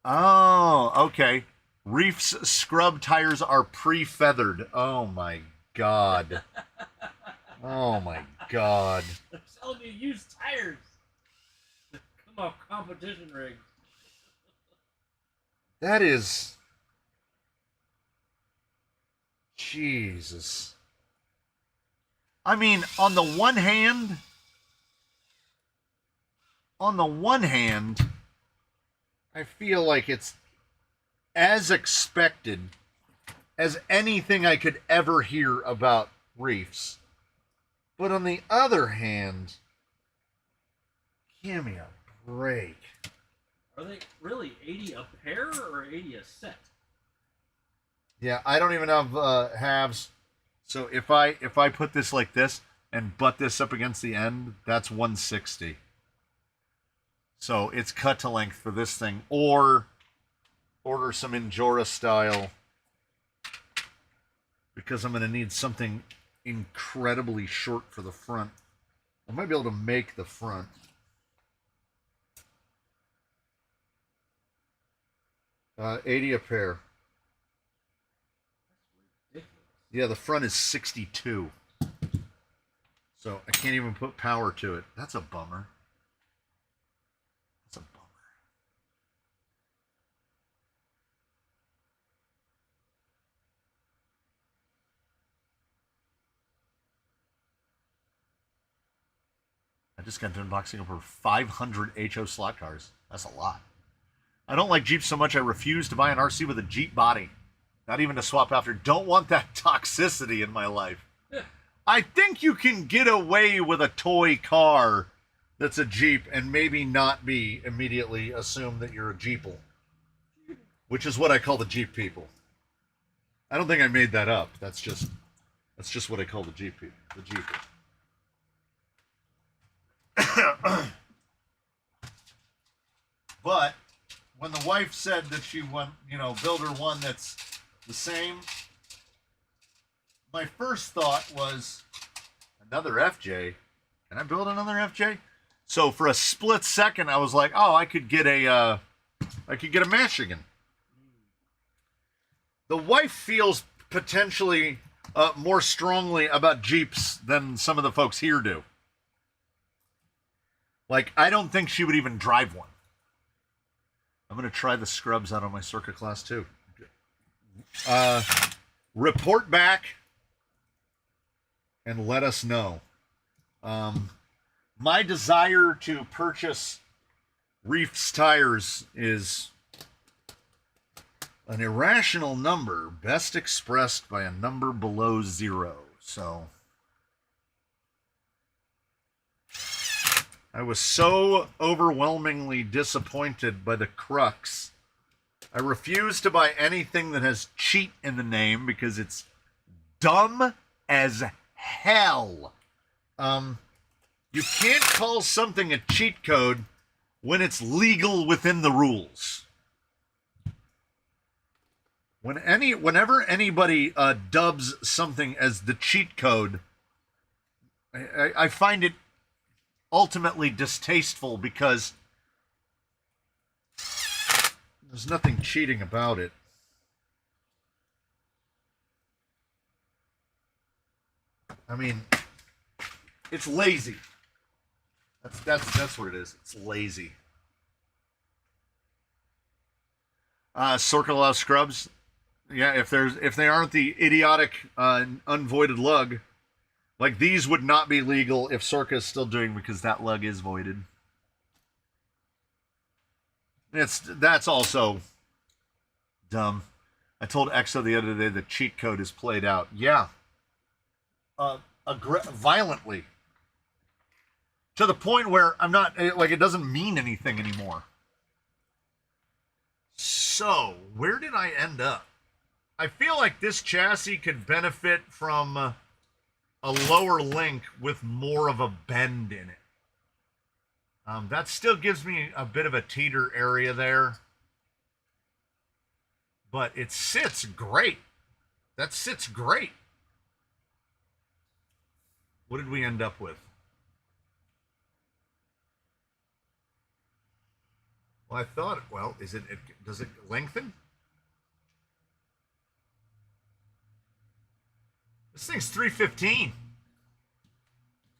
Oh, okay. Reef's scrub tires are pre-feathered. Oh my god. Oh my god. They're selling you used tires. Come off competition rigs. That is... Jesus. I mean, on the one hand, I feel like it's as expected as anything I could ever hear about reefs. But on the other hand, give me a break. Are they really 80 a pair or 80 a set? Yeah, I don't even have halves. So if I put this like this and butt this up against the end, that's 160. So it's cut to length for this thing, or order some Injora style because I'm going to need something incredibly short for the front. I might be able to make the front. $80 a pair. Yeah, the front is 62. So I can't even put power to it. That's a bummer. That's a bummer. I just got done unboxing over 500 HO slot cars. That's a lot. I don't like Jeeps so much I refuse to buy an RC with a Jeep body. Not even to swap after. Don't want that toxicity in my life. Yeah. I think you can get away with a toy car that's a Jeep and maybe not be immediately assumed that you're a Jeeple. Which is what I call the Jeep people. I don't think I made that up. That's just what I call the Jeep people. The Jeeper. But when the wife said that she want, build her one that's the same, my first thought was another FJ. Can I build another FJ? So for a split second, I was like, oh, I could get a Michigan. The wife feels potentially more strongly about Jeeps than some of the folks here do. Like, I don't think she would even drive one. I'm going to try the scrubs out on my Circa Class 2. Report back and let us know. My desire to purchase Reef's tires is an irrational number, best expressed by a number below 0. So I was so overwhelmingly disappointed by the Crux. I refuse to buy anything that has cheat in the name because it's dumb as hell. You can't call something a cheat code when it's legal within the rules. Whenever anybody dubs something as the cheat code, I find it ultimately distasteful because there's nothing cheating about it. I mean, it's lazy. That's what it is. It's lazy. Circle allows scrubs. Yeah, if they aren't the idiotic unvoided lug, like these would not be legal if Circa is still doing because that lug is voided. That's also dumb. I told EXO the other day the cheat code is played out. Yeah, violently to the point where I'm not like it doesn't mean anything anymore. So where did I end up? I feel like this chassis could benefit from a lower link with more of a bend in it. That still gives me a bit of a teeter area there. But it sits great. That sits great. What did we end up with? Well, I thought, well, does it lengthen? This thing's 315.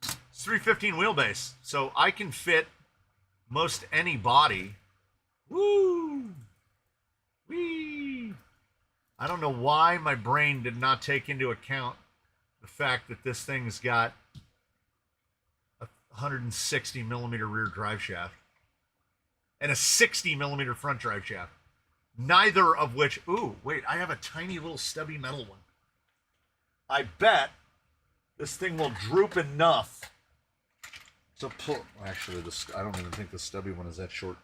It's 315 wheelbase. So I can fit most any body. Woo! Whee! I don't know why my brain did not take into account the fact that this thing's got a 160 millimeter rear drive shaft and a 60 millimeter front drive shaft. Neither of which, ooh, wait, I have a tiny little stubby metal one. I bet this thing will droop enough to pull. Actually, I don't even think the stubby one is that short.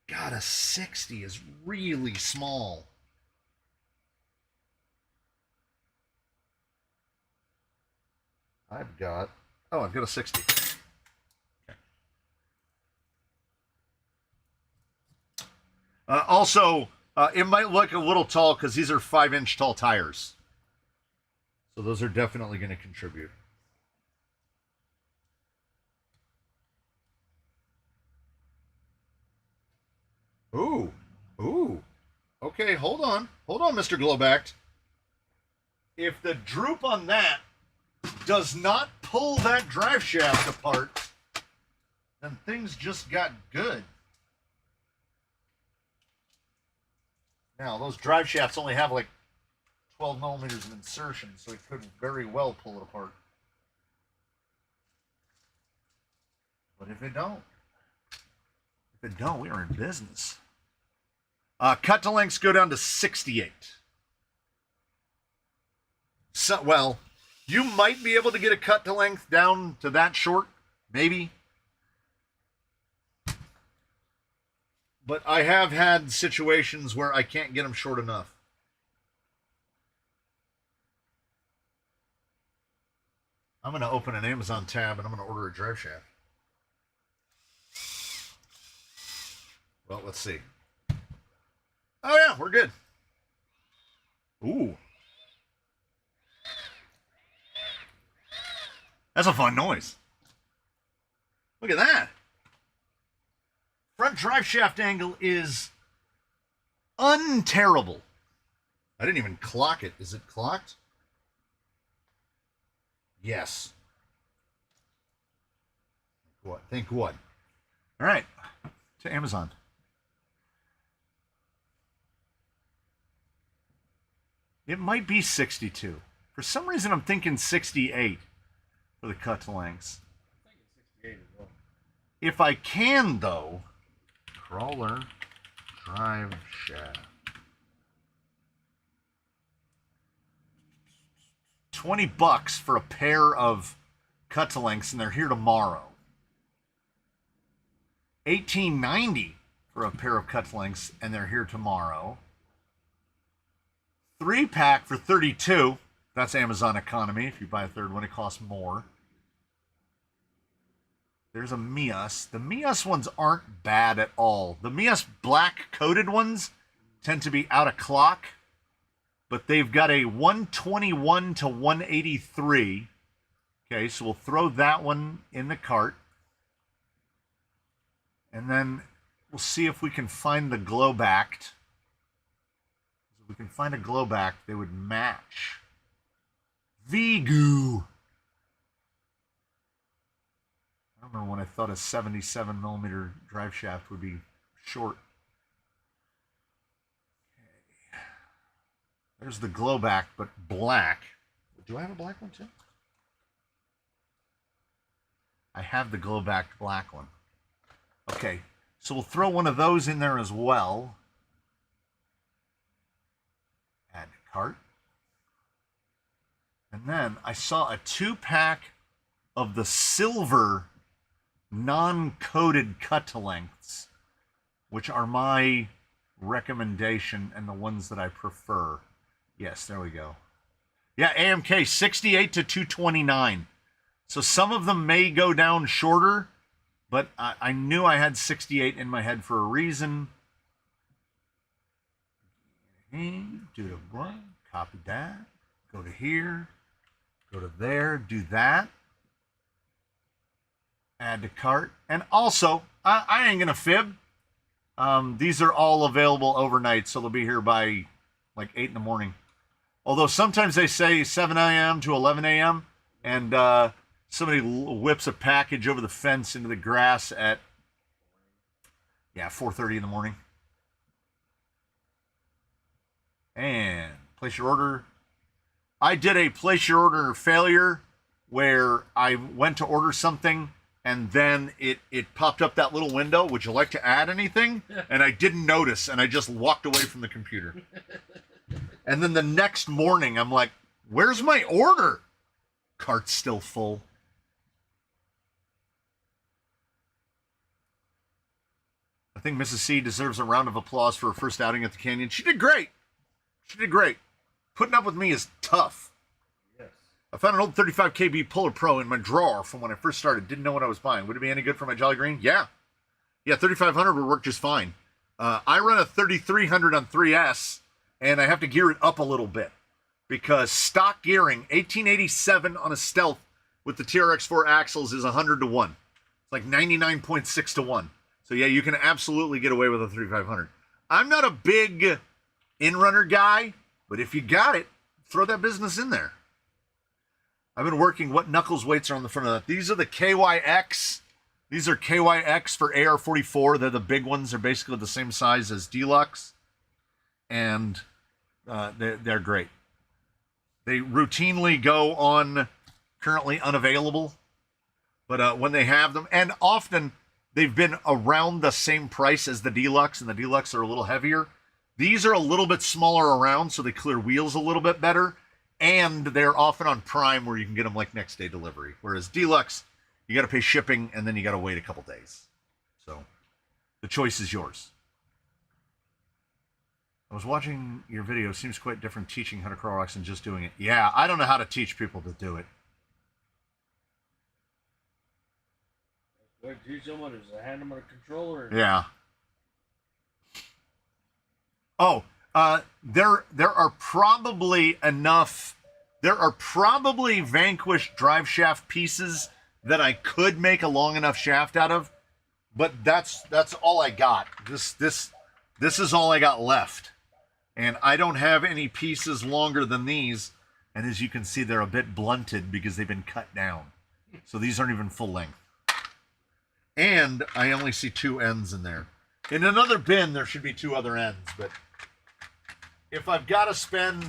God, a 60 is really small. I've got a 60. Okay. Also, it might look a little tall because these are 5-inch tall tires. So those are definitely going to contribute. Ooh. Ooh. Okay, hold on. Hold on, Mr. Glowbacked. If the droop on that does not pull that drive shaft apart, then things just got good. Now, those drive shafts only have like 12 millimeters of insertion, so it could very well pull it apart. But if it don't, we are in business. Cut to lengths go down to 68. So, well, you might be able to get a cut to length down to that short, maybe. But I have had situations where I can't get them short enough. I'm going to open an Amazon tab and I'm going to order a drive shaft. Well, let's see. Oh, yeah, we're good. Ooh. That's a fun noise. Look at that. Front drive shaft angle is unterrible. I didn't even clock it. Is it clocked? Yes. What? Thank what? All right. To Amazon. It might be 62. For some reason, I'm thinking 68 for the cut to lengths. I think it's 68 as well. If I can, though, crawler drive shaft. $20 for a pair of cut to lengths, and they're here tomorrow. $18.90 for a pair of cut to lengths, and they're here tomorrow. 3-pack for $32. That's Amazon economy. If you buy a third one, it costs more. There's a Mias. The Mias ones aren't bad at all. The Mias black coated ones tend to be out of clock, but they've got a 121 to 183. Okay, so we'll throw that one in the cart. And then we'll see if we can find the glow-backed. If we can find a glow-back, they would match. Vigu. I don't remember when I thought a 77 millimeter drive shaft would be short. There's the glow back, but black. Do I have a black one too? I have the glow back black one. Okay, so we'll throw one of those in there as well. Add to cart. And then I saw a 2-pack of the silver non-coated cut-to-lengths, which are my recommendation and the ones that I prefer. Yes, there we go. Yeah, AMK 68 to 229. So some of them may go down shorter, but I knew I had 68 in my head for a reason. Do the one, copy that, go to here, go to there, do that. Add to cart. And also, I ain't going to fib. These are all available overnight, so they'll be here by like 8 in the morning. Although sometimes they say 7 a.m. to 11 a.m. And somebody whips a package over the fence into the grass at, 4:30 in the morning. And place your order. I did a place your order failure where I went to order something and then it popped up that little window. Would you like to add anything? And I didn't notice, and I just walked away from the computer. And then the next morning, I'm like, where's my order? Cart's still full. I think Mrs. C deserves a round of applause for her first outing at the Canyon. She did great. She did great. Putting up with me is tough. Yes. I found an old 35 KB Puller Pro in my drawer from when I first started. Didn't know what I was buying. Would it be any good for my Jolly Green? Yeah. Yeah, 3500 would work just fine. I run a 3300 on 3S, and I have to gear it up a little bit because stock gearing, 1887 on a Stealth with the TRX4 axles is 100 to 1. It's like 99.6 to 1. So yeah, you can absolutely get away with a 3500. I'm not a big in-runner guy, but if you got it, throw that business in there. I've been working what knuckles weights are on the front of that. These are the KYX. These are KYX for AR-44. They're the big ones. They're basically the same size as Deluxe. And they're great. They routinely go on currently unavailable. But when they have them, and often they've been around the same price as the Deluxe, and the Deluxe are a little heavier. These are a little bit smaller around, so they clear wheels a little bit better. And they're often on Prime where you can get them like next day delivery. Whereas Deluxe, you got to pay shipping and then you got to wait a couple days. So the choice is yours. I was watching your video. Seems quite different teaching how to crawl rocks and just doing it. Yeah, I don't know how to teach people to do it. What do you teach someone? Is I hand them a controller? Yeah. Oh, there are probably enough. There are probably Vanquish drive shaft pieces that I could make a long enough shaft out of, but that's all I got. This is all I got left, and I don't have any pieces longer than these. And as you can see, they're a bit blunted because they've been cut down, so these aren't even full length. And I only see 2 ends in there. In another bin, there should be 2 other ends, but if I've got to spend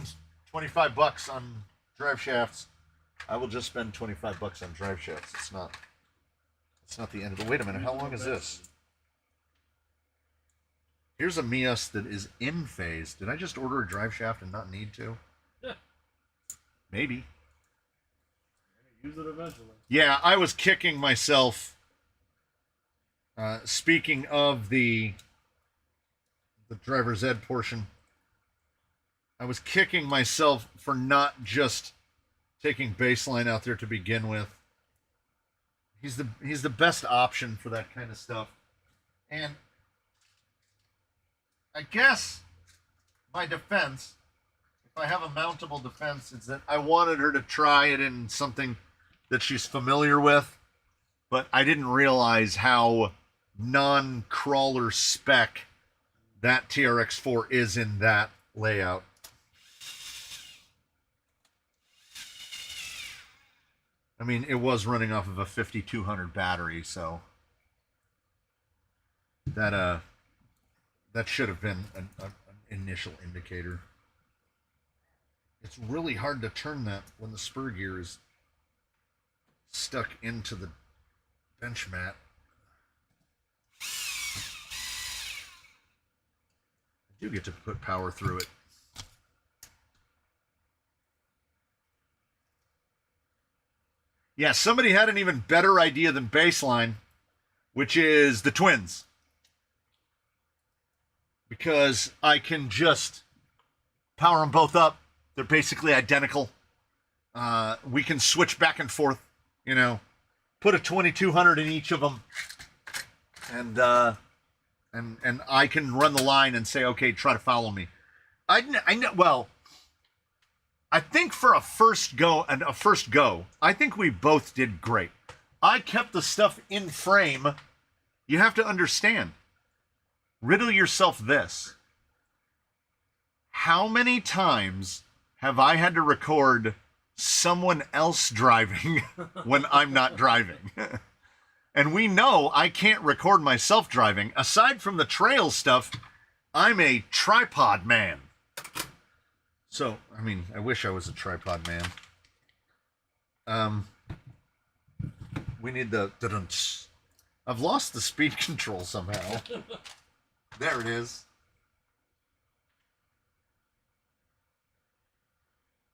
$25 on drive shafts, I will just spend $25 on drive shafts. It's not the end of the. Wait a minute, how long is this? Here's a Mias that is in phase. Did I just order a drive shaft and not need to? Yeah. Maybe. Use it eventually. Yeah, I was kicking myself. Speaking of the driver's ed portion, I was kicking myself for not just taking Baseline out there to begin with. He's the best option for that kind of stuff. And I guess my defense, if I have a mountable defense, is that I wanted her to try it in something that she's familiar with, but I didn't realize how non-crawler spec that TRX4 is in that layout. I mean, it was running off of a 5200 battery, so that should have been an initial indicator. It's really hard to turn that when the spur gear is stuck into the bench mat. I do get to put power through it. Yeah, somebody had an even better idea than baseline, which is the twins. Because I can just power them both up. They're basically identical. We can switch back and forth, put a 2200 in each of them. And I can run the line and say, okay, try to follow me. I know. Well, I think for a first go, I think we both did great. I kept the stuff in frame. You have to understand. Riddle yourself this. How many times have I had to record someone else driving when I'm not driving? And we know I can't record myself driving. Aside from the trail stuff, I'm a tripod man. So, I wish I was a tripod man. We need the... I've lost the speed control somehow. There it is.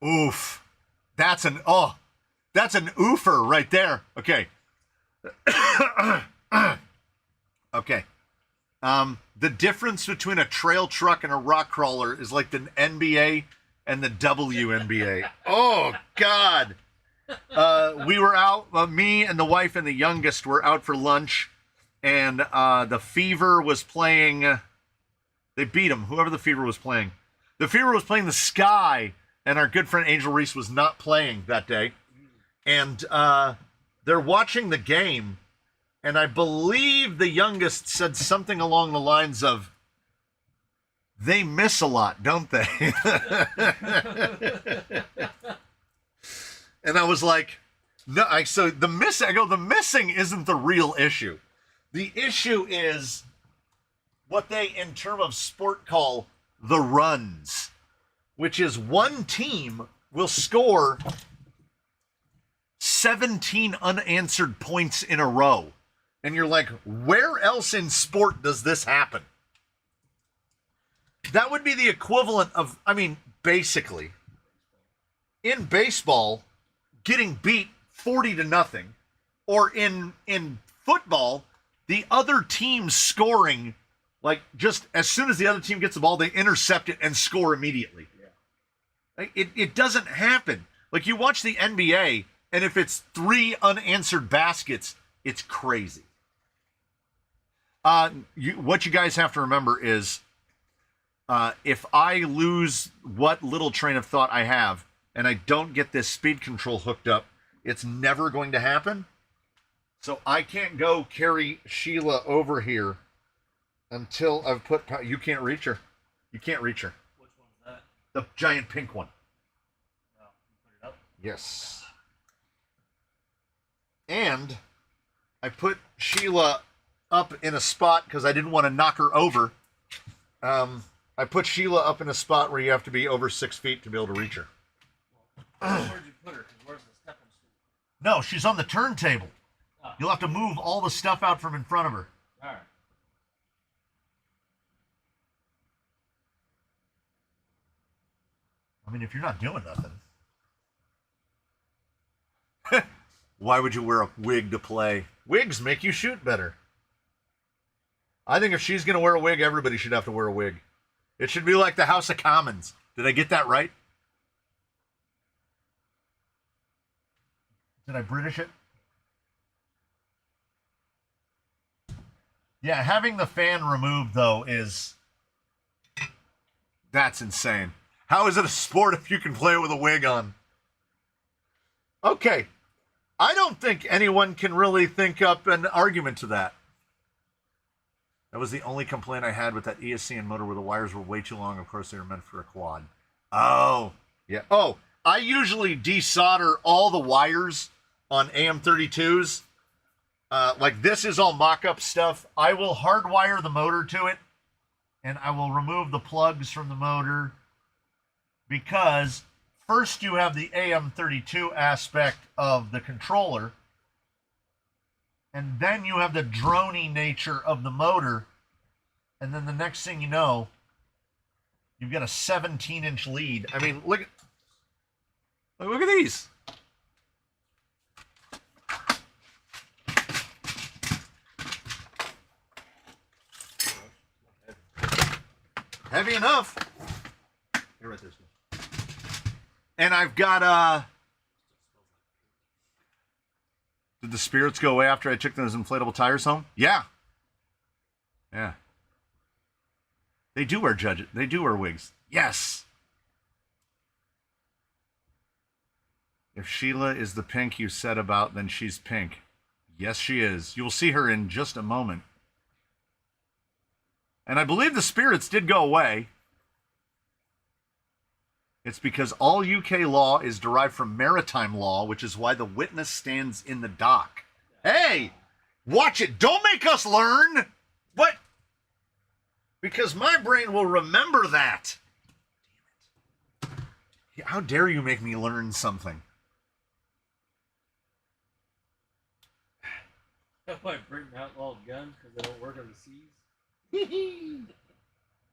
Oof. That's an oofer right there. Okay. Okay. The difference between a trail truck and a rock crawler is like the NBA and the WNBA. Oh, God. We were out, me and the wife and the youngest were out for lunch, and the Fever was playing. They beat them, whoever the Fever was playing. The Fever was playing the Sky, and our good friend Angel Reese was not playing that day. And they're watching the game, and I believe the youngest said something along the lines of, they miss a lot, don't they? And I was like, no, the missing isn't the real issue. The issue is what they, in terms of sport, call the runs, which is one team will score 17 unanswered points in a row. And you're like, where else in sport does this happen? That would be the equivalent of, basically, in baseball, getting beat 40-0, or in football, the other team scoring, like, just as soon as the other team gets the ball, they intercept it and score immediately. Yeah. Like, it doesn't happen. Like, you watch the NBA, and if it's 3 unanswered baskets, it's crazy. What you guys have to remember is, if I lose what little train of thought I have, and I don't get this speed control hooked up, it's never going to happen. So I can't go carry Sheila over here until I've put... You can't reach her. You can't reach her. Which one's that? The giant pink one. Oh, you put it up? Yes. And I put Sheila up in a spot because I didn't want to knock her over. I put Sheila up in a spot where you have to be over 6 feet to be able to reach her. Well, where'd you put her? 'Cause where's the stepping stool? No, she's on the turntable. Oh. You'll have to move all the stuff out from in front of her. All right. If you're not doing nothing. Why would you wear a wig to play? Wigs make you shoot better. I think if she's going to wear a wig, everybody should have to wear a wig. It should be like the House of Commons. Did I get that right? Did I British it? Yeah, having the fan removed, though, that's insane. How is it a sport if you can play it with a wig on? Okay. I don't think anyone can really think up an argument to that. That was the only complaint I had with that ESCN motor, where the wires were way too long. Of course, they were meant for a quad. Oh, yeah. Oh, I usually desolder all the wires on AM32s. Like, this is all mock-up stuff. I will hardwire the motor to it, and I will remove the plugs from the motor, because first you have the AM32 aspect of the controller, and then you have the droney nature of the motor, and then the next thing you know, you've got a 17-inch lead. I mean, look at these. Heavy enough. Here, right this way. And I've got Did the spirits go away after I took those inflatable tires home? Yeah. Yeah. They do wear They do wear wigs. Yes. If Sheila is the pink you said about, then she's pink. Yes, she is. You will see her in just a moment. And I believe the spirits did go away. It's because all UK law is derived from maritime law, which is why the witness stands in the dock. Hey, watch it. Don't make us learn. What? Because my brain will remember that. Damn it. How dare you make me learn something? That's why I bring outlawed guns, because they don't work on the seas.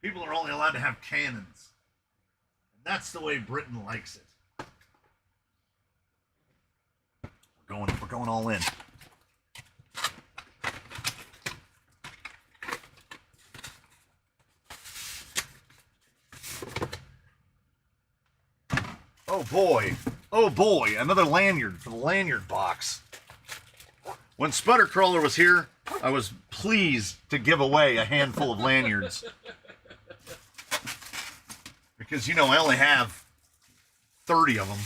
People are only allowed to have cannons. And that's the way Britain likes it. We're going all in. Oh boy, another lanyard for the lanyard box. When Sputter Crawler was here, I was pleased to give away a handful of lanyards. Because, you know, I only have 30 of them.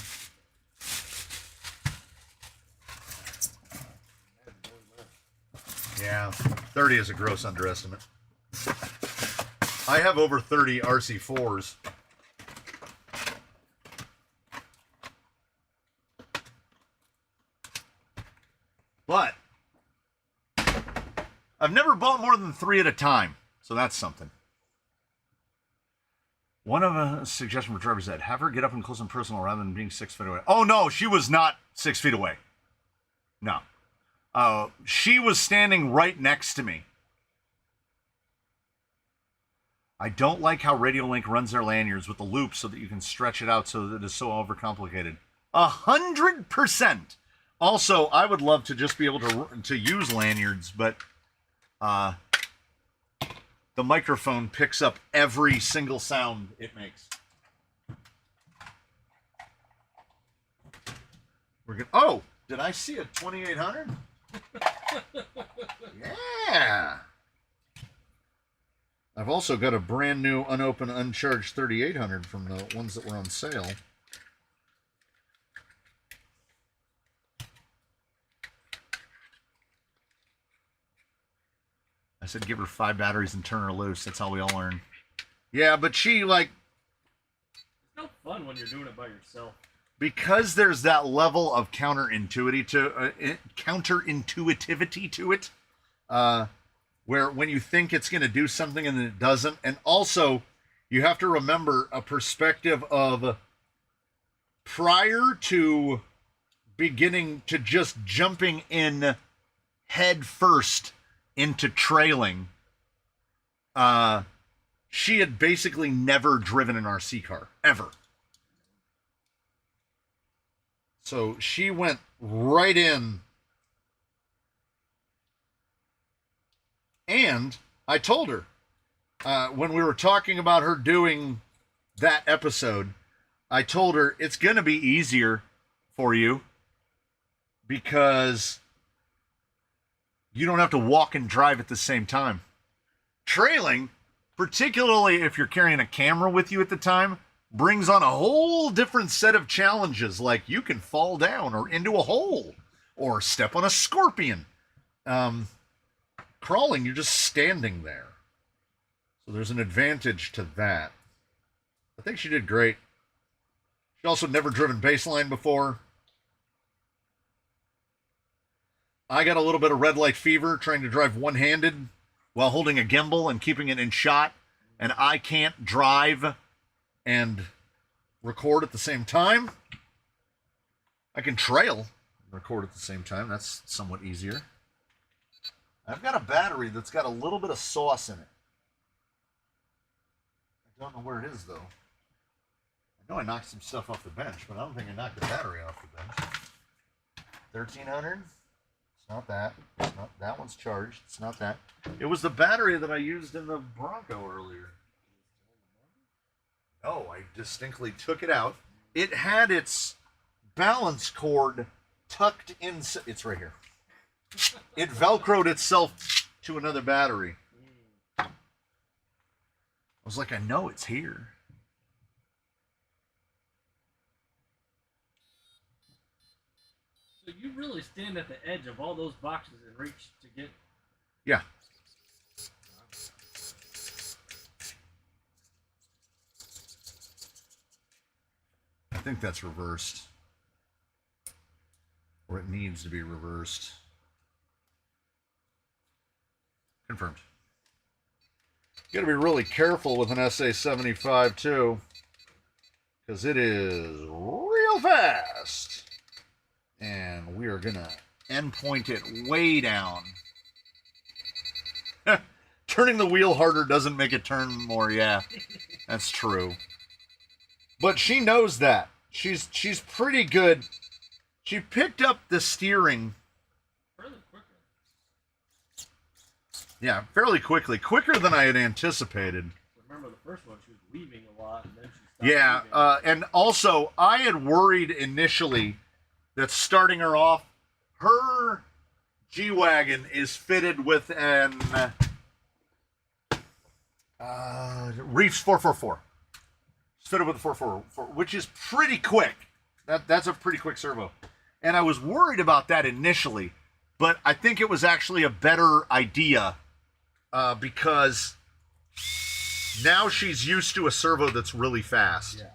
Yeah, 30 is a gross underestimate. I have over 30 RC4s. But I've never bought more than 3 at a time, so that's something. One of a suggestion for Trevor said, have her get up and close and personal rather than being 6 feet away. Oh, no, she was not 6 feet away. No. She was standing right next to me. I don't like how Radiolink runs their lanyards with the loop so that you can stretch it out so that it is so overcomplicated. 100%. Also, I would love to just be able to use lanyards, but the microphone picks up every single sound it makes. Oh, did I see a 2800? Yeah. I've also got a brand new unopened, uncharged 3800 from the ones that were on sale. I said give her 5 batteries and turn her loose. That's how we all learn. Yeah, but she, like... It's no fun when you're doing it by yourself. Because there's that level of counterintuitivity to it, where when you think it's going to do something and then it doesn't. And also, you have to remember a perspective of prior to beginning to just jumping in head first into trailing, she had basically never driven an RC car, ever. So she went right in. And I told her, when we were talking about her doing that episode, I told her it's going to be easier for you because you don't have to walk and drive at the same time. Trailing, particularly if you're carrying a camera with you at the time, brings on a whole different set of challenges, like you can fall down or into a hole or step on a scorpion. Crawling, you're just standing there. So there's an advantage to that. I think she did great. She'd also never driven baseline before. I got a little bit of red light fever trying to drive one-handed while holding a gimbal and keeping it in shot, and I can't drive and record at the same time. I can trail and record at the same time. That's somewhat easier. I've got a battery that's got a little bit of sauce in it. I don't know where it is, though. I know I knocked some stuff off the bench, but I don't think I knocked the battery off the bench. 1300? It's not that. It's not, that one's charged. It's not that. It was the battery that I used in the Bronco earlier. No, I distinctly took it out. It had its balance cord tucked in. It's right here. It velcroed itself to another battery. I was like, I know it's here. So you really stand at the edge of all those boxes and reach to get. Yeah. I think that's reversed. Or it needs to be reversed. Confirmed. You got to be really careful with an SA-75 too, because it is real fast. And we are going to endpoint it way down. Turning the wheel harder doesn't make it turn more. Yeah, that's true. But she knows that. She's pretty good. She picked up the steering. Fairly quickly. Yeah, fairly quickly. Quicker than I had anticipated. Remember the first one, she was weaving a lot, and then she stopped Yeah, weaving. and also, I had worried initially that starting her off, her G-Wagon is fitted with an Reefs 444. It's fitted with a 444, which is pretty quick. That's a pretty quick servo. And I was worried about that initially, but I think it was actually a better idea because now she's used to a servo that's really fast. Yeah.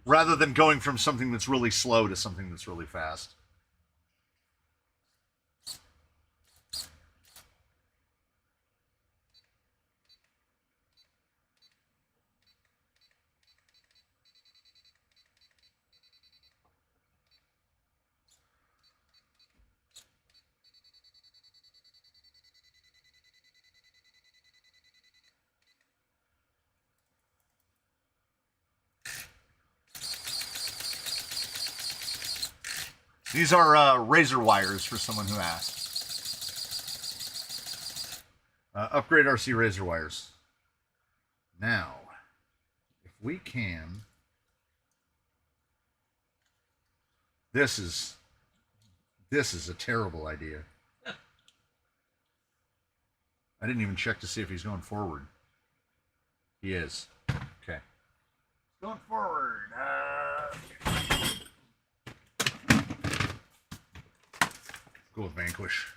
Rather than going from something that's really slow to something that's really fast. These are razor wires for someone who asked. Upgrade RC razor wires. Now, if we can... This is a terrible idea. I didn't even check to see if he's going forward. He is. Okay. Going forward. Go with Vanquish.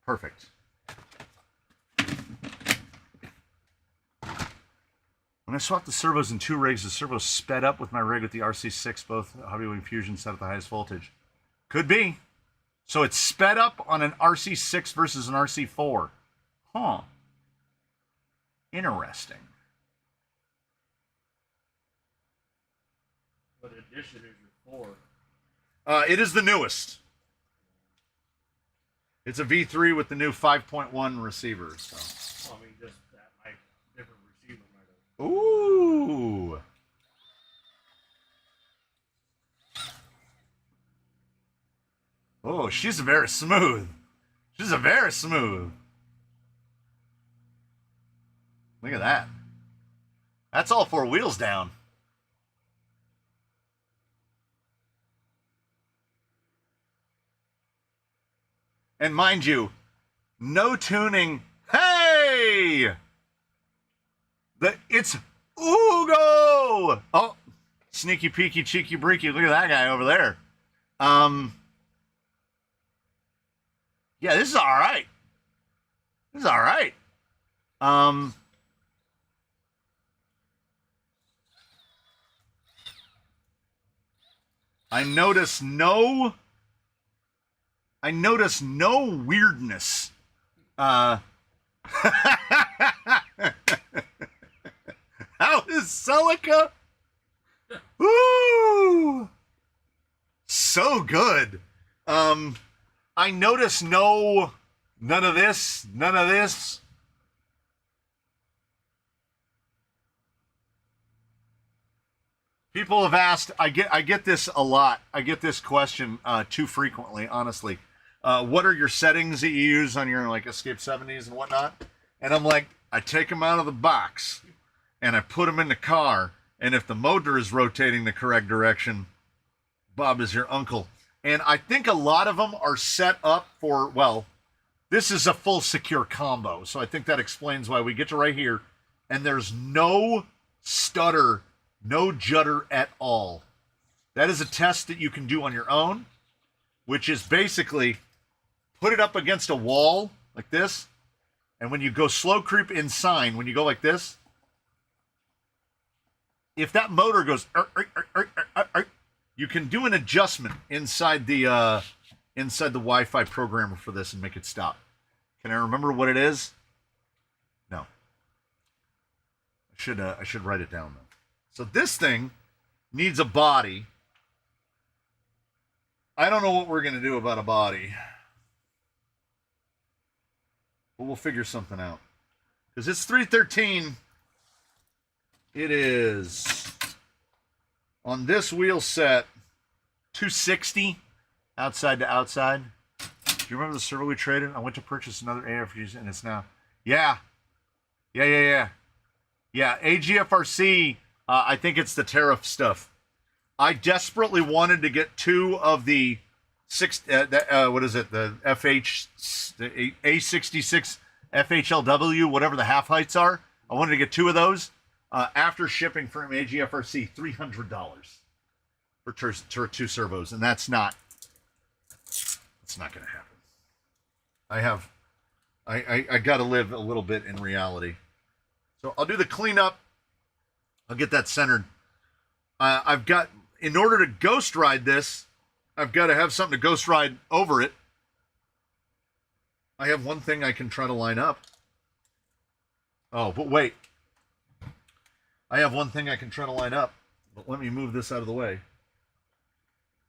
Perfect. When I swapped the servos in two rigs, the servos sped up with my rig with the RC6, both Hobbywing Fusion set at the highest voltage. Could be. So it's sped up on an RC6 versus an RC4. Huh. Interesting. What edition is your 4? It is the newest. It's a V3 with the new 5.1 receiver. So. Well, I mean, just that might different receiver might have. Ooh. Oh, she's very smooth. She's a very smooth. Look at that. That's all four wheels down. And mind you, no tuning. Hey! It's Ugo! Oh, sneaky peeky cheeky breaky. Look at that guy over there. Yeah, this is all right. This is all right. I notice no weirdness. How is Celica? Woo! So good. I notice none of this, none of this. People have asked, I get this a lot. I get this question too frequently, honestly. What are your settings that you use on your like Escape 70s and whatnot? And I'm like, I take them out of the box and I put them in the car. And if the motor is rotating the correct direction, Bob is your uncle. And I think a lot of them are set up for, well, this is a full secure combo. So I think that explains why we get to right here. And there's no stutter, no judder at all. That is a test that you can do on your own, which is basically put it up against a wall like this. And when you go slow creep inside, when you go like this, if that motor goes, you can do an adjustment inside the Wi-Fi programmer for this and make it stop. Can I remember what it is? No. I should write it down though. So this thing needs a body. I don't know what we're going to do about a body. But we'll figure something out. Because it's 313. It is, on this wheel set, 260 outside to outside. Do you remember the servo we traded? I went to purchase another AFG and it's now. Yeah, AGFRC, I think it's the tariff stuff. I desperately wanted to get two of the what is it? The the A66 FHLW, whatever the half heights are. I wanted to get two of those. After shipping from AGFRC, $300 for two servos, and that's not going to happen. I got to live a little bit in reality. So I'll do the cleanup. I'll get that centered. I've got, in order to ghost ride this, I've got to have something to ghost ride over it. I have one thing I can try to line up. Oh, but wait. I have one thing I can try to line up, but let me move this out of the way.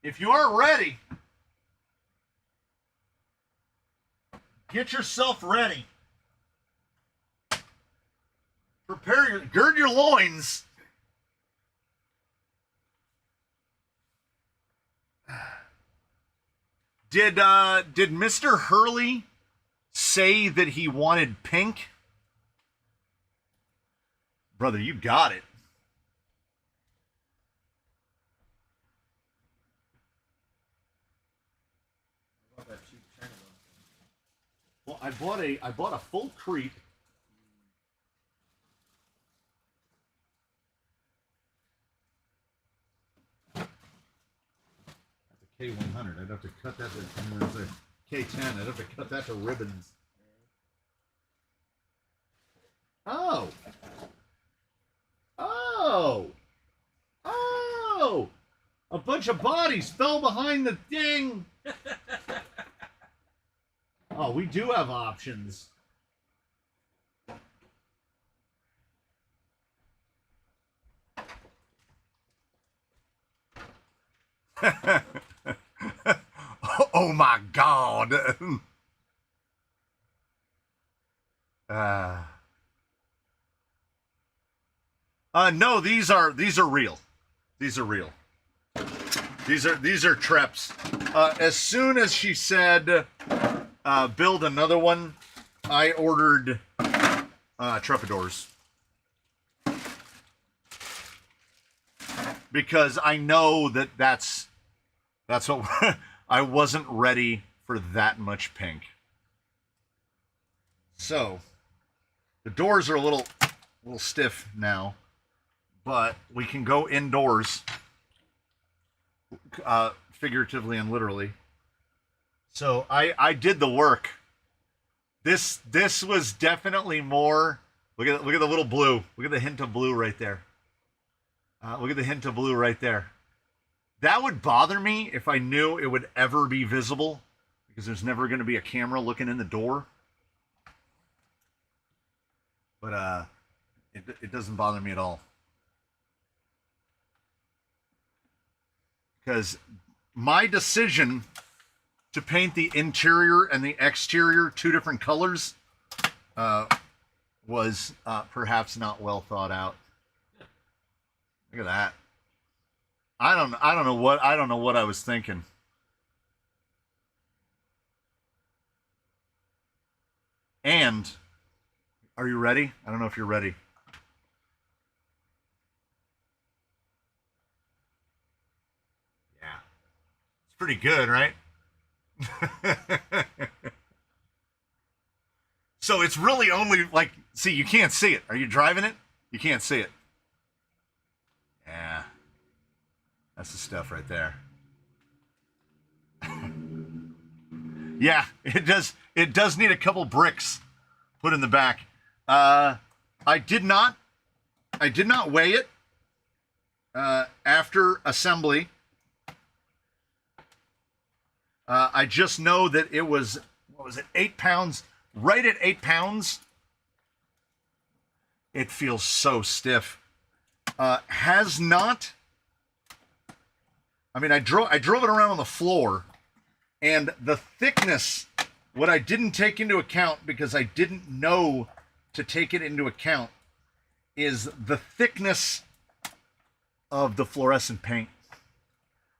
If you aren't ready, get yourself ready. Gird your loins. Did Mr. Hurley say that he wanted pink? Brother, you got it. Well, I bought a full creep. That's a K100. I'd have to cut that to K10. I'd have to cut that to ribbons. Oh. A bunch of bodies fell behind the thing. Oh, we do have options. Oh my God. No, these are real. These are real. These are treps. As soon as she said build another one, I ordered trepidors. Because I know that's what I wasn't ready for that much pink. So the doors are a little stiff now, but we can go indoors, figuratively and literally. So I did the work. This was definitely more. Look at the little blue. Look at the hint of blue right there. Look at the hint of blue right there. That would bother me if I knew it would ever be visible, because there's never going to be a camera looking in the door. But it doesn't bother me at all. Because my decision to paint the interior and the exterior two different colors was perhaps not well thought out. Look at that. I don't know what I was thinking. And are you ready? I don't know if you're ready. Yeah. It's pretty good, right? So it's really only like, see, you can't see it. Are you driving it? You can't see it. Yeah. That's the stuff right there. Yeah, it does need a couple bricks put in the back. I did not weigh it after assembly. I just know that it was, what was it, 8 pounds? Right at 8 pounds. It feels so stiff. Has not. I mean, I drove it around on the floor, and the thickness, what I didn't take into account because I didn't know to take it into account, is the thickness of the fluorescent paint.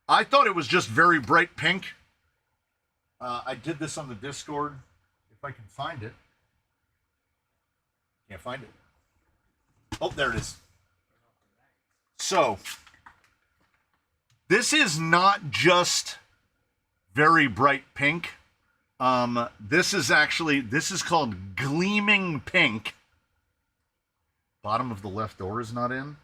I thought it was just very bright pink. I did this on the Discord. If I can find it. Can't find it. Oh, there it is. So, this is not just very bright pink. This is called gleaming pink. Bottom of the left door is not in.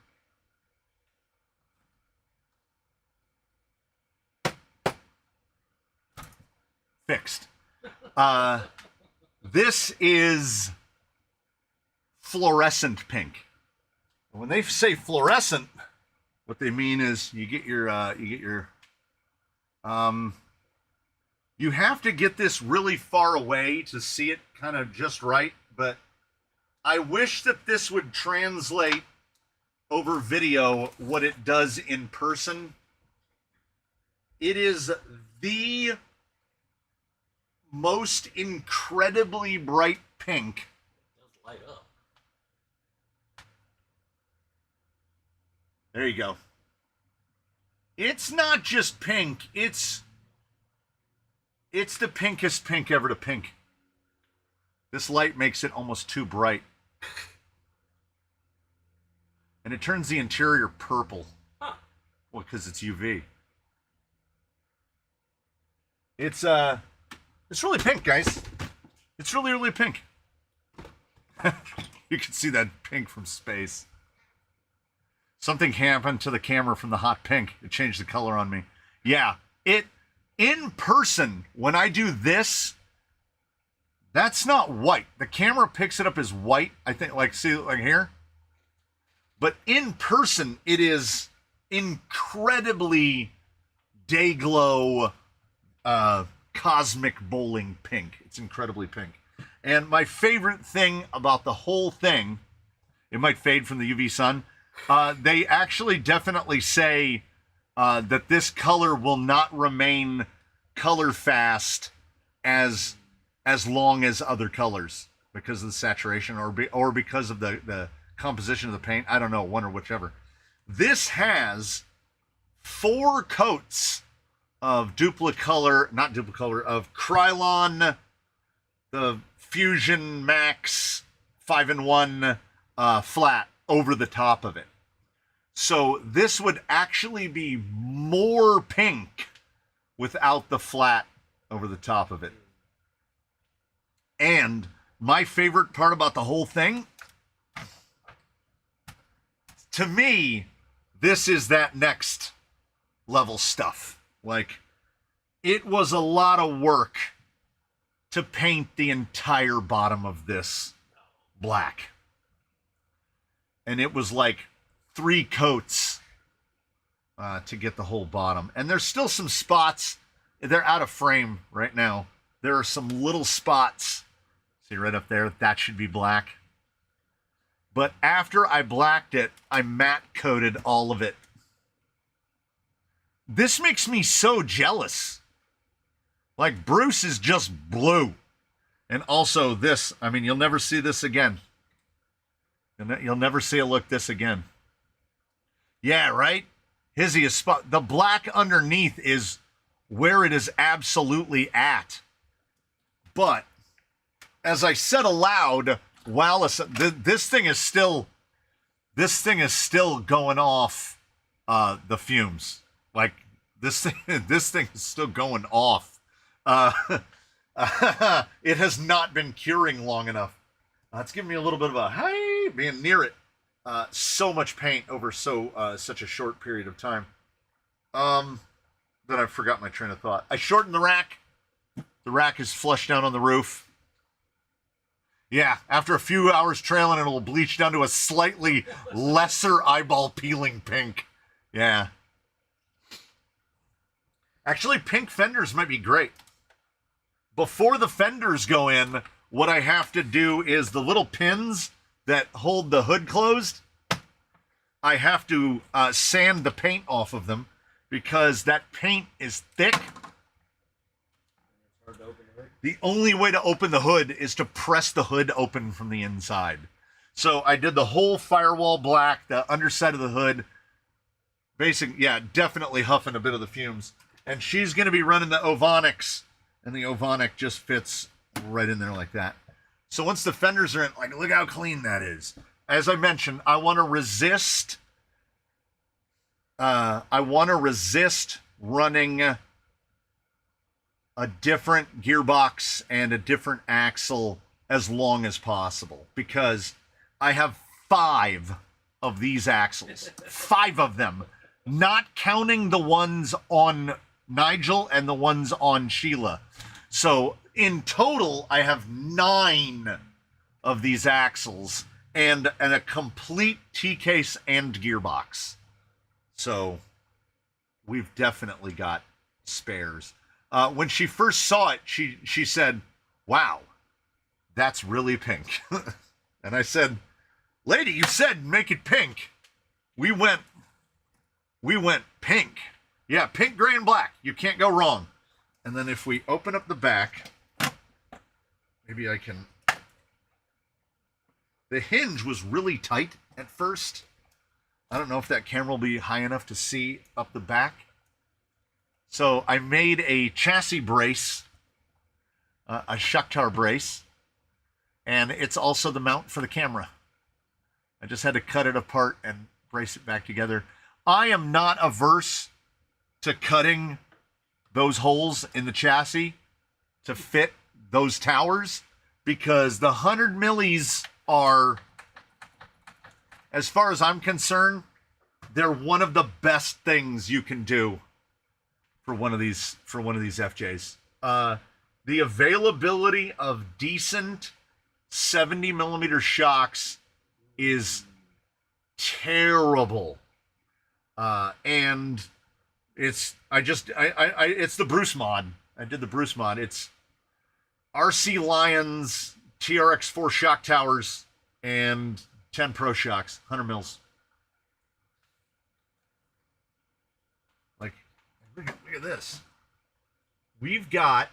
Fixed. This is fluorescent pink. When they say fluorescent, what they mean is you have to get this really far away to see it kind of just right, but I wish that this would translate over video what it does in person. It is the most incredibly bright pink. It does light up. There you go. It's not just pink, it's the pinkest pink ever to pink. This light makes it almost too bright. And it turns the interior purple. Huh. Well, because it's UV. It's really pink, guys. It's really, really pink. You can see that pink from space. Something happened to the camera from the hot pink. It changed the color on me. Yeah, in person, when I do this, that's not white. The camera picks it up as white, I think, like, see, like here? But in person, it is incredibly day glow, cosmic bowling pink. It's incredibly pink. And my favorite thing about the whole thing, it might fade from the UV sun, they actually definitely say that this color will not remain color fast as long as other colors because of the saturation or because of the composition of the paint. I don't know, one or whichever. This has 4 coats of of Krylon, the Fusion Max 5-in-1 flat over the top of it. So this would actually be more pink without the flat over the top of it. And my favorite part about the whole thing, to me, this is that next level stuff. Like, it was a lot of work to paint the entire bottom of this black. And it was like 3 coats to get the whole bottom. And there's still some spots. They're out of frame right now. There are some little spots. See right up there? That should be black. But after I blacked it, I matte coated all of it. This makes me so jealous. Like, Bruce is just blue. And also this, I mean, you'll never see this again. You'll never see it look this again. Yeah, right? Hizzy is spot. The black underneath is where it is absolutely at. But as I said aloud, while this thing is still going off the fumes. Like, this thing is still going off. It has not been curing long enough. It's giving me a little bit of a hey being near it. So much paint over such a short period of time. That I forgot my train of thought. I shortened the rack. The rack is flushed down on the roof. Yeah, after a few hours trailing, it'll bleach down to a slightly lesser eyeball peeling pink. Yeah. Actually, pink fenders might be great. Before the fenders go in, what I have to do is the little pins that hold the hood closed, I have to sand the paint off of them because that paint is thick. Hard to open the hood. The only way to open the hood is to press the hood open from the inside. So I did the whole firewall black, the underside of the hood. Yeah, definitely huffing a bit of the fumes. And she's going to be running the Ovonics, and the Ovonic just fits right in there like that. So once the fenders are in, like, look how clean that is. As I mentioned, I want to resist running a different gearbox and a different axle as long as possible, because I have 5 of these axles. 5 of them, not counting the ones on Nigel and the ones on Sheila. So in total, I have 9 of these axles and a complete T-case and gearbox. So we've definitely got spares. When she first saw it, she said, "Wow, that's really pink." And I said, "Lady, you said make it pink." We went pink. Yeah, pink, gray, and black. You can't go wrong. And then if we open up the back, maybe I can... The hinge was really tight at first. I don't know if that camera will be high enough to see up the back. So I made a chassis brace, a Shakhtar brace, and it's also the mount for the camera. I just had to cut it apart and brace it back together. I am not averse to cutting those holes in the chassis to fit those towers, because the 100 millis are, as far as I'm concerned, they're one of the best things you can do for one of these FJs. The availability of decent 70 millimeter shocks is terrible. And it's it's the Bruce mod. I did the Bruce mod. It's RC Lions TRX4 shock towers and 10 Pro shocks, 100 mils. Like, look at this. We've got,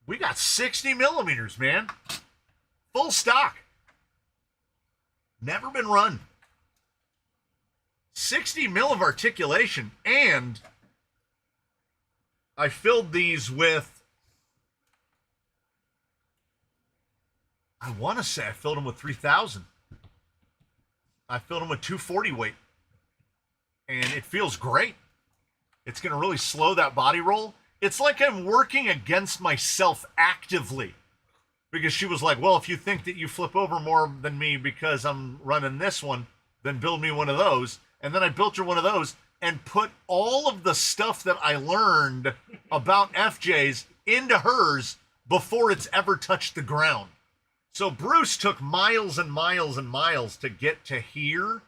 we got 60 millimeters, man. Full stock. Never been run. 60 mil of articulation, and I filled these with, I want to say I filled them with 3,000. I filled them with 240 weight, and it feels great. It's going to really slow that body roll. It's like I'm working against myself actively, because she was like, well, if you think that you flip over more than me because I'm running this one, then build me one of those. And then I built her one of those and put all of the stuff that I learned about FJs into hers before it's ever touched the ground. So Bruce took miles and miles and miles to get to here,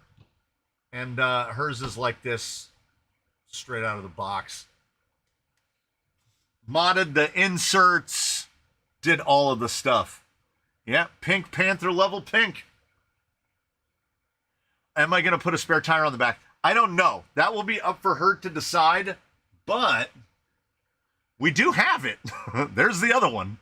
and hers is like this, straight out of the box. Modded the inserts, did all of the stuff. Yeah, Pink Panther level pink. Am I going to put a spare tire on the back? I don't know. That will be up for her to decide, but we do have it. There's the other one.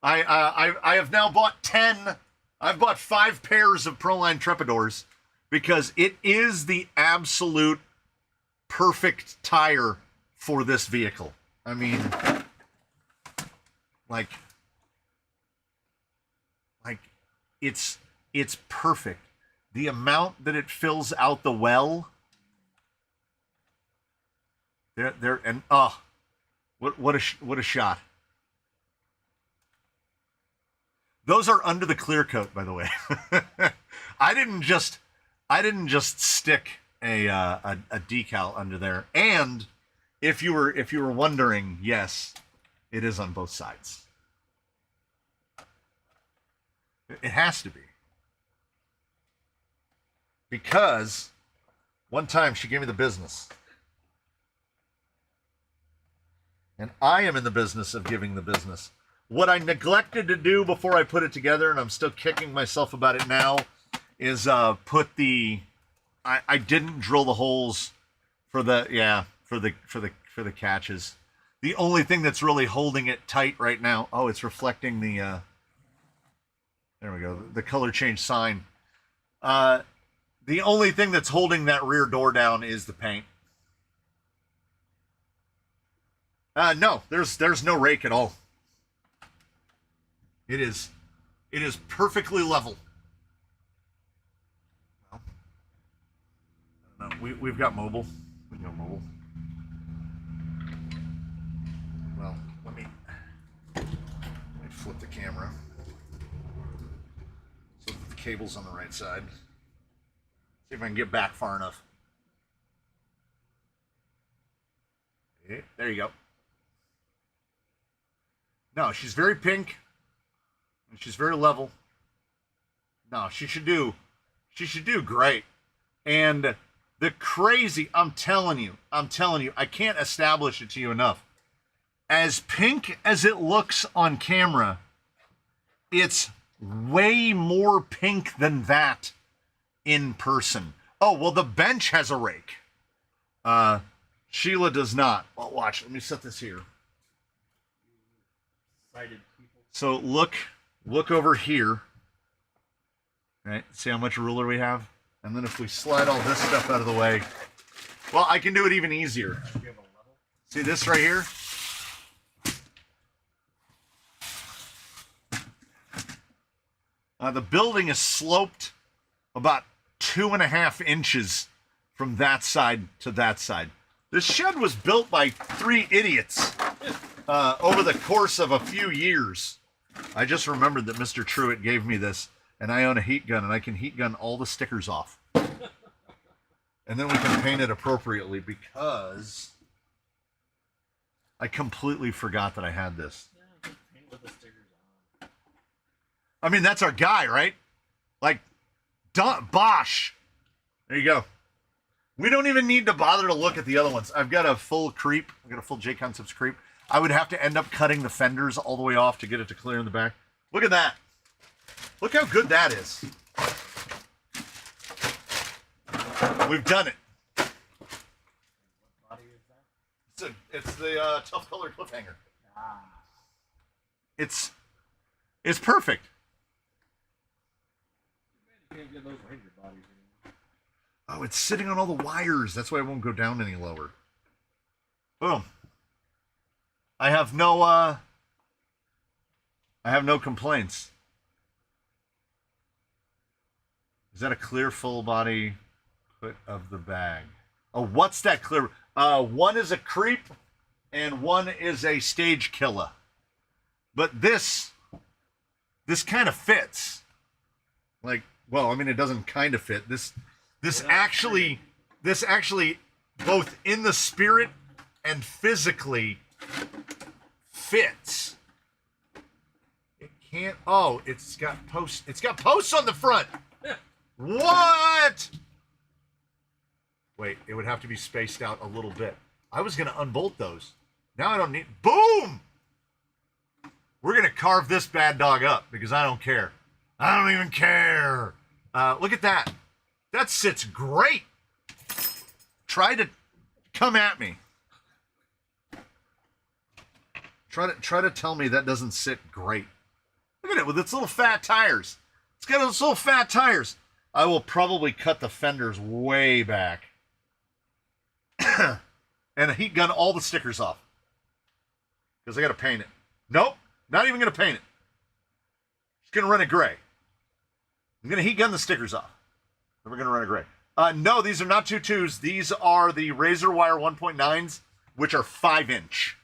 I have now bought 10. I've bought 5 pairs of Proline Trepadors because it is the absolute perfect tire for this vehicle. I mean, like it's perfect. The amount that it fills out the well, there and what a shot. Those are under the clear coat, by the way. I didn't just stick a decal under there. And if you were wondering, yes, it is on both sides. It has to be. Because one time she gave me the business. And I am in the business of giving the business. What I neglected to do before I put it together, and I'm still kicking myself about it now, is put the I didn't drill the holes for the catches. The only thing that's really holding it tight right now, oh, it's reflecting the there we go, the color change sign. The only thing that's holding that rear door down is the paint. No, there's no rake at all. It is perfectly level. Well, I don't know. We've got mobile. We go mobile. Well, let me flip the camera so that the cable's on the right side. See if I can get back far enough. Okay, there you go. No, she's very pink. And she's very level. No, she should do great. And the crazy, I'm telling you, I can't establish it to you enough. As pink as it looks on camera, it's way more pink than that in person. Oh, well, the bench has a rake. Sheila does not. Well, watch. Let me set this here. So look over here. Right? See how much ruler we have? And then if we slide all this stuff out of the way, well, I can do it even easier. See this right here? The building is sloped about 2.5 inches from that side to that side. This shed was built by 3 idiots over the course of a few years. I just remembered that Mr. Truitt gave me this, and I own a heat gun, and I can heat gun all the stickers off. And then we can paint it appropriately because I completely forgot that I had this. Yeah, just paint with the stickers on. I mean, that's our guy, right? Like, Bosch. There you go. We don't even need to bother to look at the other ones. I've got a full creep. I've got a full J-Concepts creep. I would have to end up cutting the fenders all the way off to get it to clear in the back. Look at that. Look how good that is. We've done it. What body is that? It's the Tough Color Cliffhanger. Ah. It's perfect. You can't get those Ranger bodies anymore. Oh, it's sitting on all the wires. That's why it won't go down any lower. Boom. I have no complaints. Is that a clear full body put of the bag? Oh, what's that clear? One is a creep and one is a stage killer. But this kind of fits. Like, well, I mean, it doesn't kind of fit. This actually, both in the spirit and physically fits. It can't. Oh, it's got posts. It's got posts on the front. What? Wait, it would have to be spaced out a little bit. I was going to unbolt those. Now I don't need. Boom! We're going to carve this bad dog up because I don't care. I don't even care. Look at that. That sits great. Try to come at me. Try to tell me that doesn't sit great. Look at it with its little fat tires. It's got its little fat tires. I will probably cut the fenders way back. And heat gun all the stickers off. Because I got to paint it. Nope, not even going to paint it. Just going to run it gray. I'm going to heat gun the stickers off. Then we're going to run it gray. No, these are not 2.2s. These are the Razor Wire 1.9s, which are 5-inch.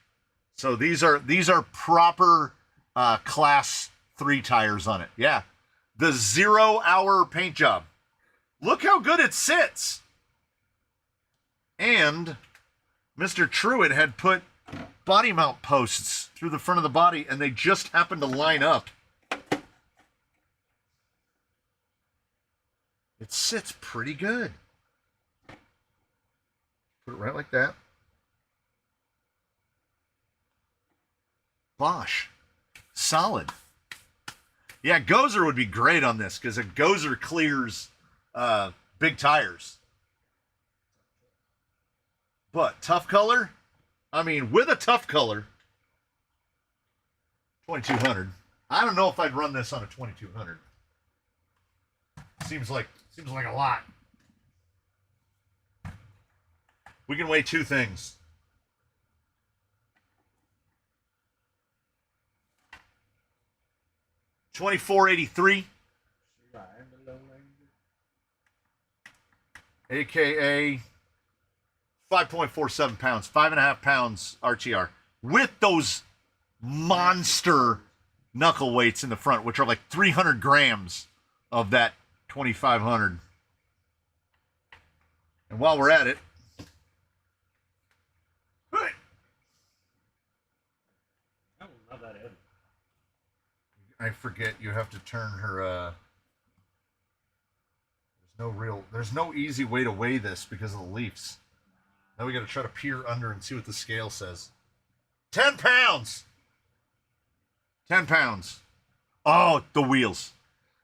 So these are proper class 3 tires on it. Yeah. The 0-hour paint job. Look how good it sits. And Mr. Truitt had put body mount posts through the front of the body, and they just happened to line up. It sits pretty good. Put it right like that. Bosch. Solid. Yeah, Gozer would be great on this because a Gozer clears big tires. But tough color? I mean, with a tough color, 2200. I don't know if I'd run this on a 2200. Seems like a lot. We can weigh two things. $24.83, aka 5.47 pounds, 5.5 pounds RTR, with those monster knuckle weights in the front, which are like 300 grams of that 2500. And while we're at it, Not that heavy. I forget you have to turn her. There's no easy way to weigh this because of the leaves. Now we got to try to peer under and see what the scale says. 10 pounds. 10 pounds. Oh, the wheels.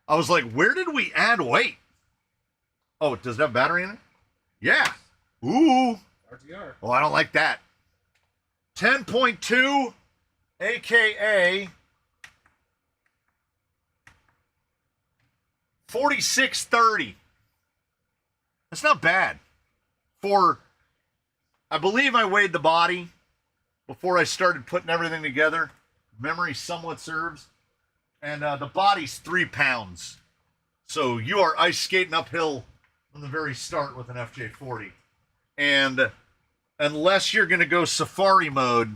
I was like, where did we add weight? Oh, does it have battery in it? Yeah. Ooh. RTR. Oh, I don't like that. 10.2, aka 4630. That's not bad. I believe I weighed the body before I started putting everything together. Memory somewhat serves. And the body's 3 pounds. So you are ice skating uphill from the very start with an FJ40. And unless you're going to go safari mode,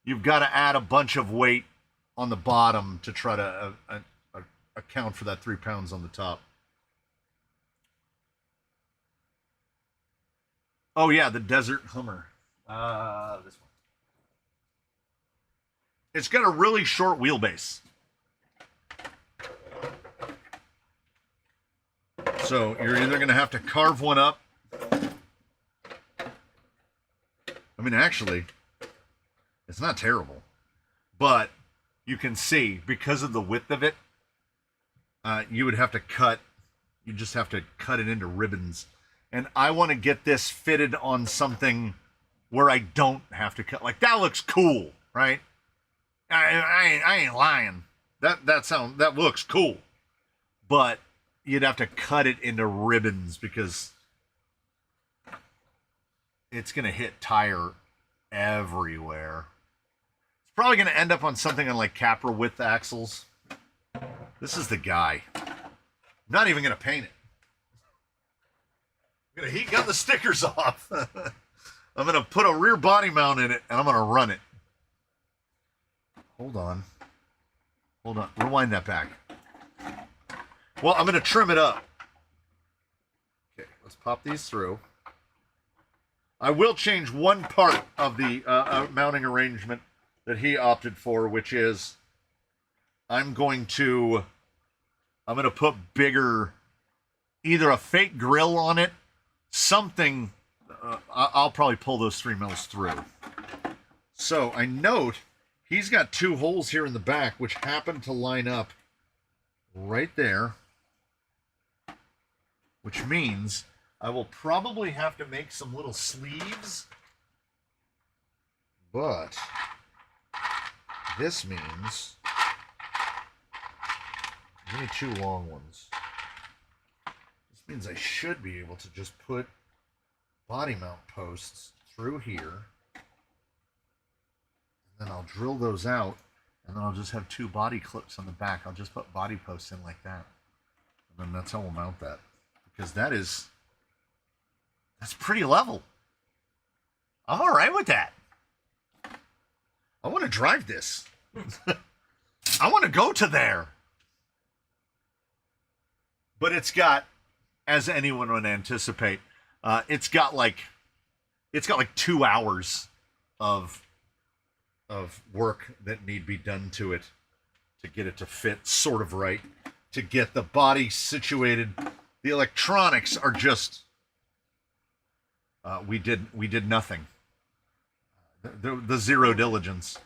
you've got to add a bunch of weight on the bottom to try to account for that 3 pounds on the top. Oh, yeah, the Desert Hummer. This one. It's got a really short wheelbase. So you're either going to have to carve one up. I mean, actually, it's not terrible. But you can see, because of the width of it, you would have to cut. You just have to cut it into ribbons. And I want to get this fitted on something where I don't have to cut. Like, that looks cool, right? I ain't lying. That looks cool. But you'd have to cut it into ribbons because it's going to hit tire everywhere. It's probably going to end up on something on like Capra width axles. This is the guy. I'm not even going to paint it. I'm going to heat gun the stickers off. I'm going to put a rear body mount in it, and I'm going to run it. Hold on. Rewind that back. Well, I'm going to trim it up. Okay, let's pop these through. I will change one part of the mounting arrangement that he opted for, which is I'm going to put bigger, either a fake grill on it, something. I'll probably pull those 3 mils through. So I note he's got 2 holes here in the back, which happen to line up right there, which means I will probably have to make some little sleeves, but this means give me 2 long ones. This means I should be able to just put body mount posts through here, and then I'll drill those out, and then I'll just have 2 body clips on the back. I'll just put body posts in like that, and then that's how we'll mount that, because that's pretty level. I'm all right with that. I want to drive this. I want to go to there. But it's got, as anyone would anticipate, it's got like 2 hours of work that need be done to it to get it to fit sort of right, to get the body situated. The electronics are just we did nothing. The zero diligence.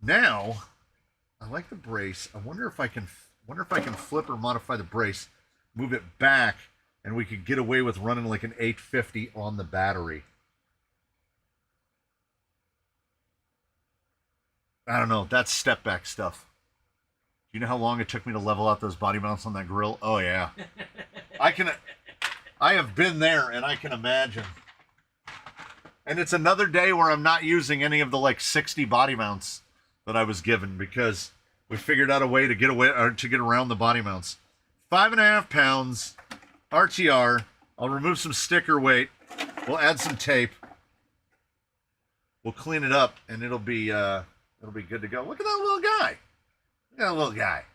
Now, I like the brace. I wonder if I can flip or modify the brace, move it back, and we could get away with running like an 850 on the battery. I don't know. That's step back stuff. Do you know how long it took me to level out those body mounts on that grill? Oh yeah. I have been there, and I can imagine. And it's another day where I'm not using any of the like 60 body mounts that I was given, because we figured out a way to get away or to get around the body mounts. 5.5 pounds RTR. I'll remove some sticker weight. We'll add some tape. We'll clean it up, and it'll be good to go. Look at that little guy. Look at that little guy.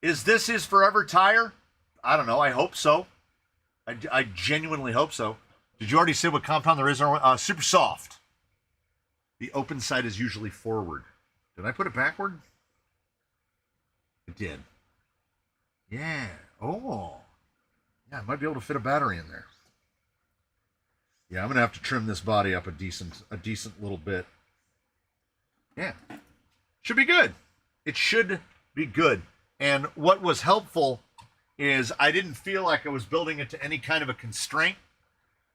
Is this his forever tire? I don't know. I hope so. I genuinely hope so. Did you already say what compound there is? Super soft. The open side is usually forward. Did I put it backward? I did. Yeah. Oh. Yeah, I might be able to fit a battery in there. Yeah, I'm gonna have to trim this body up a decent little bit. Yeah. Should be good. It should be good. And what was helpful is I didn't feel like I was building it to any kind of a constraint,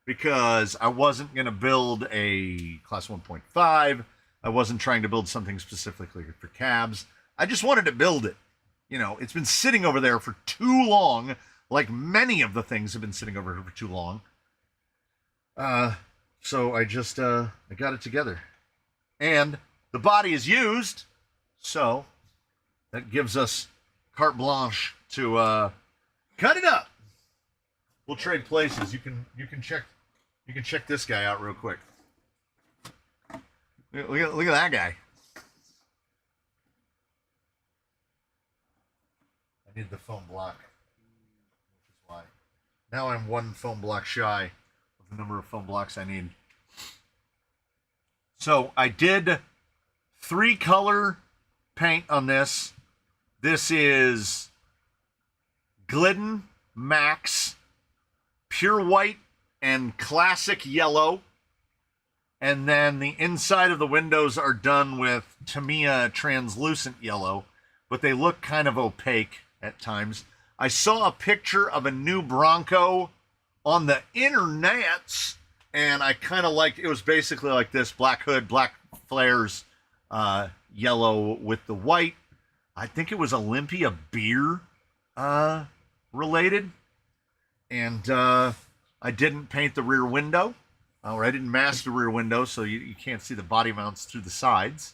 because I wasn't going to build a class 1.5. I wasn't trying to build something specifically for cabs. I just wanted to build it. You know, it's been sitting over there for too long, like many of the things have been sitting over here for too long. So I just, I got it together. And the body is used, so that gives us carte blanche to cut it up. We'll trade places. You can check this guy out real quick. Look at that guy. I need the foam block, which is why. Now I'm 1 foam block shy of the number of foam blocks I need. So I did 3 color paint on this. This is Glidden Max, Pure White, and Classic Yellow. And then the inside of the windows are done with Tamiya Translucent Yellow, but they look kind of opaque at times. I saw a picture of a new Bronco on the internets, and I kind of liked it. It was basically like this: black hood, black flares, yellow with the white. I think it was Olympia beer related. And I didn't paint the rear window, or I didn't mask the rear window, so you can't see the body mounts through the sides.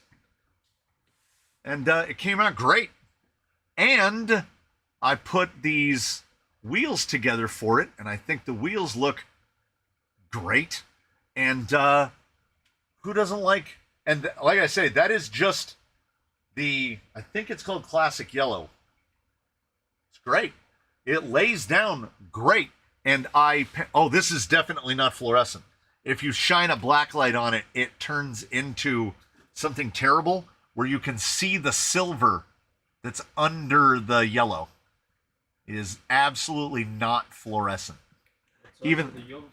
And it came out great. And I put these wheels together for it, and I think the wheels look great. And who doesn't like... And like I say, that is just I think it's called Classic Yellow. It's great. It lays down great. And this is definitely not fluorescent. If you shine a black light on it, it turns into something terrible where you can see the silver that's under the yellow is absolutely not fluorescent. So Even the yoga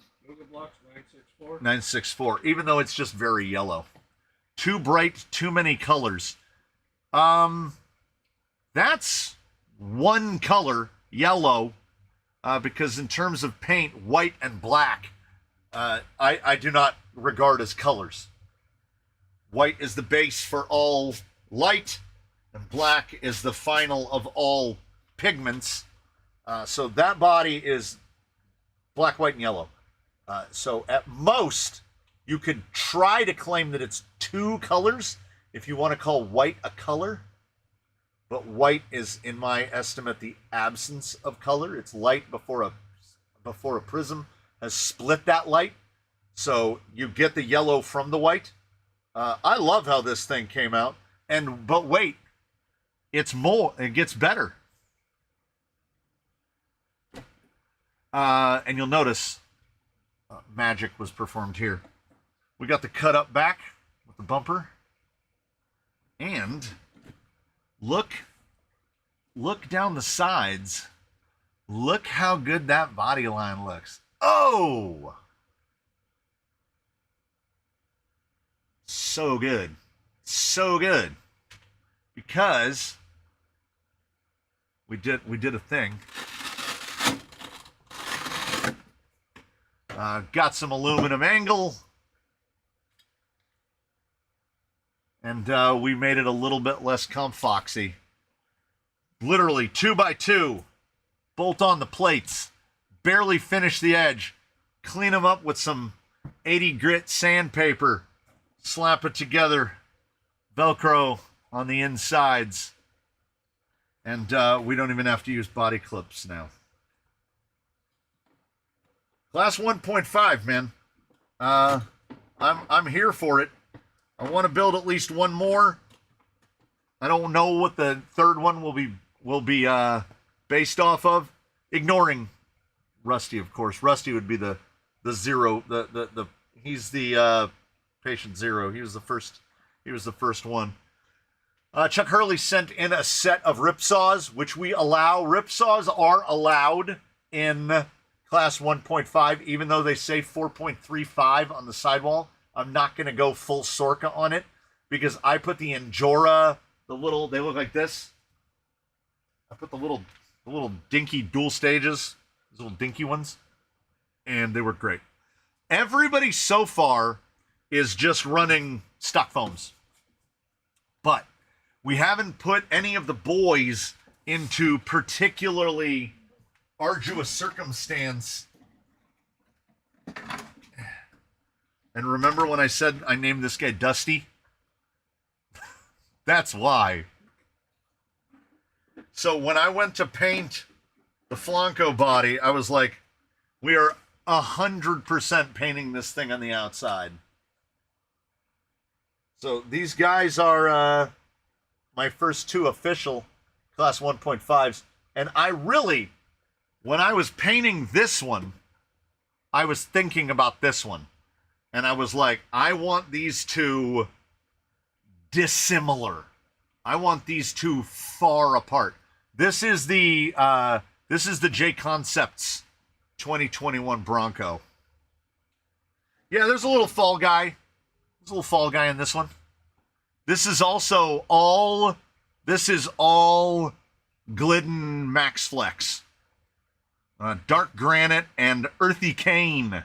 blocks 964. 964, even though it's just very yellow. Too bright, too many colors. That's one color, yellow, because in terms of paint, white and black, I do not regard as colors. White is the base for all light, and black is the final of all pigments. So that body is black, white, and yellow. So at most, you could try to claim that it's two colors if you want to call white a color. But white is, in my estimate, the absence of color. It's light before a prism has split that light. So you get the yellow from the white. I love how this thing came out. But wait, it gets better. And you'll notice magic was performed here. We got the cut up back with the bumper. And look down the sides. Look how good that body line looks. Oh! So good. So good. Because we did a thing. Got some aluminum angle. And we made it a little bit less comfoxy. Literally 2x2. Bolt on the plates. Barely finish the edge. Clean them up with some 80 grit sandpaper. Slap it together. Velcro on the insides. And we don't even have to use body clips now. Class 1.5, man. I'm here for it. I want to build at least one more. I don't know what the third one will be based off of. Ignoring Rusty, of course. Rusty would be the zero. He's the patient zero. He was the first one. Chuck Hurley sent in a set of ripsaws, which we allow. Ripsaws are allowed in Class 1.5, even though they say 4.35 on the sidewall. I'm not going to go full Sorka on it because I put the Injora, they look like this. I put the little dinky dual stages, those little dinky ones, and they were great. Everybody so far is just running stock foams. But we haven't put any of the boys into particularly arduous circumstance. And remember when I said I named this guy Dusty? That's why. So when I went to paint the Flanco body, I was like, we are 100% painting this thing on the outside. So these guys are my first two official Class 1.5s. And I really, when I was painting this one, I was thinking about this one. And I was like, I want these two dissimilar. I want these two far apart. This is the J Concepts 2021 Bronco. Yeah, there's a little fall guy. There's a little fall guy in this one. This is all Glidden Max Flex. Dark granite and earthy cane.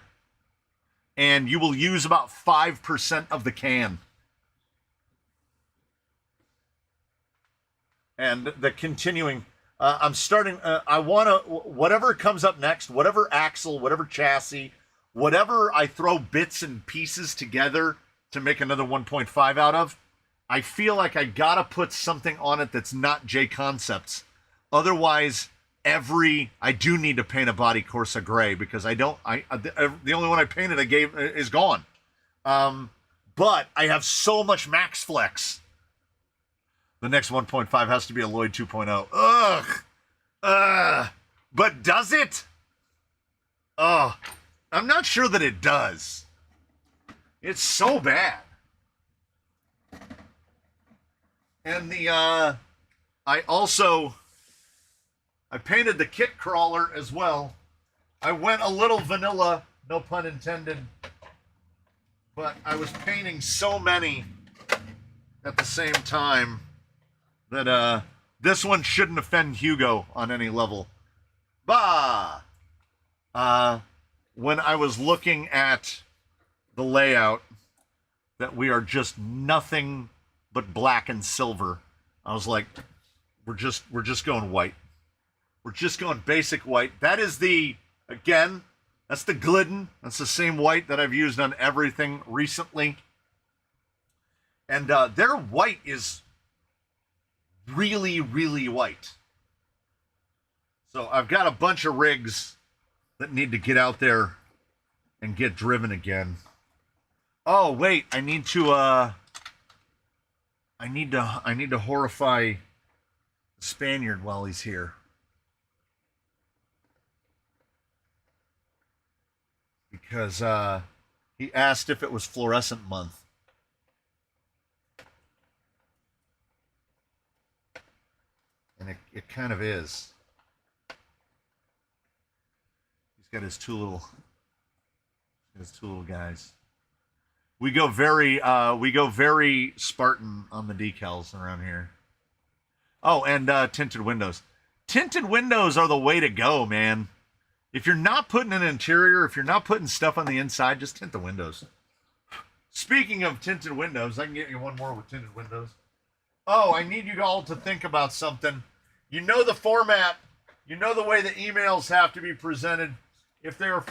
And you will use about 5% of the can. And the continuing, I'm starting, I want to, whatever comes up next, whatever axle, whatever chassis, whatever I throw bits and pieces together to make another 1.5 out of, I feel like I gotta put something on it that's not J Concepts. Otherwise, I do need to paint a body Corsa gray because the only one I painted is gone. But I have so much Max Flex. The next 1.5 has to be a Lloyd 2.0. Ugh. But does it? Oh, I'm not sure that it does. It's so bad. And I painted the kit crawler as well. I went a little vanilla, no pun intended, but I was painting so many at the same time that this one shouldn't offend Hugo on any level. Bah! When I was looking at the layout, that we are just nothing but black and silver, I was like, we're just going white. We're just going basic white. That is that's the Glidden. That's the same white that I've used on everything recently. And their white is really, really white. So I've got a bunch of rigs that need to get out there and get driven again. Oh wait, I need to horrify the Spaniard while he's here. Because he asked if it was fluorescent month. And it kind of is. He's got his two little guys. We go very Spartan on the decals around here. Oh, and tinted windows. Tinted windows are the way to go, man. If you're not putting an interior, if you're not putting stuff on the inside, just tint the windows. Speaking of tinted windows, I can get you one more with tinted windows. Oh, I need you all to think about something. You know the format. You know the way the emails have to be presented. If they are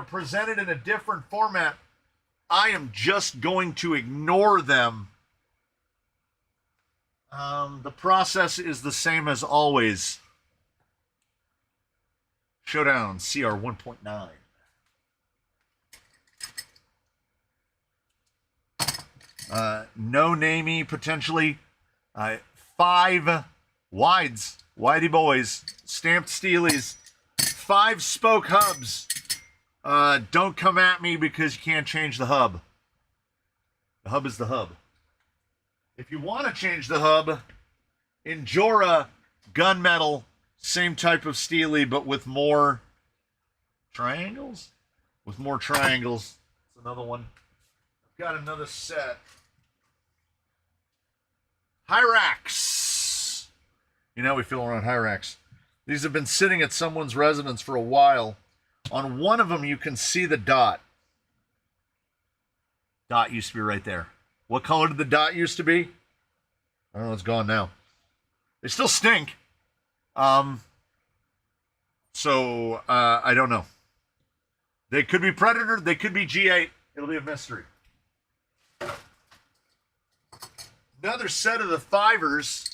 presented in a different format, I am just going to ignore them. The process is the same as always. Showdown CR 1.9. No namey, potentially. 5 wides, widey boys, stamped steelies, 5 spoke hubs. Don't come at me because you can't change the hub. The hub is the hub. If you want to change the hub, Injora gunmetal, same type of steely, but with more triangles. With more triangles. It's another one. I've got another set. Hyrax. You know how we feel around Hyrax. These have been sitting at someone's residence for a while. On one of them, you can see the dot. Dot used to be right there. What color did the dot used to be? I don't know. It's gone now. They still stink. So I don't know. They could be Predator. They could be G8. It'll be a mystery. Another set of the 5ers.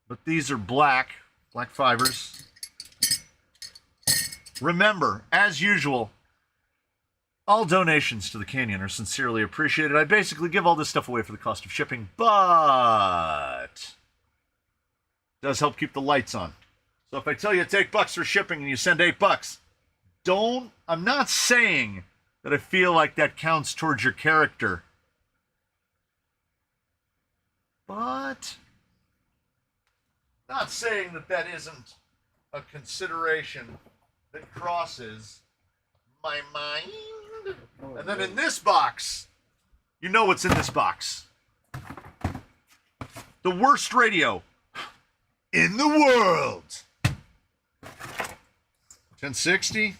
But these are black 5ers. Remember, as usual, all donations to the Canyon are sincerely appreciated. I basically give all this stuff away for the cost of shipping, but it does help keep the lights on. So if I tell you it's $8 for shipping and you send $8, I'm not saying that I feel like that counts towards your character. But not saying that isn't a consideration that crosses my mind. And then in this box, you know what's in this box. The worst radio in the world. 1060,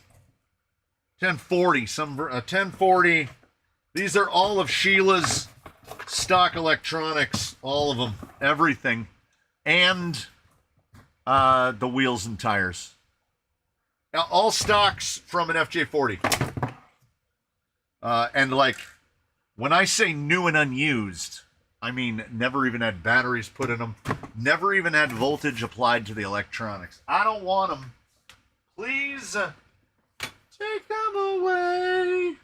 1040, 1040. These are all of Sheila's stock electronics, all of them, everything, and the wheels and tires. Now, all stocks from an FJ40. And like, when I say new and unused, I mean never even had batteries put in them, never even had voltage applied to the electronics. I don't want them. Please take them away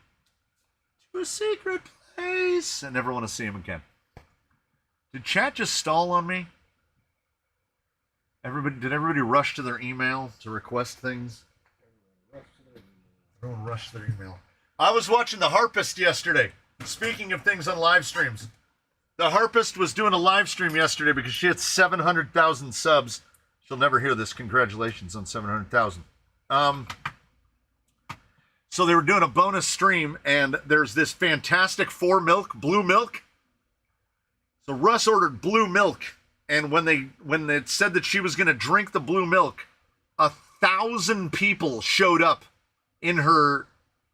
to a secret place. I never want to see them again. Did chat just stall on me? Did everybody rush to their email to request things? Everyone rushed to their email. I was watching The Harpist yesterday. Speaking of things on live streams, The harpist was doing a live stream yesterday because she had 700,000 subs. She'll never hear this. Congratulations on 700,000. So they were doing a bonus stream, and there's this fantastic 4 milk, blue milk. So Russ ordered blue milk, and when it said that she was going to drink the blue milk, 1,000 people showed up in her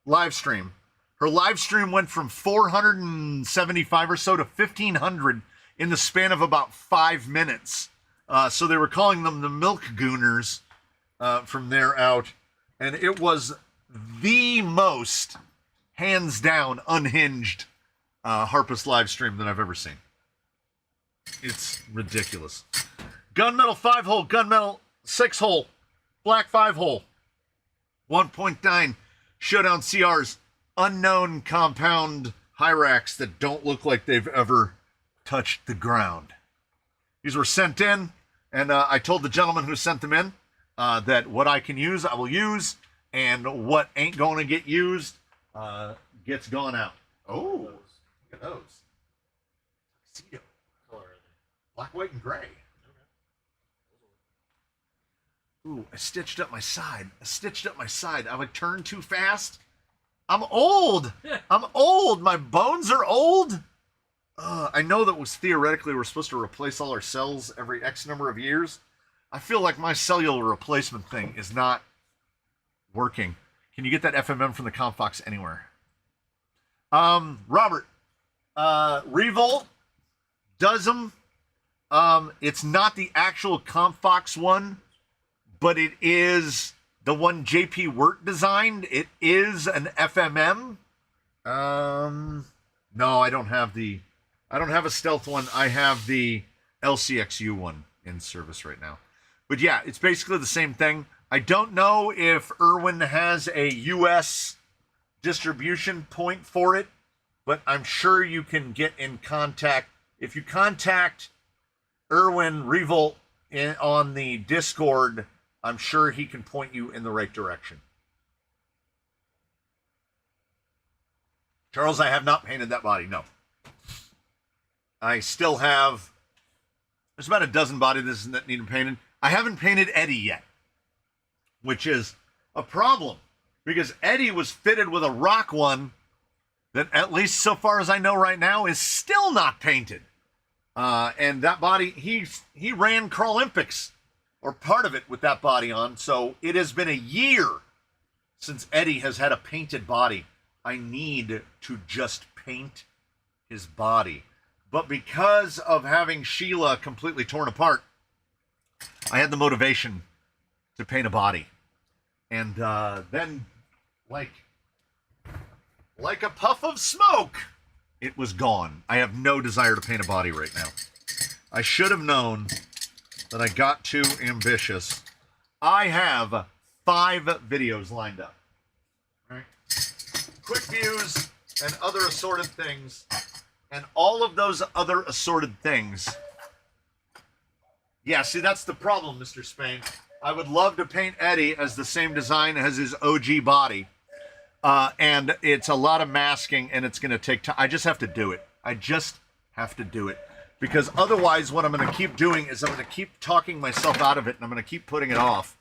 live stream. Her live stream went from 475 or so to 1,500 in the span of about 5 minutes. So they were calling them the Milk Gooners from there out. And it was the most, hands down, unhinged Harpist live stream that I've ever seen. It's ridiculous. Gunmetal 5-hole, gunmetal 6-hole, black 5-hole, 1.9 Showdown CRs, unknown compound Hyrax that don't look like they've ever touched the ground. These were sent in, and I told the gentleman who sent them in that what I can use, I will use, and what ain't going to get used gets gone out. Oh, look at those. Tuxedo. Color are they? Black, white, and gray. Ooh, I stitched up my side. I would turn too fast. I'm old. I'm old. My bones are old. I know that was theoretically we're supposed to replace all our cells every X number of years. I feel like my cellular replacement thing is not working. Can you get that FMM from the Comfox anywhere? Robert, Revolt does them. It's not the actual Comfox one, but it is the one JP Wirt designed. It is an FMM. No, I don't have a stealth one. I have the LCXU one in service right now. But yeah, it's basically the same thing. I don't know if Irwin has a US distribution point for it, but I'm sure you can get in contact. If you contact Irwin Revolt on the Discord, I'm sure he can point you in the right direction. Charles, I have not painted that body, no. I still have, there's about a dozen bodies that need painted. I haven't painted Eddie yet, which is a problem because Eddie was fitted with a rock one that, at least so far as I know right now, is still not painted. And that body, he ran Crawlympics, or part of it, with that body on. So it has been a year since Eddie has had a painted body. I need to just paint his body. But because of having Sheila completely torn apart, I had the motivation to paint a body. And then, like a puff of smoke, it was gone. I have no desire to paint a body right now. I should have known that I got too ambitious. I have 5 videos lined up. All right? Quick views and other assorted things. And all of those other assorted things. Yeah, see, that's the problem, Mr. Spain. I would love to paint Eddie as the same design as his OG body. And it's a lot of masking, and it's going to take time. I just have to do it. Because otherwise, what I'm going to keep doing is I'm going to keep talking myself out of it, and I'm going to keep putting it off.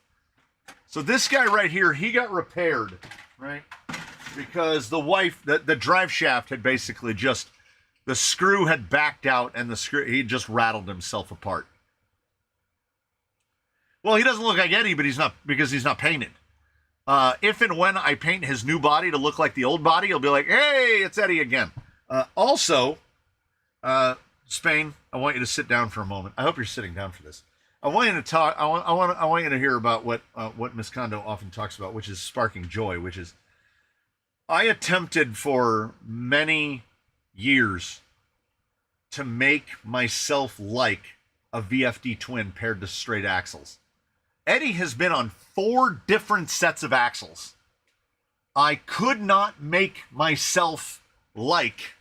So this guy right here, he got repaired, right? Because the drive shaft had basically just, the screw had backed out, and he just rattled himself apart. Well, he doesn't look like Eddie, but he's not painted. If and when I paint his new body to look like the old body, he'll be like, hey, it's Eddie again. Also, Spain, I want you to sit down for a moment. I hope you're sitting down for this. I want you to talk. I want you to hear about what Miss Kondo often talks about, which is sparking joy. Which is, I attempted for many years to make myself like a VFD twin paired to straight axles. Eddie has been on 4 different sets of axles. I could not make myself like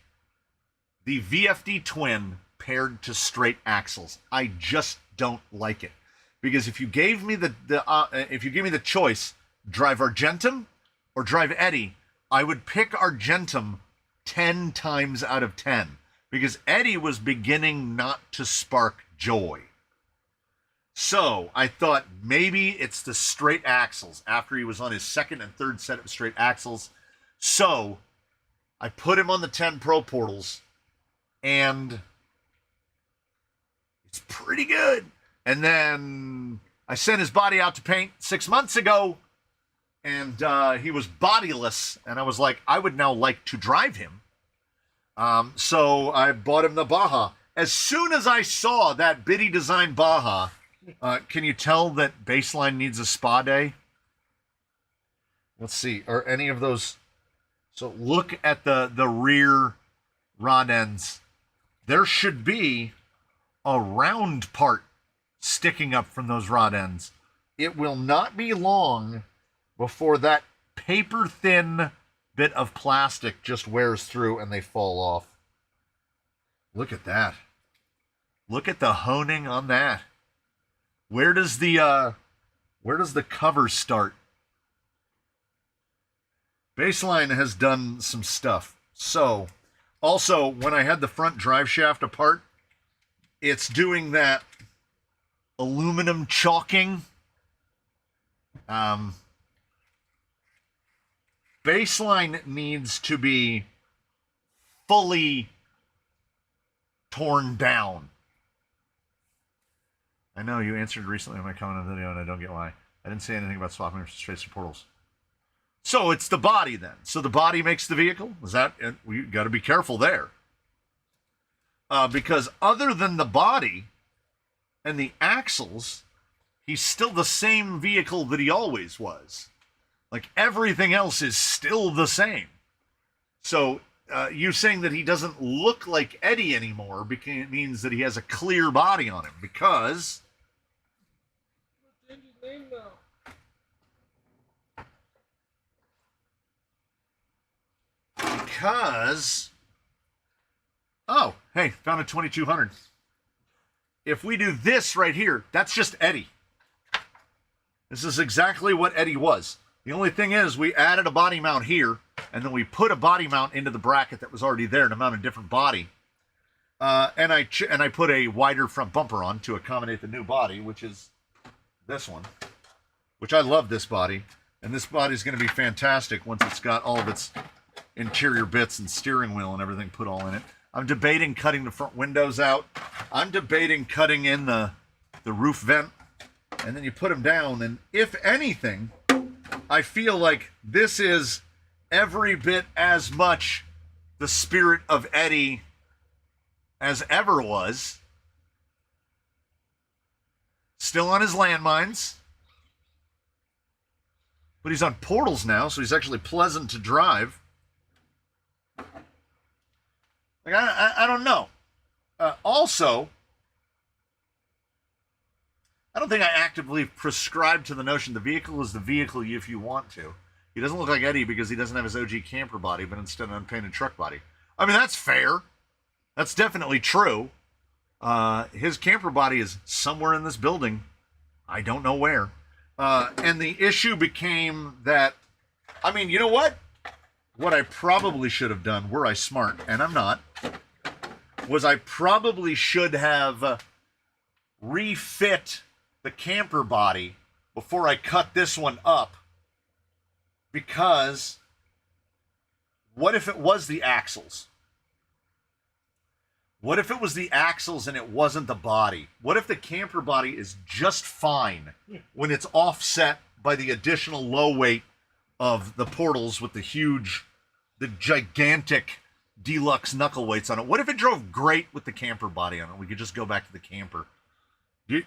the VFD twin paired to straight axles. I just don't like it. Because if you gave me the choice, drive Argentum or drive Eddie, I would pick Argentum 10 times out of 10. because Eddie was beginning not to spark joy. So I thought maybe it's the straight axles after he was on his second and third set of straight axles. So I put him on the 10 Pro Portals, and it's pretty good. And then I sent his body out to paint 6 months ago, and he was bodiless, and I was like, I would now like to drive him. So I bought him the Baja. As soon as I saw that Biddy Design Baja, can you tell that Baseline needs a spa day? Let's see, are any of those... So look at the rear rod ends. There should be a round part sticking up from those rod ends. It will not be long before that paper-thin bit of plastic just wears through and they fall off. Look at that. Look at the honing on that. Where does the cover start? Baseline has done some stuff. So, also, when I had the front drive shaft apart, it's doing that aluminum chalking. Baseline needs to be fully torn down. I know you answered recently on my comment on the video, and I don't get why. I didn't say anything about swapping straight to portals. So it's the body then. So the body makes the vehicle? Is that... We got to be careful there. Because other than the body and the axles, he's still the same vehicle that he always was. Like, everything else is still the same. So you saying that he doesn't look like Eddie anymore means that he has a clear body on him, because... Change his name now. Because... Oh, hey, found a 2200. If we do this right here, that's just Eddie. This is exactly what Eddie was. The only thing is, we added a body mount here, and then we put a body mount into the bracket that was already there to mount a different body. And I put a wider front bumper on to accommodate the new body, which is this one. Which I love this body. And this body is going to be fantastic once it's got all of its interior bits and steering wheel and everything put all in it. I'm debating cutting the front windows out. I'm debating cutting in the roof vent. And then you put them down, and if anything, I feel like this is every bit as much the spirit of Eddie as ever was. Still on his landmines. But he's on portals now, so he's actually pleasant to drive. Like, I don't know. Also, I don't think I actively prescribe to the notion the vehicle is the vehicle if you want to. He doesn't look like Eddie because he doesn't have his OG camper body, but instead an unpainted truck body. I mean, that's fair. That's definitely true. His camper body is somewhere in this building. I don't know where. And the issue became that, I mean, you know what? What I probably should have done, were I smart, and I'm not, was I probably should have refit the camper body before I cut this one up. Because what if it was the axles? What if it was the axles and it wasn't the body? What if the camper body is just fine when it's offset by the additional low weight of the portals with the gigantic deluxe knuckle weights on it? What if it drove great with the camper body on it? We could just go back to the camper. You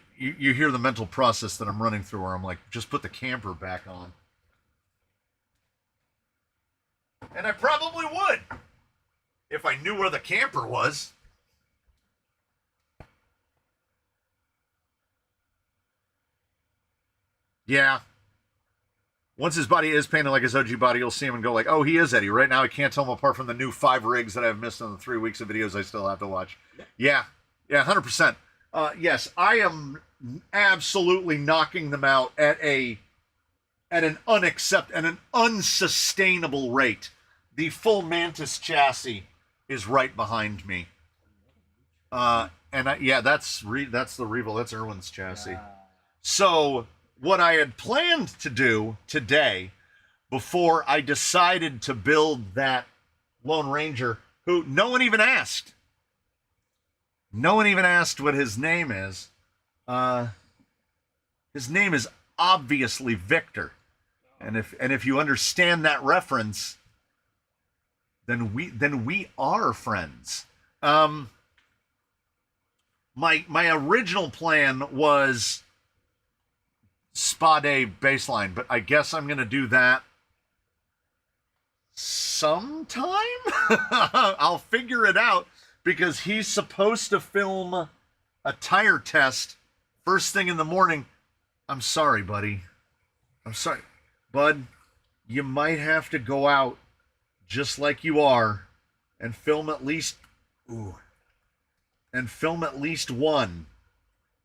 hear the mental process that I'm running through where I'm like, just put the camper back on. And I probably would, if I knew where the camper was. Yeah. Once his body is painted like his OG body, you'll see him and go like, oh, he is Eddie. Right now, I can't tell him apart from the new 5 rigs that I've missed in the 3 weeks of videos I still have to watch. Yeah, 100%. Yes, I am absolutely knocking them out at an unsustainable rate. The full Mantis chassis is right behind me. Yeah, that's the Revo. That's Irwin's chassis. Ah. So what I had planned to do today, before I decided to build that Lone Ranger, who no one even asked. No one even asked what his name is. Uh, his name is obviously Victor, and if you understand that reference, then we are friends. My original plan was Spa Day baseline, but I guess I'm gonna do that sometime. I'll figure it out because he's supposed to film a tire test first thing in the morning. I'm sorry, buddy. I'm sorry, bud. You might have to go out just like you are and film at least one,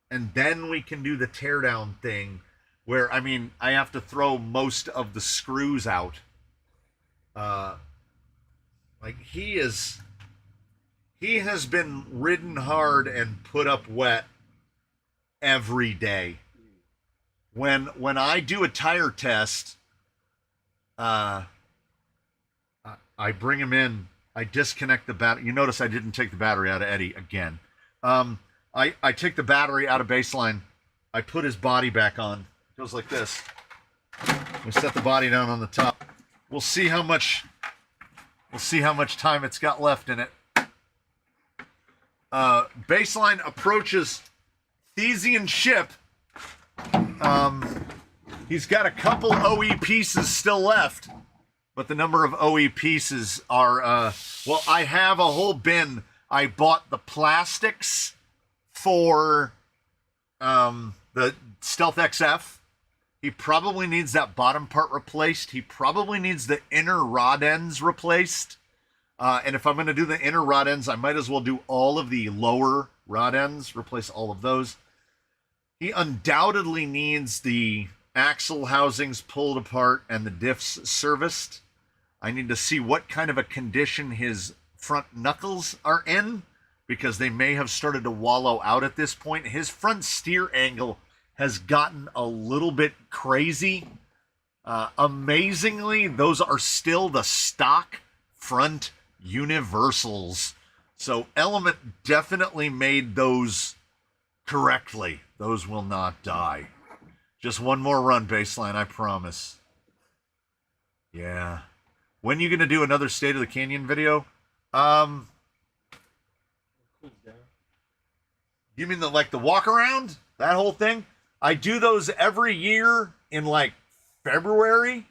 and then we can do the teardown thing where I have to throw most of the screws out. Like he has been ridden hard and put up wet every day. When I do a tire test, I bring him in. I disconnect the battery. You notice I didn't take the battery out of Eddie again. I take the battery out of baseline. I put his body back on. It goes like this. We set the body down on the top. We'll see how much time it's got left in it. Baseline approaches Thesian ship. He's got a couple OE pieces still left, but the number of OE pieces are, I have a whole bin. I bought the plastics for the Stealth XF. He probably needs that bottom part replaced. He probably needs the inner rod ends replaced. And if I'm going to do the inner rod ends, I might as well do all of the lower rod ends, replace all of those. He undoubtedly needs the axle housings pulled apart and the diffs serviced. I need to see what kind of a condition his front knuckles are in, because they may have started to wallow out at this point. His front steer angle has gotten a little bit crazy. Amazingly, those are still the stock front universals. So Element definitely made those correctly. Those will not die. Just one more run, baseline, I promise. Yeah. When you gonna do another State of the Canyon video? You mean the walk around? That whole thing? I do those every year in February.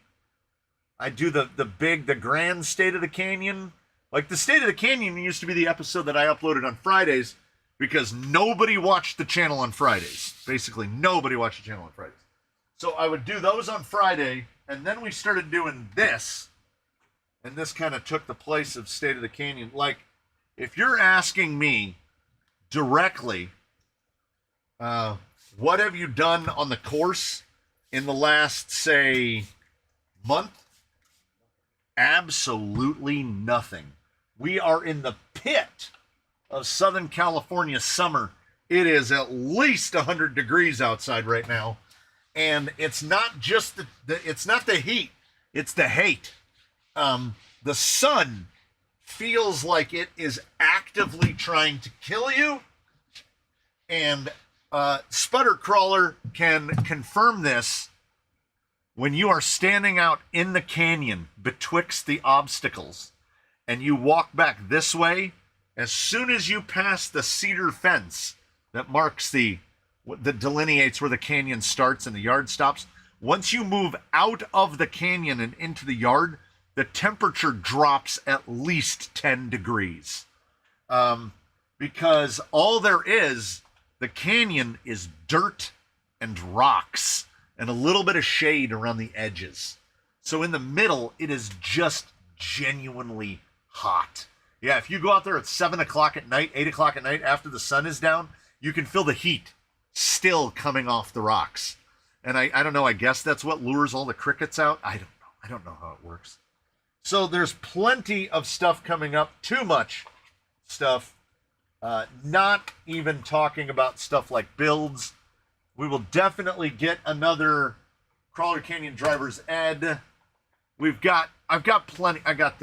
I do the grand State of the Canyon. Like the State of the Canyon used to be the episode that I uploaded on Fridays because nobody watched the channel on Fridays. Basically, nobody watched the channel on Fridays. So I would do those on Friday, and then we started doing this, and this kind of took the place of State of the Canyon. Like, if you're asking me directly, what have you done on the course in the last, say, month? Absolutely nothing. We are in the pit of Southern California summer. It is at least 100 degrees outside right now. And it's not just it's not the heat, it's the hate. The sun feels like it is actively trying to kill you. And Sputter Crawler can confirm this. When you are standing out in the canyon betwixt the obstacles and you walk back this way, as soon as you pass the cedar fence that marks that delineates where the canyon starts and the yard stops, once you move out of the canyon and into the yard, the temperature drops at least 10 degrees. Because all there is, the canyon is dirt and rocks and a little bit of shade around the edges. So in the middle, it is just genuinely hot. Yeah, if you go out there at 7 o'clock at night, 8 o'clock at night after the sun is down, you can feel the heat still coming off the rocks. And I don't know, I guess that's what lures all the crickets out. I don't know. I don't know how it works. So there's plenty of stuff coming up, too much stuff. Not even talking about stuff like builds. We will definitely get another Crawler Canyon Driver's Ed. I've got plenty of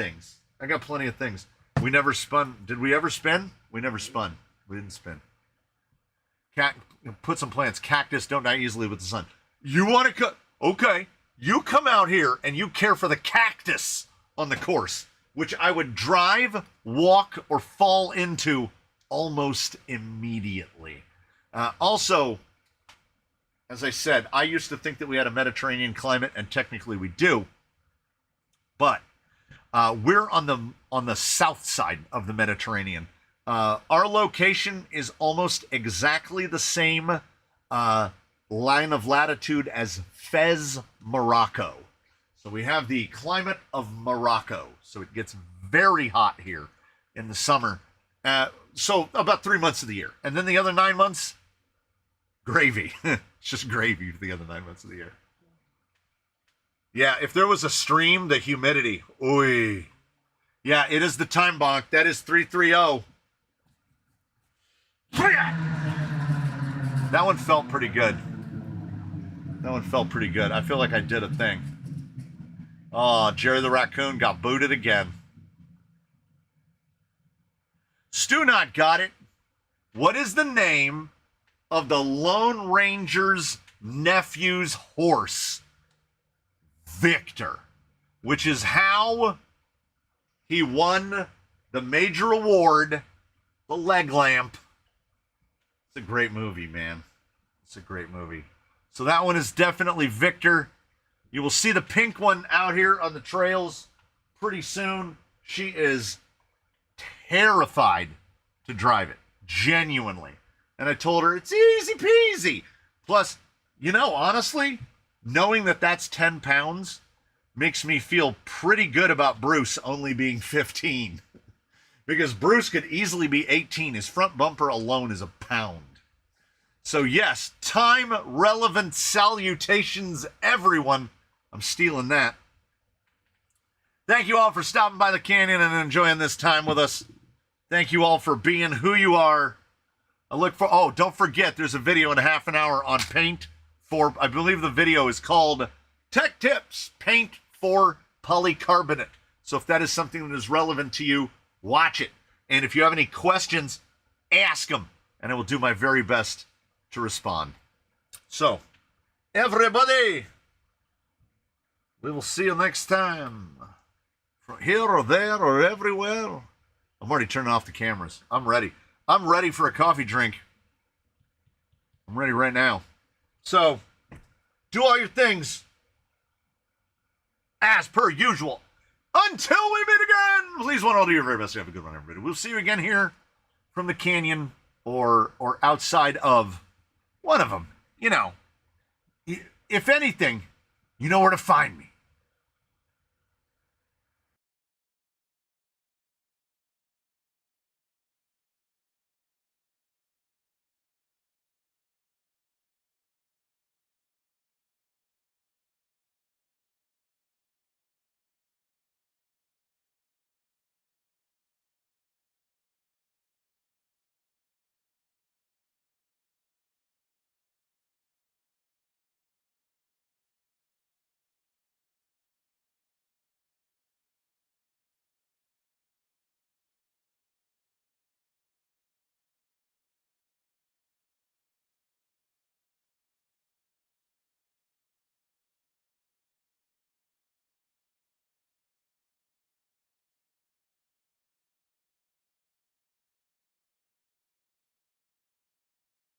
things. We never spun. Did we ever spin? We never spun. We didn't spin. Put some plants. Cactus don't die easily with the sun. You want to okay. You come out here and you care for the cactus on the course, which I would drive, walk, or fall into almost immediately. Also, as I said, I used to think that we had a Mediterranean climate, and technically we do. But we're on the south side of the Mediterranean. Our location is almost exactly the same line of latitude as Fez, Morocco. So we have the climate of Morocco. So it gets very hot here in the summer. So about 3 months of the year. And then the other 9 months, gravy. It's just gravy for the other 9 months of the year. Yeah, if there was a stream, the humidity. Oy. Yeah, it is the time bonk. That is 330. That one felt pretty good. I feel like I did a thing. Oh, Jerry the Raccoon got booted again. Stu Not got it. What is the name of the Lone Ranger's nephew's horse? Victor. Which is how he won the major award, the leg lamp. It's a great movie, man. It's a great movie. So that one is definitely Victor. You will see the pink one out here on the trails pretty soon. She is terrified to drive it. Genuinely. And I told her, it's easy peasy. Plus, honestly, knowing that that's 10 pounds makes me feel pretty good about Bruce only being 15. Because Bruce could easily be 18. His front bumper alone is a pound. So yes, time-relevant salutations, everyone. I'm stealing that. Thank you all for stopping by the canyon and enjoying this time with us. Thank you all for being who you are. Don't forget, there's a video in a half an hour on paint for, I believe the video is called Tech Tips, Paint for Polycarbonate. So if that is something that is relevant to you, watch it. And if you have any questions, ask them. And I will do my very best to respond. So, everybody, we will see you next time. From here or there or everywhere. I'm already turning off the cameras. I'm ready. I'm ready for a coffee drink. I'm ready right now. So, do all your things as per usual. Until we meet again, please want to all do your very best to have a good one, everybody. We'll see you again here from the canyon or outside of one of them. If anything, you know where to find me.